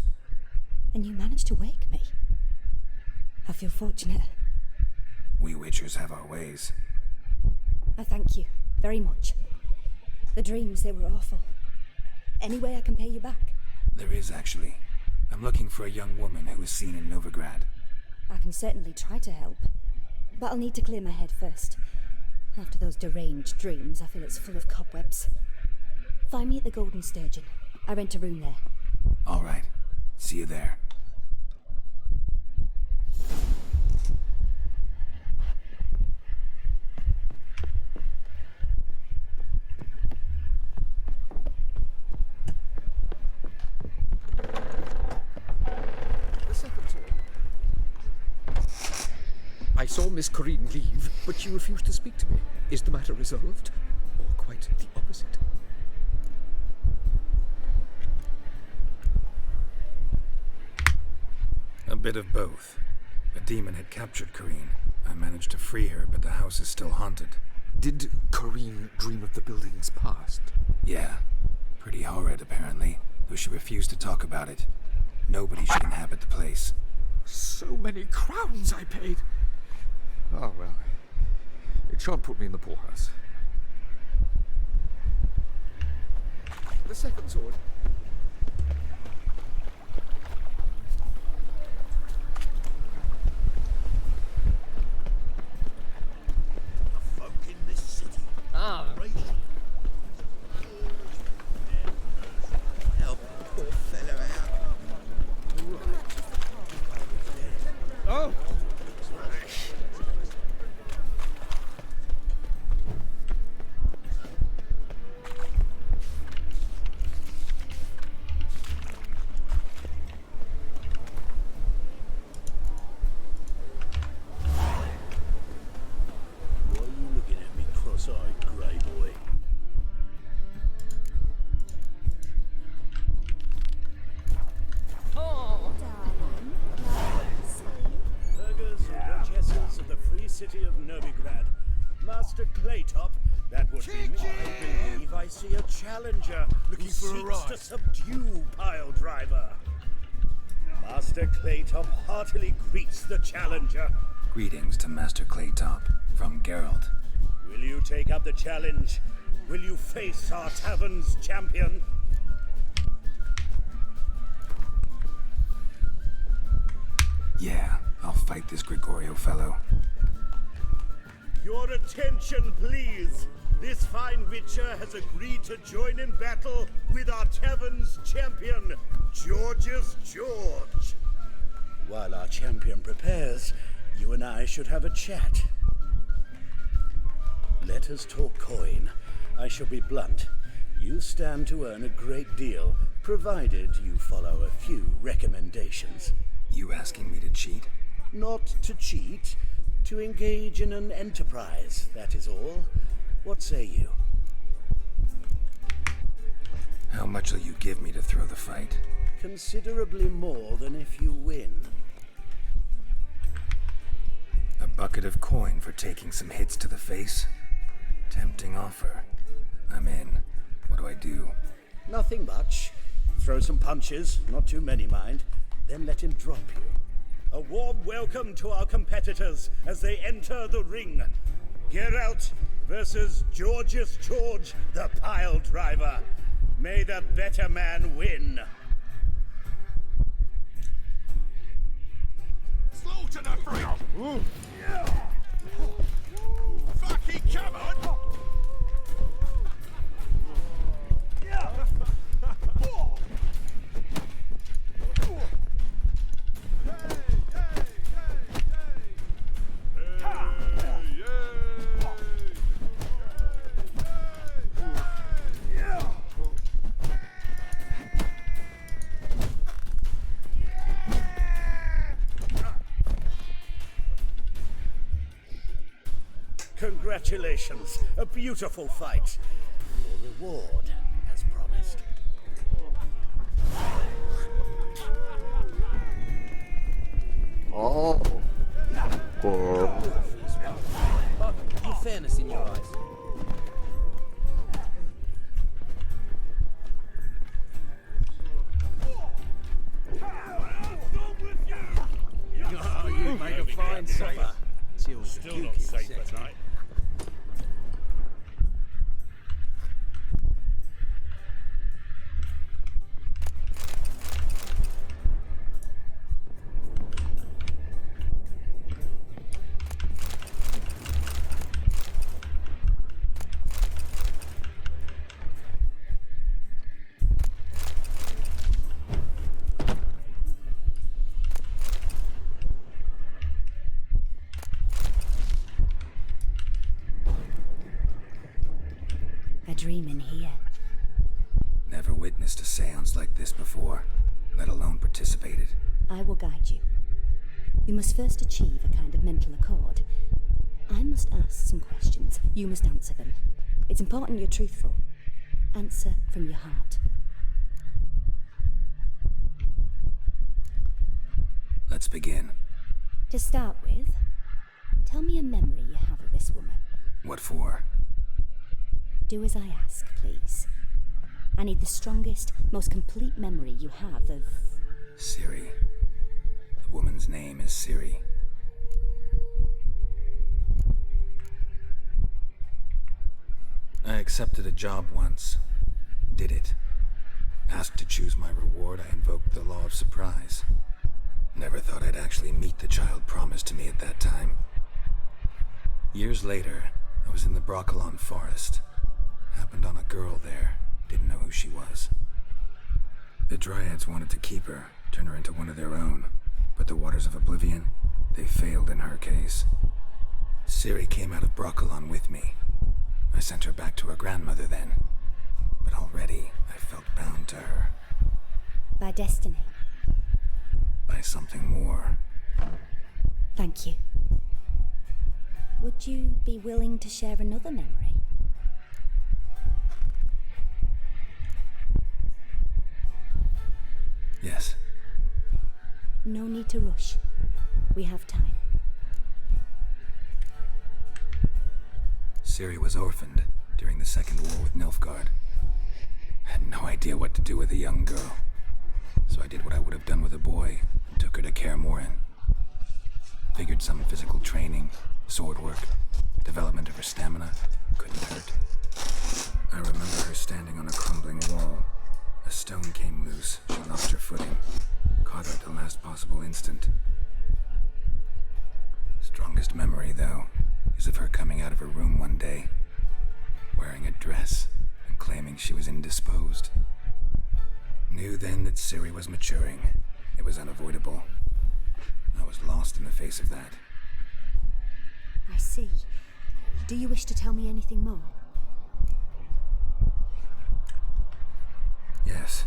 And you managed to wake me. I feel fortunate. We witchers have our ways. I thank you very much. The dreams, they were awful. Any way I can pay you back? There is, actually. I'm looking for a young woman who was seen in Novigrad. I can certainly try to help. But I'll need to clear my head first. After those deranged dreams, I feel it's full of cobwebs. Find me at the Golden Sturgeon. I rent a room there. All right. See you there. The second sword. I saw Miss Corinne leave, but she refused to speak to me. Is the matter resolved? Or quite the opposite? A bit of both. A demon had captured Corinne. I managed to free her, but the house is still haunted. Did Corinne dream of the building's past? Yeah. Pretty horrid, apparently, though she refused to talk about it. Nobody should inhabit the place. So many crowns I paid. Oh, well. It shan't put me in the poorhouse. The second sword. Help a poor fella out. Oh! Why are you looking at me cross-eyed, grey boy? Burghers and duchesses of the free city of Novigrad. Master Claytop, that would be me. I believe I see a challenger Looking who for a seeks ride. to subdue Pile Driver. Master Claytop heartily greets the challenger. Greetings to Master Claytop from Geralt. Will you take up the challenge? Will you face our tavern's champion? Yeah, I'll fight this Gregorio fellow. Your attention, please. This fine witcher has agreed to join in battle with our tavern's champion, George's George. While our champion prepares, you and I should have a chat. Let us talk coin. I shall be blunt. You stand to earn a great deal, provided you follow a few recommendations. You asking me to cheat? Not to cheat, to engage in an enterprise, that is all. What say you? How much will you give me to throw the fight? Considerably more than if you win. A bucket of coin for taking some hits to the face? Tempting offer. I'm in. What do I do? Nothing much. Throw some punches, not too many, mind. Then let him drop you. A warm welcome to our competitors as they enter the ring. Geralt versus George's George, the Pile Driver. May the better man win. Slaughter the freak! Fucking come on! Congratulations, a beautiful fight. Your reward, as promised. Oh. But your fairness in your eyes. Oh, you make a fine supper. Still not safe at night. A dream in here. Never witnessed a seance like this before, let alone participated. I will guide you. You must first achieve a kind of mental accord. I must ask some questions. You must answer them. It's important you're truthful. Answer from your heart. Let's begin. To start with, tell me a memory you have of this woman. What for? Do as I ask, please. I need the strongest, most complete memory you have of... Ciri. The woman's name is Ciri. I accepted a job once. Did it. Asked to choose my reward, I invoked the law of surprise. Never thought I'd actually meet the child promised to me at that time. Years later, I was in the Broccolon forest. Happened on a girl there. Didn't know who she was. The Dryads wanted to keep her, turn her into one of their own. But the Waters of Oblivion, they failed in her case. Ciri came out of Broccolon with me. I sent her back to her grandmother then. But already, I felt bound to her. By destiny. By something more. Thank you. Would you be willing to share another memory? Yes. No need to rush. We have time. Ciri was orphaned during the Second War with Nilfgaard. idea what to do with a young girl. So I did what I would have done with a boy and took her to Kaer Morhen. Figured some physical training, sword work, development of her stamina couldn't hurt. I remember her standing on a crumbling wall. A stone came loose. She lost her footing. Caught her at the last possible instant. Strongest memory, though, is of her coming out of her room one day, wearing a dress and claiming she was indisposed. Knew then that Ciri was maturing. It was unavoidable. I was lost in the face of that. I see. Do you wish to tell me anything more? Yes,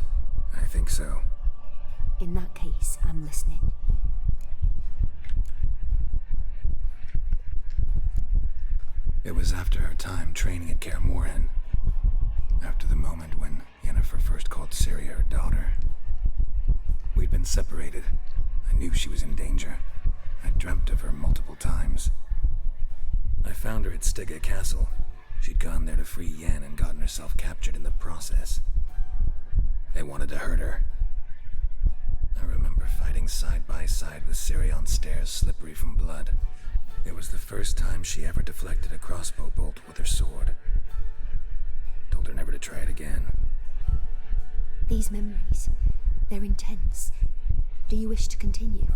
I think so. In that case, I'm listening. It was after her time training at Kaer Morhen. After the moment when Yennefer first called Ciri her daughter. We'd been separated. I knew she was in danger. I dreamt of her multiple times. I found her at Stygga Castle. She'd gone there to free Yen and gotten herself captured in the process. They wanted to hurt her. I remember fighting side by side with Ciri on stairs slippery from blood. It was the first time she ever deflected a crossbow bolt with her sword. Told her never to try it again. These memories, they're intense. Do you wish to continue?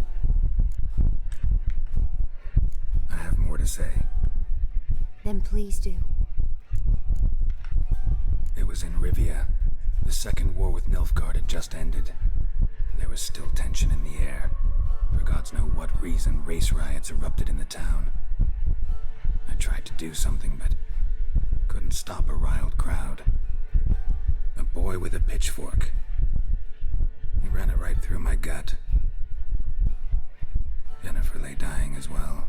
I have more to say. Then please do. It was in Rivia. The second war with Nilfgaard had just ended. There was still tension in the air. For gods know what reason, race riots erupted in the town. I tried to do something, but couldn't stop a riled crowd. A boy with a pitchfork. He ran it right through my gut. Yennefer lay dying as well.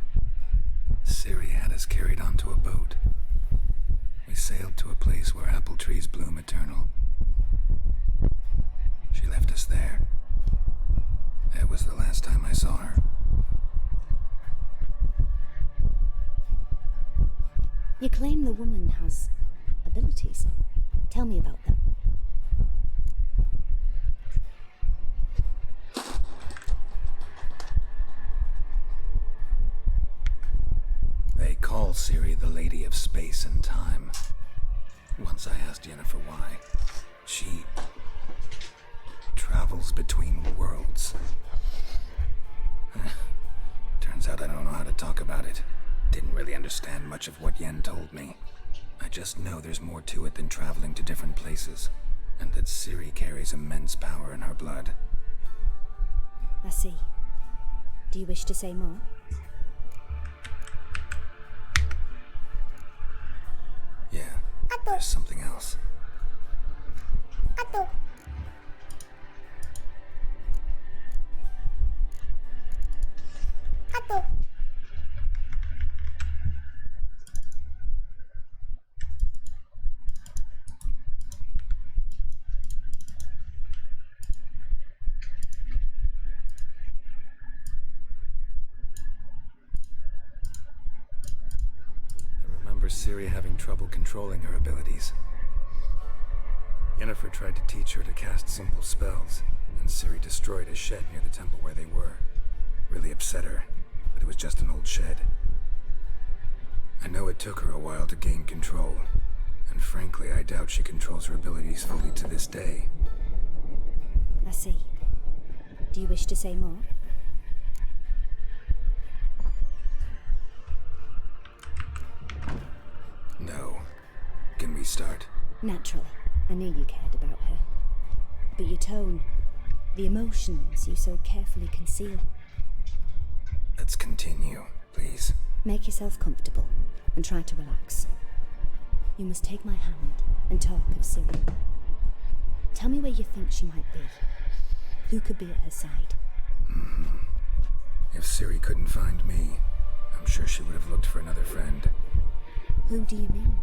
Ciri had us carried onto a boat. We sailed to a place where apple trees bloom eternal. She left us there. That was the last time I saw her. You claim the woman has abilities. Tell me about them. They call Ciri the Lady of Space and Time. Once I asked Yennefer why. She travels between worlds. Turns out I don't know how to talk about it. Didn't really understand much of what Yen told me. I just know there's more to it than traveling to different places, and that Ciri carries immense power in her blood. I see. Do you wish to say more? Yeah, there's something else. Ciri having trouble controlling her abilities. Yennefer tried to teach her to cast simple spells, and Ciri destroyed a shed near the temple where they were. Really upset her, but it was just an old shed. I know it took her a while to gain control, and frankly, I doubt she controls her abilities fully to this day. I see. Do you wish to say more? No. Can we start? Naturally. I knew you cared about her. But your tone, the emotions you so carefully conceal. Let's continue, please. Make yourself comfortable and try to relax. You must take my hand and talk of Ciri. Tell me where you think she might be. Who could be at her side? If Ciri couldn't find me, I'm sure she would have looked for another friend. Who do you mean?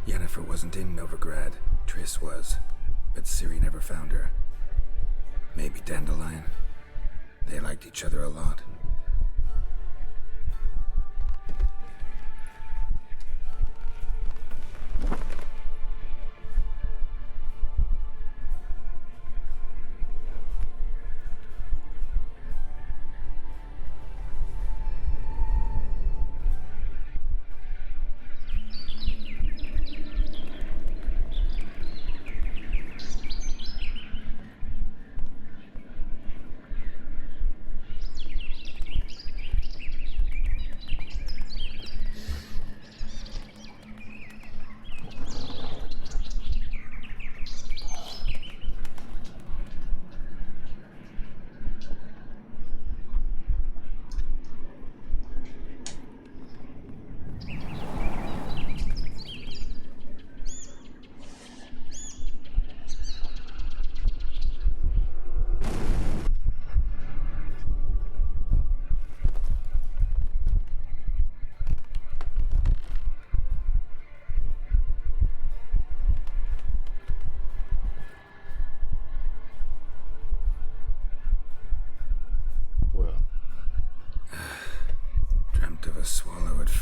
Yennefer wasn't in Novigrad. Triss was. But Ciri never found her. Maybe Dandelion. They liked each other a lot.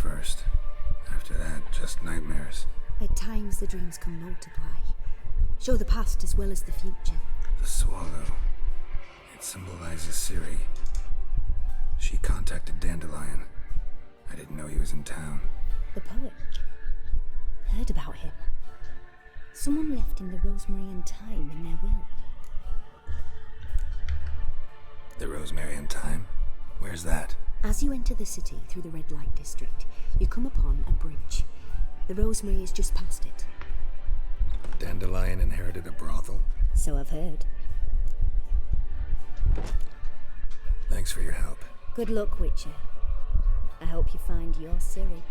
first. After that, just nightmares. At times, the dreams can multiply, show the past as well as the future. The swallow. It symbolizes Ciri. She contacted Dandelion. I didn't know he was in town. The poet. Heard about him. Someone left him the rosemary and thyme in their will. The rosemary and thyme? Where's that? As you enter the city through the red light district, you come upon a bridge. The rosemary is just past it. Dandelion inherited a brothel? So I've heard. Thanks for your help. Good luck, Witcher. I hope you find your Ciri.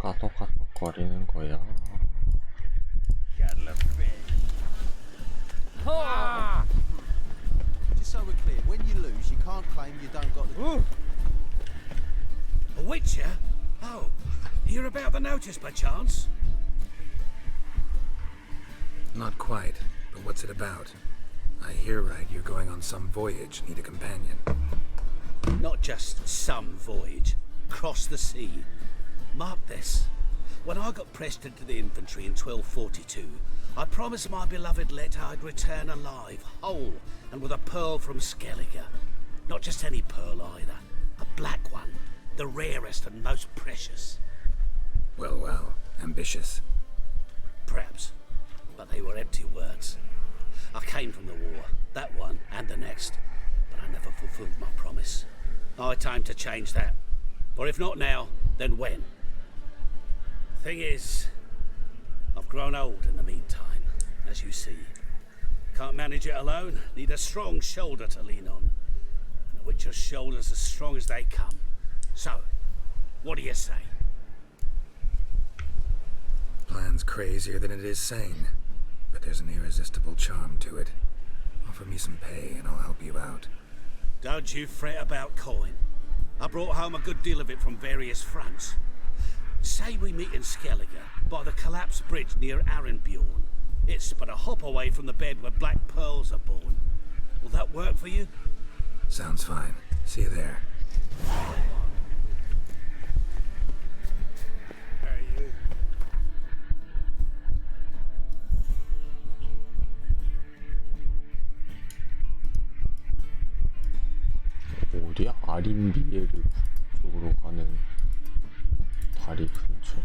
까똑까똑거리는 거야. Just so we're clear, when you lose, you can't claim you don't got the... A Witcher? Oh, hear about the notice by chance? Not quite, but what's it about? I hear right, you're going on some voyage, need a companion. Not just some voyage. Cross the sea. Mark this. When I got pressed into the infantry in 1242, I promised my beloved Letta I'd return alive, whole, and with a pearl from Skellige. Not just any pearl either. A black one. The rarest and most precious. Well, well, ambitious. Perhaps. But they were empty words. I came from the war, that one and the next, but I never fulfilled my promise. High time to change that. For if not now, then when? Thing is, I've grown old in the meantime, as you see. Can't manage it alone, need a strong shoulder to lean on. And a Witcher's shoulders as strong as they come. So, what do you say? Plan's crazier than it is sane, but there's an irresistible charm to it. Offer me some pay and I'll help you out. Don't you fret about coin. I brought home a good deal of it from various fronts. Say we meet in Skellige, by the collapsed bridge near Arenbjorn. It's but a hop away from the bed where black pearls are born. Will that work for you? Sounds fine. See you there. 어디야? 아린비에르 쪽으로 가는 다리 근처.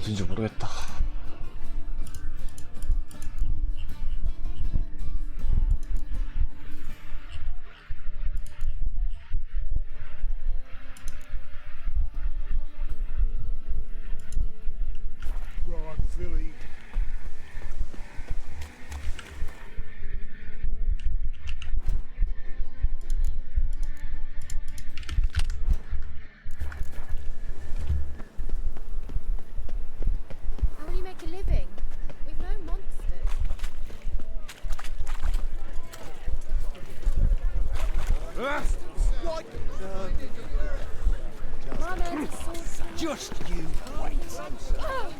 어딘지 모르겠다. Right, Philly. How will you make a living? We've no monsters. My man's a sword. Just you wait. Oh!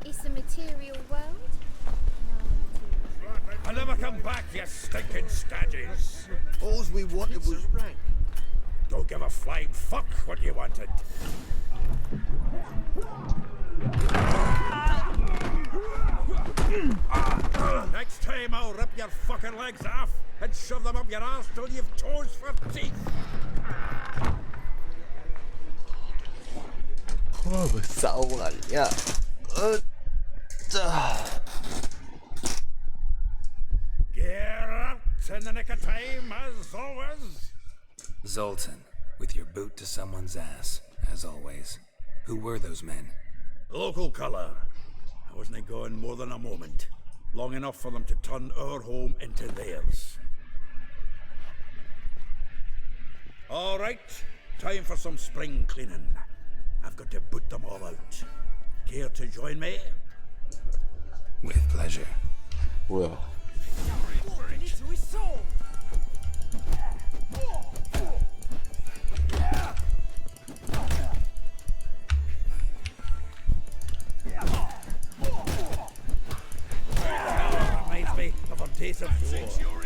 It's a material world. I never come back, you stinking staggies. All we wanted was rank. Don't give a flying fuck what you wanted. Next time I'll rip your fucking legs off and shove them up your arse till you've toes for teeth. 왜 싸우고 난리야? Get out in the nick of time, as always. Zoltan, with your boot to someone's ass, as always. Who were those men? Local colour. I wasn't going more than a moment. Long enough for them to turn our home into theirs. All right, time for some spring cleaning. I've got to boot them all out. Care to join me? With pleasure. 뭐야? Reminds me of a days of war.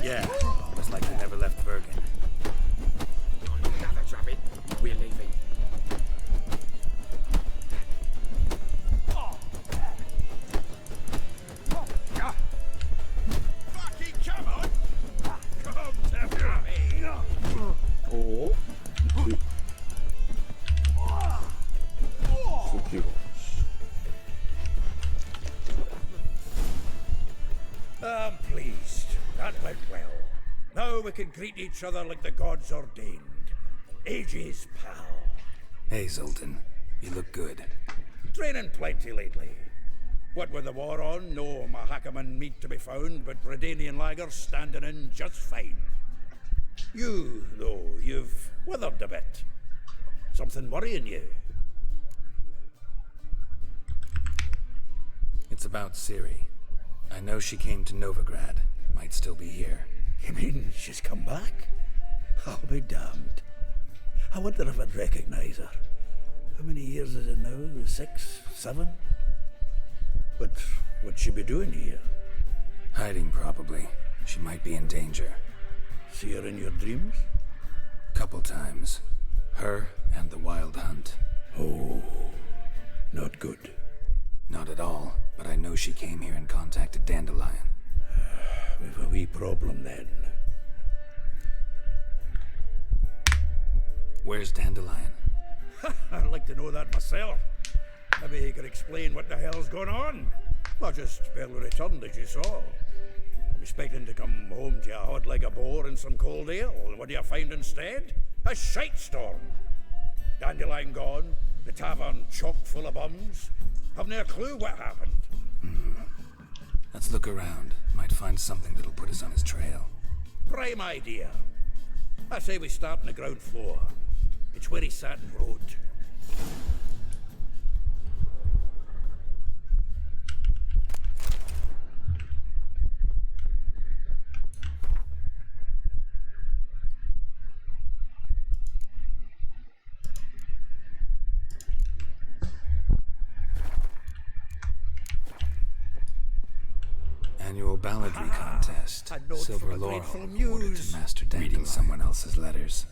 Yeah, almost like they never left Bergen. Another drop it. We're leaving. Fucking come on! Come to me! 오? 새끼가. I'm pleased. That went well. Now we can greet each other like the gods ordained. Ages, pal. Hey, Zoltan. You look good. Training plenty lately. What with the war on, no Mahakaman meat to be found, but Redanian lager standing in just fine. You, though, you've withered a bit. Something worrying you? It's about Ciri. I know she came to Novigrad. Might still be here. You mean she's come back? I'll be damned. I wonder if I'd recognize her. How many years is it now? 6, 7? But what'd she be doing here? Hiding, probably. She might be in danger. See her in your dreams? Couple times. Her and the Wild Hunt. Oh, not good. Not at all, but I know she came here and contacted Dandelion. We've a wee problem then. Where's Dandelion? I'd like to know that myself. Maybe he could explain what the hell's going on. Not just barely returned, as you saw. I'm expecting to come home to a hot leg of boar and some cold ale. What do you find instead? A shite storm. Dandelion gone, the tavern chock full of bums. Have no clue what happened. Let's look around. Might find something that'll put us on his trail. Prime idea. I say we start on the ground floor. It's where he sat and wrote. Annual balladry contest. A note Silver from a laurel grateful awarded muse. to Master Dandelion. Reading someone else's letters.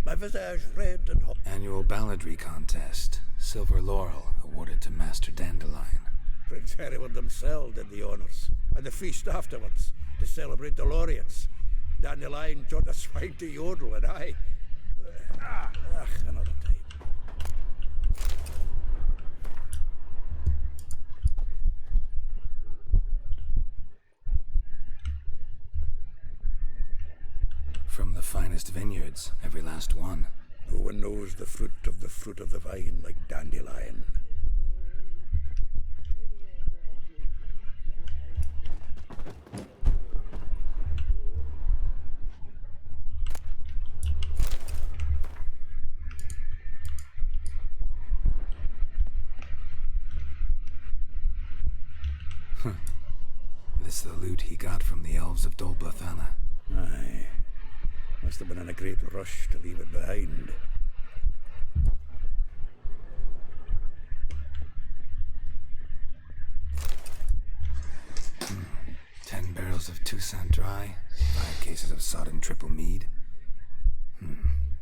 My visage red and hot. Annual balladry contest. silver laurel awarded to Master Dandelion. Prince Hereward himself did the honours, and the feast afterwards, to celebrate the laureates. Dandelion taught the swine to yodel, and I... another time. From the finest vineyards, every last one. No one knows the fruit of the vine like Dandelion. This the loot he got from the elves of Dol Blathanna. Aye. Must have been in a great rush to leave it behind. Hmm. 10 barrels of Toussaint Dry, 5 cases of sodden triple mead.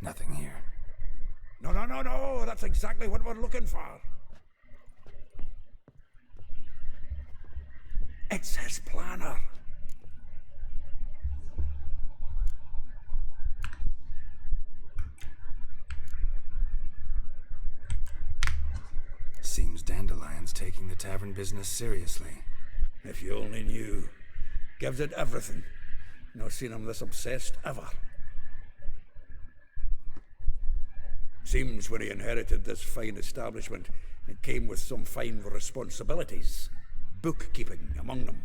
Nothing here. No, that's exactly what we're looking for. It's his planner. Seems Dandelion's taking the tavern business seriously. If you only knew. Gives it everything. Not seen him this obsessed ever. Seems when he inherited this fine establishment, it came with some fine responsibilities. Bookkeeping among them.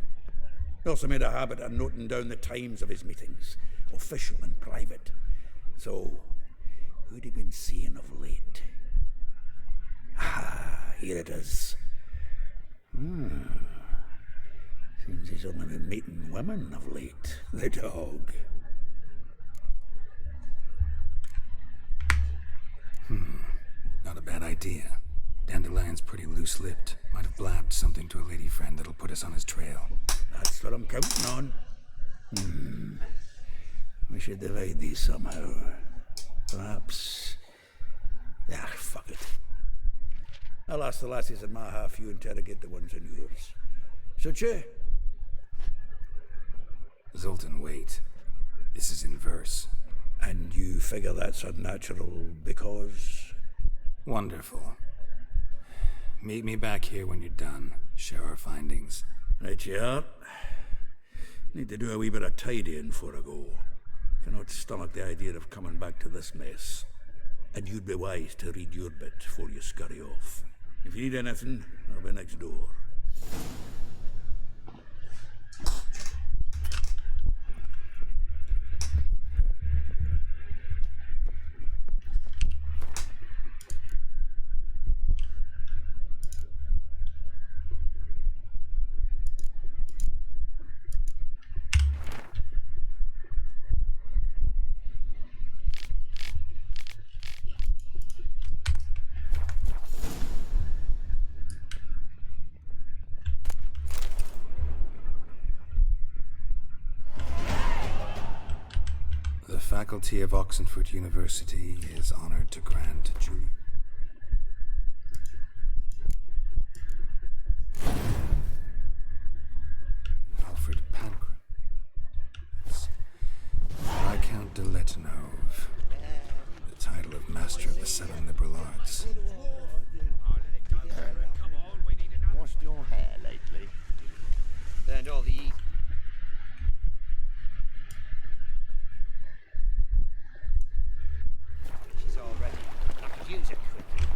He also made a habit of noting down the times of his meetings, official and private. So, who'd he been seeing of late? Here it is. Seems he's only been meeting women of late. The dog. Not a bad idea. Dandelion's pretty loose-lipped. Might have blabbed something to a lady friend that'll put us on his trail. That's what I'm counting on. We should divide these somehow. Perhaps... fuck it. I'll ask the lassies in my half, you interrogate the ones in yours. Should you? Zoltan, wait. This is in verse. And you figure that's unnatural because... Wonderful. Meet me back here when you're done. Share our findings. Right you are. Need to do a wee bit of tidying before I go. Cannot stomach the idea of coming back to this mess. And you'd be wise to read your bit before you scurry off. If you need anything, I'll be next door. The faculty of Oxenford University is honored to grant Julie. Alfred Pancras. Viscount de Letonove. The title of Master of the Seven Liberal Arts. Washed your hair lately? Burned all the heat. She's all ready. I could use a quickie.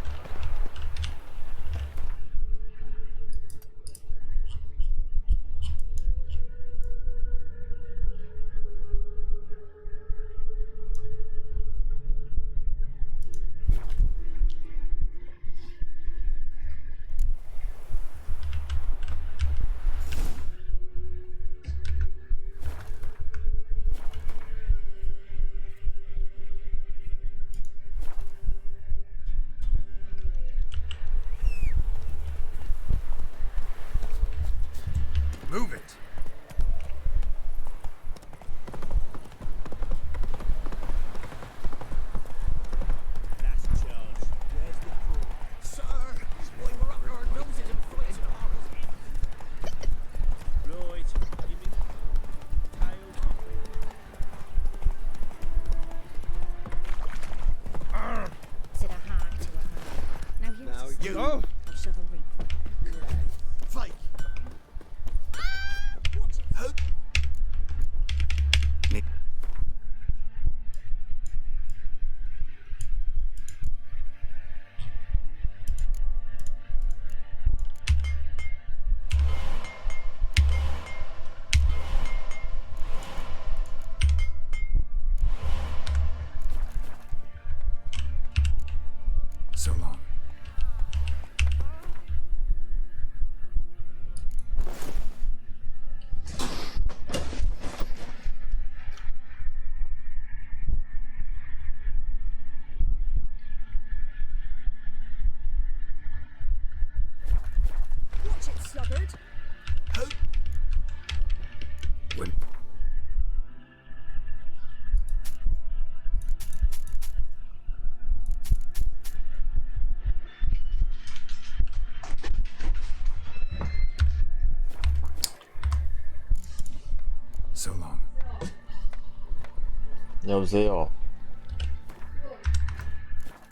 여보세요.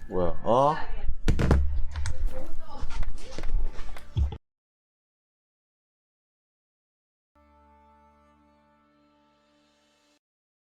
뭐야? 어?